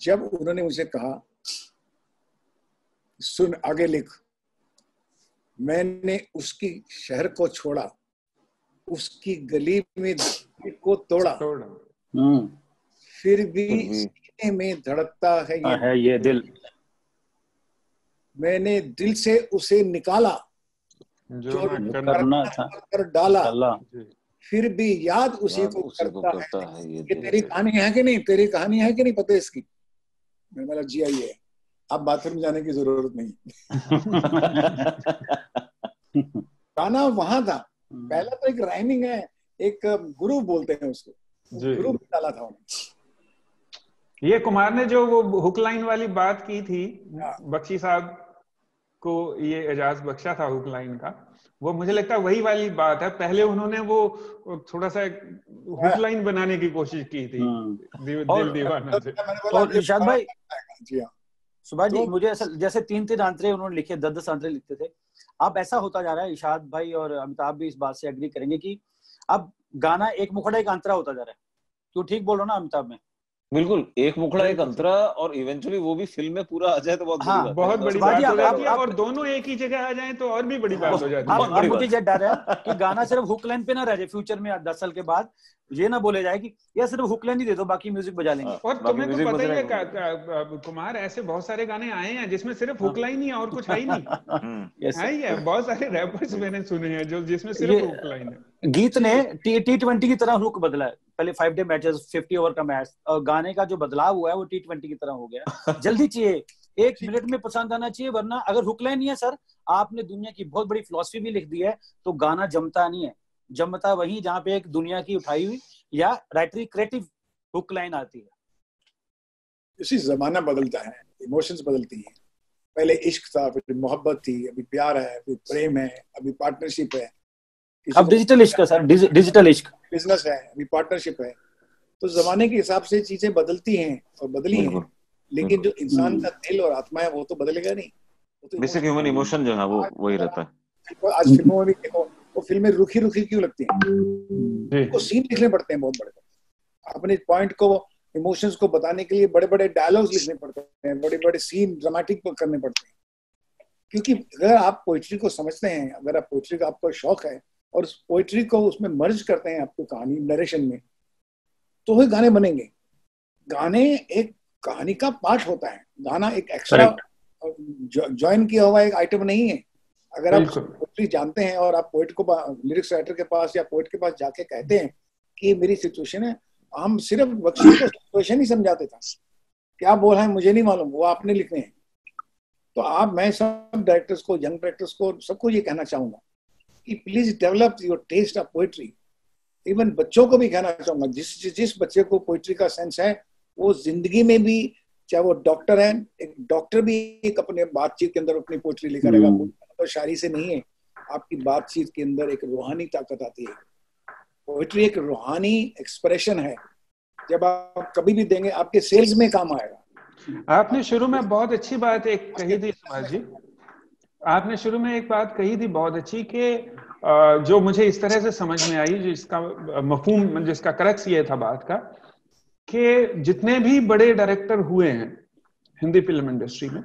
जब उन्होंने मुझे कहा सुन आगे लिख, मैंने उसकी शहर को छोड़ा, उसकी गली में दिल को तोड़ा, फिर भी सीने में धड़कता है ये दिल, मैंने दिल से उसे निकाला जो करना था कर डाला, फिर भी याद उसी को करता है। ये तेरी कहानी है कि नहीं, तेरी कहानी है कि नहीं पता इसकी? मैं बोला जी आई है, अब बाथरूम जाने की जरूरत नहीं। गाना वहां था, पहला तो एक राइमिंग है, एक गुरु बोलते हैं उसको, गुरु डाला था उन्होंने। ये कुमार ने जो वो हुक लाइन वाली बात की थी, बख्शी साहब को ये एजाज बख्शा था हुक लाइन का, वो मुझे लगता है वही वाली बात है। पहले उन्होंने वो थोड़ा सा हुक लाइन बनाने की कोशिश की थी दिल दीवाना से। और इरशाद भाई, सुभाष जी, मुझे ऐसा जैसे 3-3 आंतरे उन्होंने लिखे, 10-10 आंतरे लिखते थे। अब ऐसा होता जा रहा है, इरशाद भाई और अमिताभ भी इस बात से एग्री करेंगे कि अब गाना एक मुखड़ा एक अंतरा होता जा रहा है। क्यों, ठीक बोल रहा हूँ ना अमिताभ में? बिल्कुल, एक मुखड़ा एक अंतरा, और इवेंचुअली वो भी फिल्म में पूरा आ जाए तो बहुत बड़ी बात है। बहुत बड़ी बात हो जाती है, और दोनों एक ही जगह आ जाए तो और भी बड़ी बात हो जाती है। अब मुझे ये डर है कि गाना सिर्फ हुक लाइन पे ना रह जाए, फ्यूचर में 10 साल के बाद ये ना बोले जाए कि यार सिर्फ हुक लाइन ही दे दो, बाकी म्यूजिक बजा लेंगे। और तुम्हें तो पता ही है कुमार, ऐसे बहुत सारे गाने आए हैं जिसमें सिर्फ हुक लाइन ही है और कुछ है ही नहीं। है ही है, बहुत सारे रैपर्स मैंने सुने हैं जो जिसमें सिर्फ हुक लाइन है। गीत ने T20 की तरह रुख बदला है। पहले 5 डे मैचेस, 50 ओवर का मैच, और गाने का जो बदलाव हुआ है वो T20 की तरह हो गया। जल्दी चाहिए, 1 मिनट में पसंद आना चाहिए, वरना अगर हुक लाइन नहीं है सर, आपने दुनिया की बहुत बड़ी फिलॉसफी भी लिख दी है तो गाना जमता नहीं है। जमता वही जहाँ पे एक दुनिया की उठाई हुई या राइटरी क्रिएटिव हुक लाइन आती है। इसी जमाना बदलता है, इमोशंस बदलती हैं। पहले इश्क था, फिर मोहब्बत थी, अभी प्यार है, फिर प्रेम है, अभी पार्टनरशिप है, अब डिजिटल इश्क है सर, डिजिटल इश्क, बिजनेस है, अभी पार्टनरशिप है। तो जमाने के हिसाब से चीजें बदलती हैं और बदली हैं, लेकिन जो इंसान का दिल और आत्मा है वो तो बदलेगा नहीं। बेसिक ह्यूमन इमोशन जो है वो वही रहता है। आज फिल्मों में देखो, वो फिल्में रुखी रुखी क्यों लगती हैं? उनको सीन लिखने पड़ते हैं बहुत बड़े, अपने पॉइंट को, इमोशंस को बताने के लिए बड़े बड़े डायलॉग्स लिखने पड़ते हैं, बड़े बड़े सीन ड्रामेटिक करने पड़ते हैं। क्योंकि अगर आप पोइट्री को समझते हैं, अगर आप पोइट्री का आपको शौक है और उस पोइट्री को उसमें मर्ज करते हैं आपको कहानी नरेशन में, तो वही गाने बनेंगे। गाने एक कहानी का पार्ट होता है, गाना एक एक्स्ट्रा ज्वाइन किया हुआ एक आइटम नहीं है। अगर आप पोइट्री जानते हैं और आप पोइट को, लिरिक्स राइटर के पास या पोइट के पास जाके कहते हैं कि मेरी सिचुएशन है, हम सिर्फ बख्शी को सिचुएशन ही समझाते था, क्या बोल है मुझे नहीं मालूम, वो आपने लिखने हैं। तो आप, मैं सब डायरेक्टर्स को, यंग डायरेक्टर्स को, सबको ये कहना चाहूंगा कि please develop your taste of poetry. Even बच्चों को भी कहना चाहूंगा, जिस बच्चे को पोइट्री का सेंस है, वो जिंदगी में भी, चाहे वो डॉक्टर है, एक डॉक्टर भी एक अपने बातचीत के अंदर अपनी पोइट्री लिखा रहेगा। तो शायरी से नहीं है, आपकी बातचीत के अंदर एक रूहानी ताकत आती है। पोइट्री एक रूहानी एक्सप्रेशन है, जब आप कभी भी देंगे आपके सेल्स में काम आएगा। आपने शुरू में बहुत अच्छी बात एक कही थी सुभाष जी, आपने शुरू में एक बात कही थी बहुत अच्छी, कि जो मुझे इस तरह से समझ में आई, जिसका मफहूम, जिसका क्रक्स ये था बात का, कि जितने भी बड़े डायरेक्टर हुए हैं हिंदी फिल्म इंडस्ट्री में,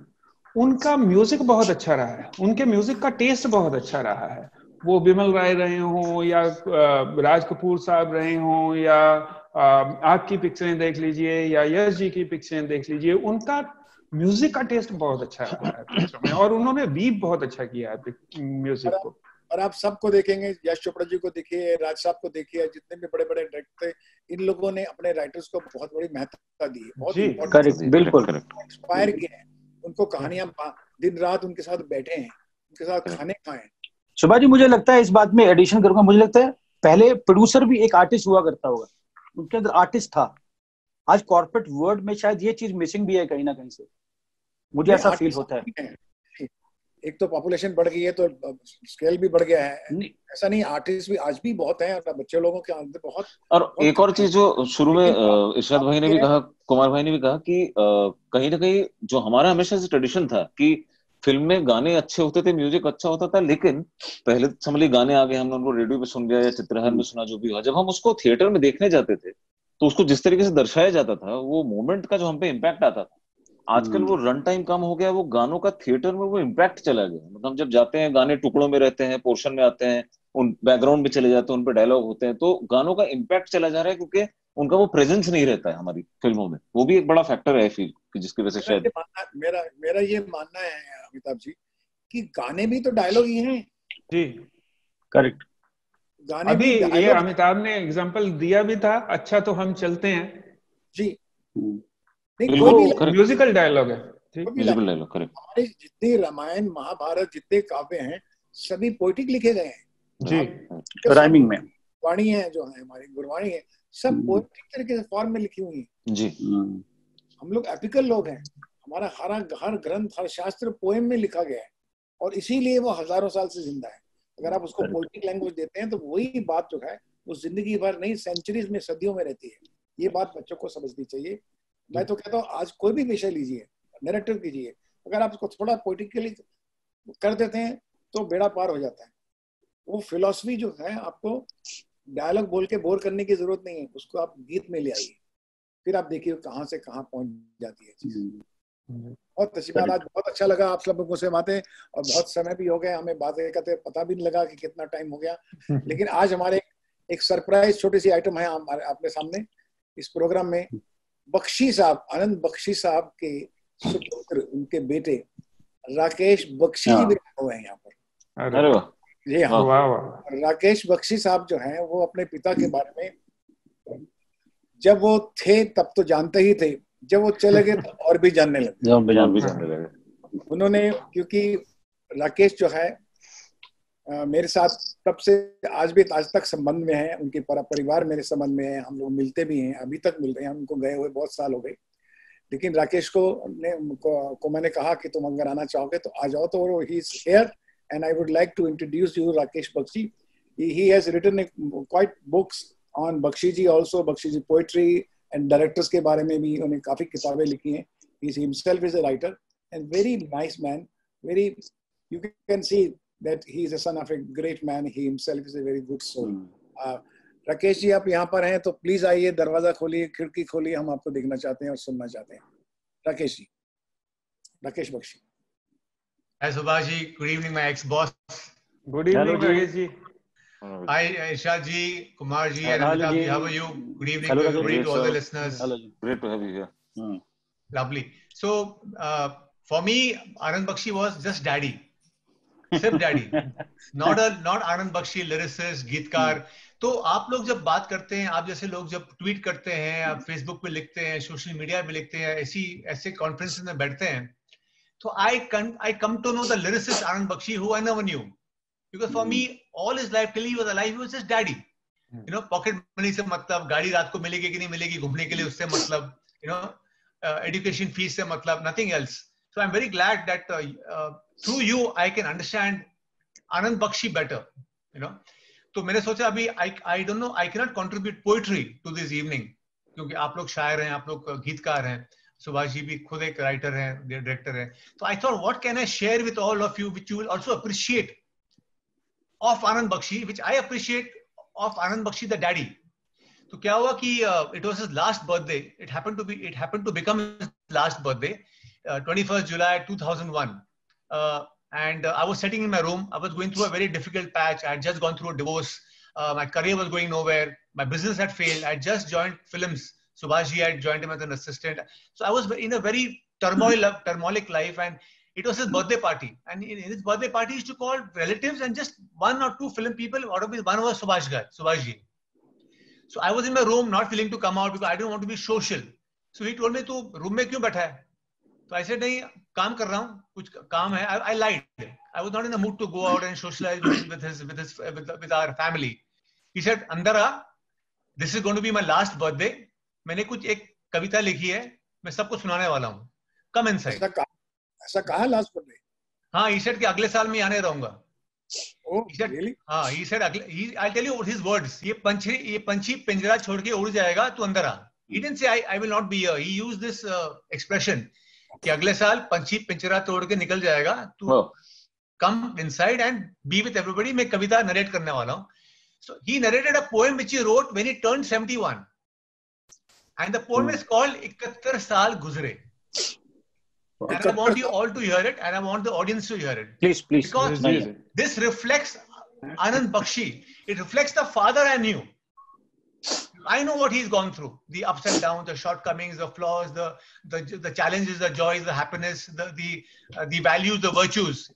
उनका म्यूजिक बहुत अच्छा रहा है, उनके म्यूजिक का टेस्ट बहुत अच्छा रहा है। वो बिमल राय रहे हों या राज कपूर साहब रहे हों या आपकी पिक्चरें देख लीजिए या यश जी की पिक्चरें देख लीजिए, उनका म्यूजिक का टेस्ट बहुत अच्छा रहा है पिक्चर में, और उन्होंने वीव बहुत अच्छा किया है म्यूजिक को। और आप सबको देखेंगे, यश चोपड़ा जी को देखिए, राज साहब को देखिए, जितने भी बड़े बड़े डायरेक्टर थे, इन लोगों ने अपने राइटर्स को बहुत बड़ी महत्वता दी है, बहुत बिल्कुल इंस्पायर किए हैं उनको। कहानियां दिन रात उनके साथ बैठे हैं, उनके साथ खाने खाए। सुभाष जी, मुझे लगता है इस बात में एडिशन करूंगा, मुझे लगता है पहले प्रोड्यूसर भी एक आर्टिस्ट हुआ करता होगा, उनके अंदर आर्टिस्ट था। आज कॉर्पोरेट वर्ल्ड में शायद ये चीज मिसिंग भी है कहीं ना कहीं से, मुझे ऐसा फील होता है। एक तो पॉपुलेशन बढ़ गई है तो स्केल भी बढ़ गया है, ऐसा नहीं, आर्टिस्ट भी आज भी बहुत हैं, और बच्चे लोगों के अंदर बहुत। और एक और चीज जो शुरू में इरशाद भाई ने भी कहा, कुमार भाई ने भी कहा, कि कहीं ना कहीं जो हमारा हमेशा से ट्रेडिशन था कि फिल्म में गाने अच्छे होते थे, म्यूजिक अच्छा होता था, लेकिन पहले समझ लीजिए गाने आ गए, हमने उनको रेडियो पे सुन लिया या चित्रहार में सुना, जो भी हुआ, जब हम उसको थिएटर में देखने जाते थे तो उसको जिस तरीके से दर्शाया जाता था, वो मोमेंट का जो हम पे इम्पैक्ट आता था, आजकल वो रन टाइम कम हो गया, वो गानों का थिएटर में वो इम्पैक्ट चला गया। मतलब हम जब जाते हैं, गाने टुकड़ों में रहते हैं, पोर्शन में आते हैं, उन बैकग्राउंड में चले जाते हैं, उन पे डायलॉग होते हैं, तो गानों का इम्पैक्ट चला जा रहा है क्योंकि उनका वो प्रेजेंस नहीं रहता है हमारी फिल्मों में। वो भी एक बड़ा फैक्टर है फील कि जिसकी वजह से शायद मेरा ये मानना है अमिताभ जी कि गाने भी तो डायलॉग ही हैं। जी करेक्ट। गाने अभी भी ये अमिताभ ने एग्जांपल दिया भी था, अच्छा तो हम चलते हैं जी। म्यूजिकल डायलॉग है। Musical dialogue correct. हमारे जितने रामायण महाभारत जितने काव्य हैं सभी पोएटिक लिखे गए हैं जी, राइमिंग में। वाणी है जो है हमारी गुरवाणी है, सब पोएटिक तरीके से फॉर्म में लिखी हुई है जी। हम लोग एपिकल लोग हैं, हमारा हर ग्रंथ हर शास्त्र पोएम में लिखा गया है और इसीलिए वो हजारों साल से जिंदा है। अगर आप उसको पोएटिक लैंग्वेज देते हैं तो वही बात जो है वो जिंदगी भर नहीं सेंचुरीज में सदियों में रहती है। ये बात बच्चों को समझनी चाहिए। मैं तो कहता हूँ आज कोई भी विषय लीजिए, नैरेटिव कीजिए, अगर आप उसको थोड़ा पोएटिकली कर देते हैं तो बेड़ा पार हो जाता है। वो फिलॉसफी जो है आपको डायलॉग बोल के बोर करने की जरूरत नहीं है, उसको आप गीत में ले आइए, फिर आप देखिए कहाँ से कहाँ पहुंच जाती है चीज। बहुत अच्छी बात, आज बहुत अच्छा लगा आप सब लोगों से बातें, और बहुत समय भी हो गया, हमें बातें करते पता भी नहीं लगा कि कितना टाइम हो गया। लेकिन आज हमारे एक सरप्राइज छोटी सी आइटम है आपके सामने इस प्रोग्राम में। बख्शी साहब, आनंद बख्शी साहब के सुपुत्र, उनके बेटे राकेश बख्शी जी भी हुए हैं यहाँ पर। अरे वाह जी हाँ, राकेश बख्शी साहब जो हैं वो अपने पिता के बारे में जब वो थे तब तो जानते ही थे, जब वो चले गए तो और भी जानने लगे। उन्होंने, क्योंकि राकेश जो है मेरे साथ तब से आज तक संबंध में है, उनके परिवार मेरे संबंध में है, हम लोग मिलते भी हैं, अभी तक मिल रहे हैं, उनको गए हुए बहुत साल हो गए। लेकिन राकेश को मैंने कहा कि तुम अगर आना चाहोगे तो आ जाओ, तो he is here and I would like to introduce you Rakesh Bakshi. He has written quite books on Bakshi ji also, Bakshi ji poetry and directors के बारे में भी उन्होंने काफी किताबें लिखी हैं. He himself is a writer and very nice man. Very, you can see that he is a son of a great man. He himself is a very good soul. Rakesh ji आप यहाँ पर हैं तो प्लीज आइए, दरवाजा खोलिए, खिड़की खोलिए, हम आपको देखना चाहते हैं और सुनना चाहते हैं। Rakesh ji, Rakesh Bakshi. Hi Subhash ji, good evening my ex-boss. Good evening Rakesh ji. Hi Irshad ji, Kumar ji and Amitabh ji, how are you? Good evening to everybody, to all the listeners. Great to have you here. Lovely. So for me, Anand Bakshi was just daddy. सिर्फ daddy, not Anand Bakshi lyricist, गीतकार। तो आप लोग जब बात करते हैं, आप जैसे लोग जब ट्वीट करते हैं, आप फेसबुक पे लिखते हैं, सोशल मीडिया पे लिखते हैं, ऐसे कॉन्फ्रेंसेस में बैठते हैं, so I come to know the lyricist Anand Bakshi, who I never knew, because for me all his life till he was alive he was just daddy. You know, pocket money से मतलब, गाड़ी रात को मिलेगी कि नहीं मिलेगी, घूमने के लिए उससे मतलब, you know, education fees से मतलब, nothing else. So I'm very glad that through you I can understand Anand Bakshi better. You know, तो मैंने सोचा अभी I don't know, I cannot contribute poetry to this evening क्योंकि आप लोग शायर हैं, आप लोग गीतकार हैं, सुभाष जी भी खुद एक राइटर हैं, डायरेक्टर हैं। तो I thought what can I share with all of you which you will also appreciate of Anand Bakshi, which I appreciate of Anand Bakshi the daddy. तो क्या हुआ कि it was his last birthday, it happened to become his last birthday, 21st July 2001, and I was sitting in my room. I was going through a very difficult patch. I had just gone through a divorce. My career was going nowhere. My business had failed. I had just joined films. Subhash ji had joined him as an assistant. So I was in a very turmoilic life, and it was his birthday party. And in his birthday party, he used to call relatives and just one or two film people. Out of which one was Subhash ji. So I was in my room, not feeling to come out because I didn't want to be social. So he told me, "Tu room mein kyun baitha hai?" So I said, "Nahi, kaam kar raha hu. Kuch kaam hai." I lied. I was not in the mood to go out and socialize with our family. He said, "Andar aa. This is going to be my last birthday. मैंने कुछ एक कविता लिखी है, मैं सबको सुनाने वाला हूँ। Come inside." ऐसा कहा लास्ट बर्थडे? हाँ, he said कि अगले साल मैं आने रहूंगा। Oh, really? हाँ, he said I'll tell you his words. ये पंछी पिंजरा छोड़ के उड़ जाएगा, तू अंदर आ। He didn't say I will not be here. He used this expression कि अगले साल पंछी पिंजरा तोड़ के निकल जाएगा, तू come inside and be with everybody। मैं कविता नरेट करने वाला हूँ। So he narrated a poem which he wrote when he turned 71. And the poem is called 71 साल गुजरे. And I want you all to hear it, and I want the audience to hear it. Please. Because this reflects Anand Bakshi. It reflects the father I knew. I know what he's gone through: the ups and downs, the shortcomings, the flaws, the challenges, the joys, the happiness, the values, the virtues.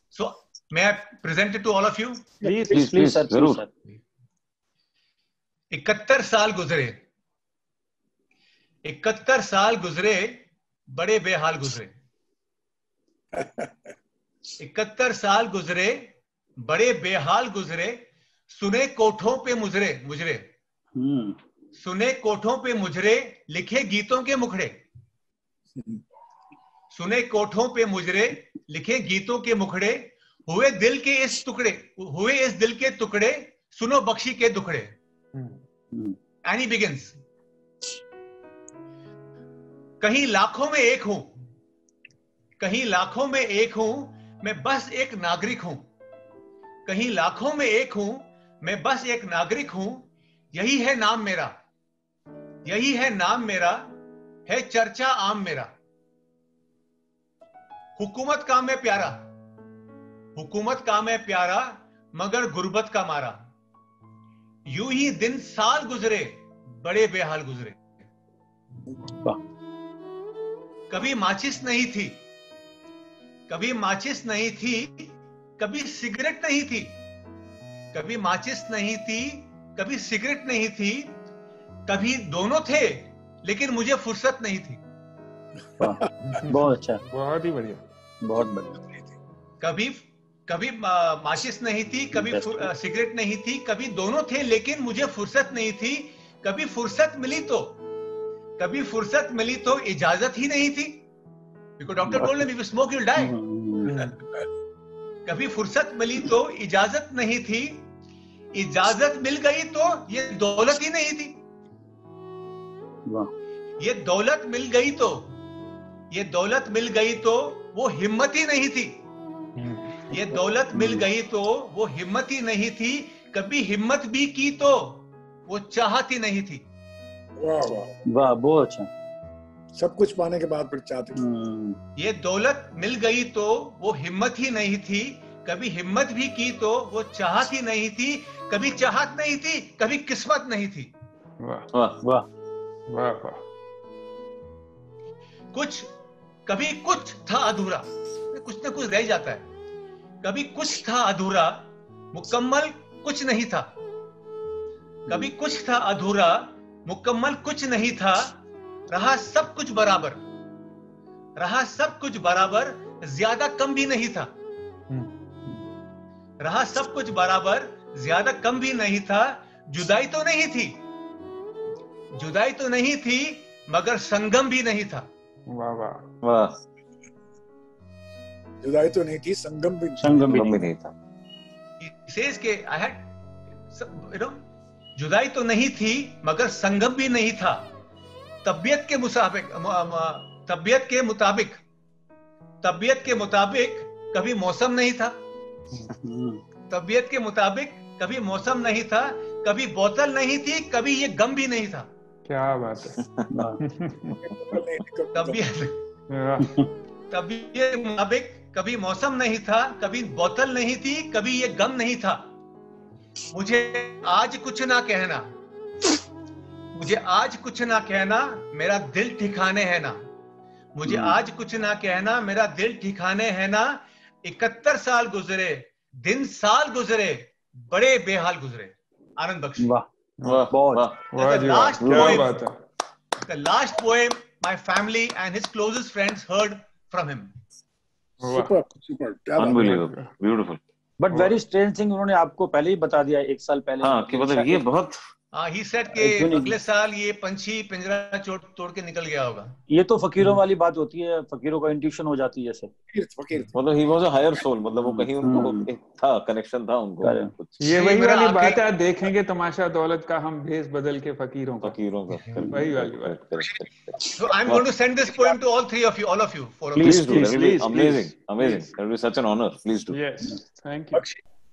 So, may I present it to all of you? Please, sir. 71 साल गुजरे. 71 साल गुजरे, बड़े बेहाल गुजरे. 71 साल गुजरे, बड़े बेहाल गुजरे. सुने कोठों पे मुजरे. सुने कोठों पे मुजरे, लिखे गीतों के मुखड़े. सुने कोठों पे मुजरे, लिखे गीतों के मुखड़े. हुए इस दिल के टुकड़े, सुनो बख्शी के दुखड़े. And he begins. कहीं लाखों में एक हूं, कहीं लाखों में एक हूं, मैं बस एक नागरिक हूं. कहीं लाखों में एक हूं, मैं बस एक नागरिक हूं. यही है नाम मेरा, यही है नाम मेरा, है चर्चा आम मेरा. हुकूमत का मैं प्यारा, हुकूमत का मैं प्यारा, मगर गुर्बत का मारा. यूं ही दिन साल गुजरे, बड़े बेहाल गुजरे. कभी माचिस नहीं थी, कभी माचिस नहीं थी, कभी सिगरेट नहीं थी. कभी माचिस नहीं थी, कभी सिगरेट नहीं थी. कभी दोनों थे, लेकिन मुझे फुर्सत नहीं थी. बहुत अच्छा, बहुत ही बढ़िया, बहुत बढ़िया. कभी माचिस नहीं थी, कभी सिगरेट नहीं थी. कभी दोनों थे, लेकिन मुझे फुर्सत नहीं थी. कभी फुर्सत मिली तो इजाजत ही नहीं थी. Because doctor told him if you smoke you'll die. कभी फुर्सत मिली तो इजाजत नहीं थी. इजाजत मिल गई तो ये दौलत ही नहीं थी. ये दौलत मिल गई तो वो हिम्मत ही नहीं थी. ये दौलत मिल गई तो वो हिम्मत ही नहीं थी. कभी हिम्मत भी की तो वो चाहत ही नहीं थी. वाह, बहुत अच्छा. सब कुछ पाने के बाद फिर चाहते. ये दौलत मिल गई तो वो हिम्मत ही नहीं थी. कभी हिम्मत भी की तो वो चाहत ही नहीं थी. कभी चाहत नहीं थी, कभी किस्मत नहीं थी. वाह वाह वाह वाह. कभी कुछ था अधूरा, कुछ ना कुछ रह जाता है. कभी कुछ था अधूरा, मुकम्मल कुछ नहीं था. कभी कुछ था अधूरा, मुकम्मल कुछ नहीं था. रहा सब कुछ बराबर, रहा सब कुछ बराबर, ज्यादा कम भी नहीं था. रहा सब कुछ बराबर, ज्यादा कम भी नहीं था. जुदाई तो नहीं थी, जुदाई तो नहीं थी, मगर संगम भी नहीं था. वाह वाह वाह. जुदाई तो नहीं थी, संगम भी नहीं था. says के I had, जुदाई तो नहीं थी, मगर संगम भी नहीं था. तबीयत के मुताबिक कभी मौसम नहीं था. तबीयत के मुताबिक कभी मौसम नहीं था. कभी बोतल नहीं थी, कभी ये गम भी नहीं था. क्या बात है. तबीयत के मुताबिक कभी मौसम नहीं था, कभी बोतल नहीं थी, कभी ये गम नहीं था. मुझे आज कुछ ना कहना, मुझे आज कुछ ना कहना, मेरा दिल ठिकाने है ना. मुझे आज कुछ ना कहना, मेरा दिल ठिकाने है ना. 71 साल गुजरे, दिन साल गुजरे, बड़े बेहाल गुजरे. आनंद बख्शी. वाह बहुत वाह जी, क्या बात है. The last poem my family and his closest friends heard from him. Super. Unbelievable, beautiful. But very strange thing, उन्होंने आपको पहले ही बता दिया 1 साल पहले. हाँ, कि मतलब ये बहुत. he said कि अगले साल ये पंछी पिंजरा तोड़ के निकल गया होगा. ये तो फकीरों वाली बात होती है, फकीरों का इंट्यूशन हो जाती है. जैसे मतलब he was a higher soul, मतलब वो कहीं उनको था, कनेक्शन था उनको. ये वही वाली बात है, देखेंगे तमाशा दौलत का, हम भेष बदल के फकीरों का. वही वाली बात. So I'm going to send this poem to all three of you, all of you. Please do. Amazing. That will be such an honor. Please do. Yes. Thank you.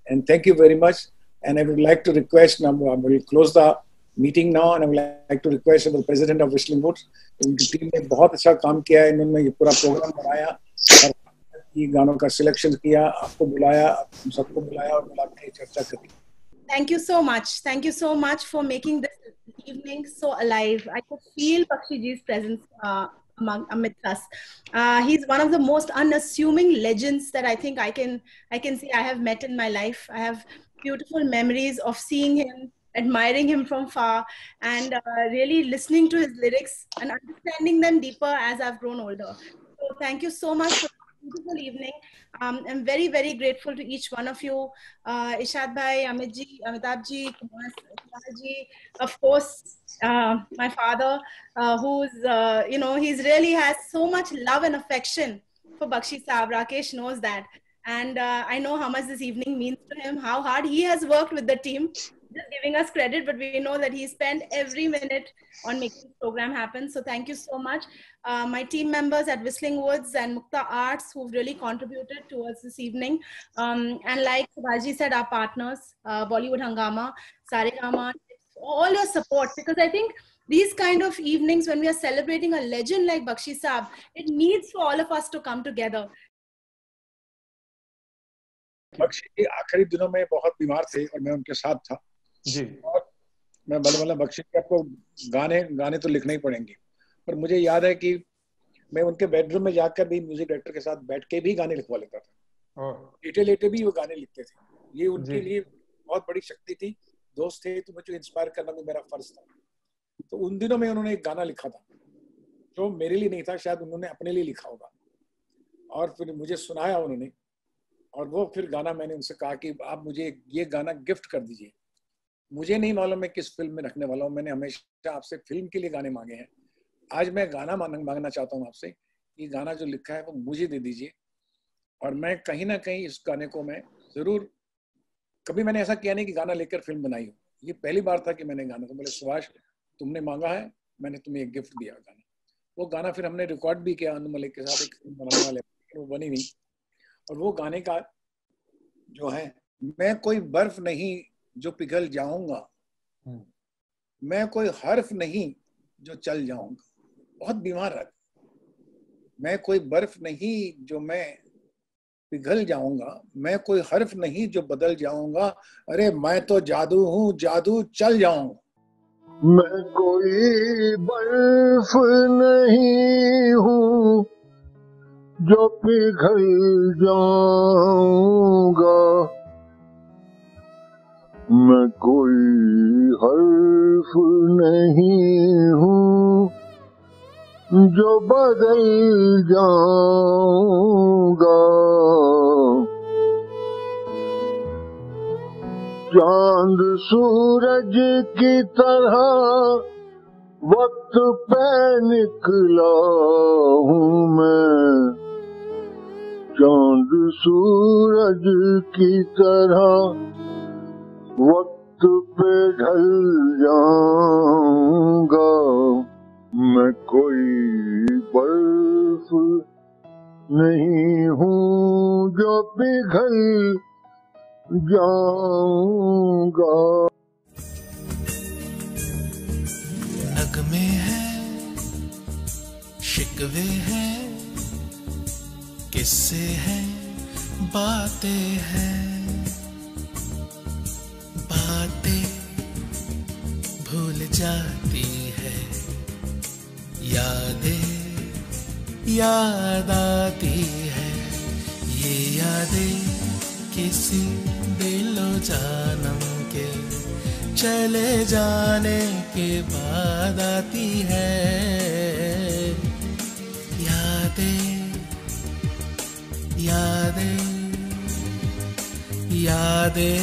And thank you very much. And I would like to request, now I will close the meeting now, and I would like to request the president of Whistling Woods, उनकी team ने बहुत अच्छा काम किया है, इन्होंने ये पूरा प्रोग्राम बनाया और ये गानों का सिलेक्शन किया, आपको बुलाया, हम सबको बुलाया और बुला के चर्चा करी. Thank you so much. Thank you so much for making this evening so alive. I could feel Bakshi ji's presence amidst us. He's one of the most unassuming legends that I think I can say I have met in my life. I have beautiful memories of seeing him, admiring him from far, and really listening to his lyrics and understanding them deeper as I've grown older. So thank you so much for this beautiful evening. I'm very, very grateful to each one of you. Ishad bhai, Amit ji, Amitabh ji, Kumar ji, of course, my father, who's, he's really has so much love and affection for Bakshi Saab. Rakesh knows that. And I know how much this evening means to him, how hard he has worked with the team, just giving us credit, but we know that he spent every minute on making this program happen. So thank you so much. My team members at Whistling Woods and Mukta Arts, who've really contributed towards this evening. And like Subhaji said, our partners, Bollywood Hungama, Saregama, all your support, because I think these kind of evenings when we are celebrating a legend like Bakshi Saab, it needs for all of us to come together. Bakshi आखिरी दिनों में बहुत बीमार थे और मैं उनके साथ था जी, और मैं बोला बख्शी के आपको गाने तो लिखने ही पड़ेंगे, पर मुझे याद है कि मैं उनके बेडरूम में जाकर भी म्यूजिक डायरेक्टर के साथ बैठ के भी गाने लिखवा लेता था, लेटे भी वो गाने लिखते थे. ये उनके लिए बहुत बड़ी शक्ति थी. दोस्त थे तो मुझे इंस्पायर करना भी मेरा फर्ज था. तो उन दिनों में उन्होंने एक गाना लिखा था जो मेरे लिए नहीं था, शायद उन्होंने अपने लिए लिखा होगा, और फिर मुझे सुनाया उन्होंने, और वो फिर गाना मैंने उनसे कहा कि आप मुझे ये गाना गिफ्ट कर दीजिए. मुझे नहीं मालूम मैं किस फिल्म में रखने वाला हूँ, मैंने हमेशा आपसे फिल्म के लिए गाने मांगे हैं. आज मैं गाना मांगना चाहता हूँ आपसे, ये गाना जो लिखा है वो मुझे दे दीजिए, और मैं कहीं ना कहीं इस गाने को मैं जरूर, कभी मैंने ऐसा किया नहीं कि गाना लेकर फिल्म बनाई हो, ये पहली बार था कि मैंने गाना को बोले सुभाष तुमने मांगा है, मैंने तुम्हें एक गिफ्ट दिया गाना. वो गाना फिर हमने रिकॉर्ड भी किया अनु मलिक के साथ, एक फिल्म बनाने वाले, वो बनी नहीं. और वो गाने का जो है, मैं कोई बर्फ नहीं जो पिघल जाऊंगा, मैं कोई हर्फ नहीं जो चल जाऊंगा. बहुत बीमार रहा. मैं कोई बर्फ नहीं जो मैं पिघल जाऊंगा, मैं कोई हर्फ नहीं जो बदल जाऊंगा, अरे मैं तो जादू हूँ, जादू चल जाऊंगा. मैं कोई बर्फ नहीं हूँ जो पिघल जाऊंगा, मैं कोई हर्फ नहीं हूँ जो बदल जाऊंगा. चांद सूरज की तरह वक्त पे निकला हूँ मैं, चांद सूरज की तरह वक्त पे ढल जाऊंगा. मैं कोई बर्फ नहीं हूँ जो पिघल जाऊंगा. नगमे हैं, शिकवे हैं, किस्से हैं, बातें हैं, बातें भूल जाती है, यादें याद आती है. ये यादें किसी दिलो जानम के चले जाने के बाद आती है. यादें यादें यादें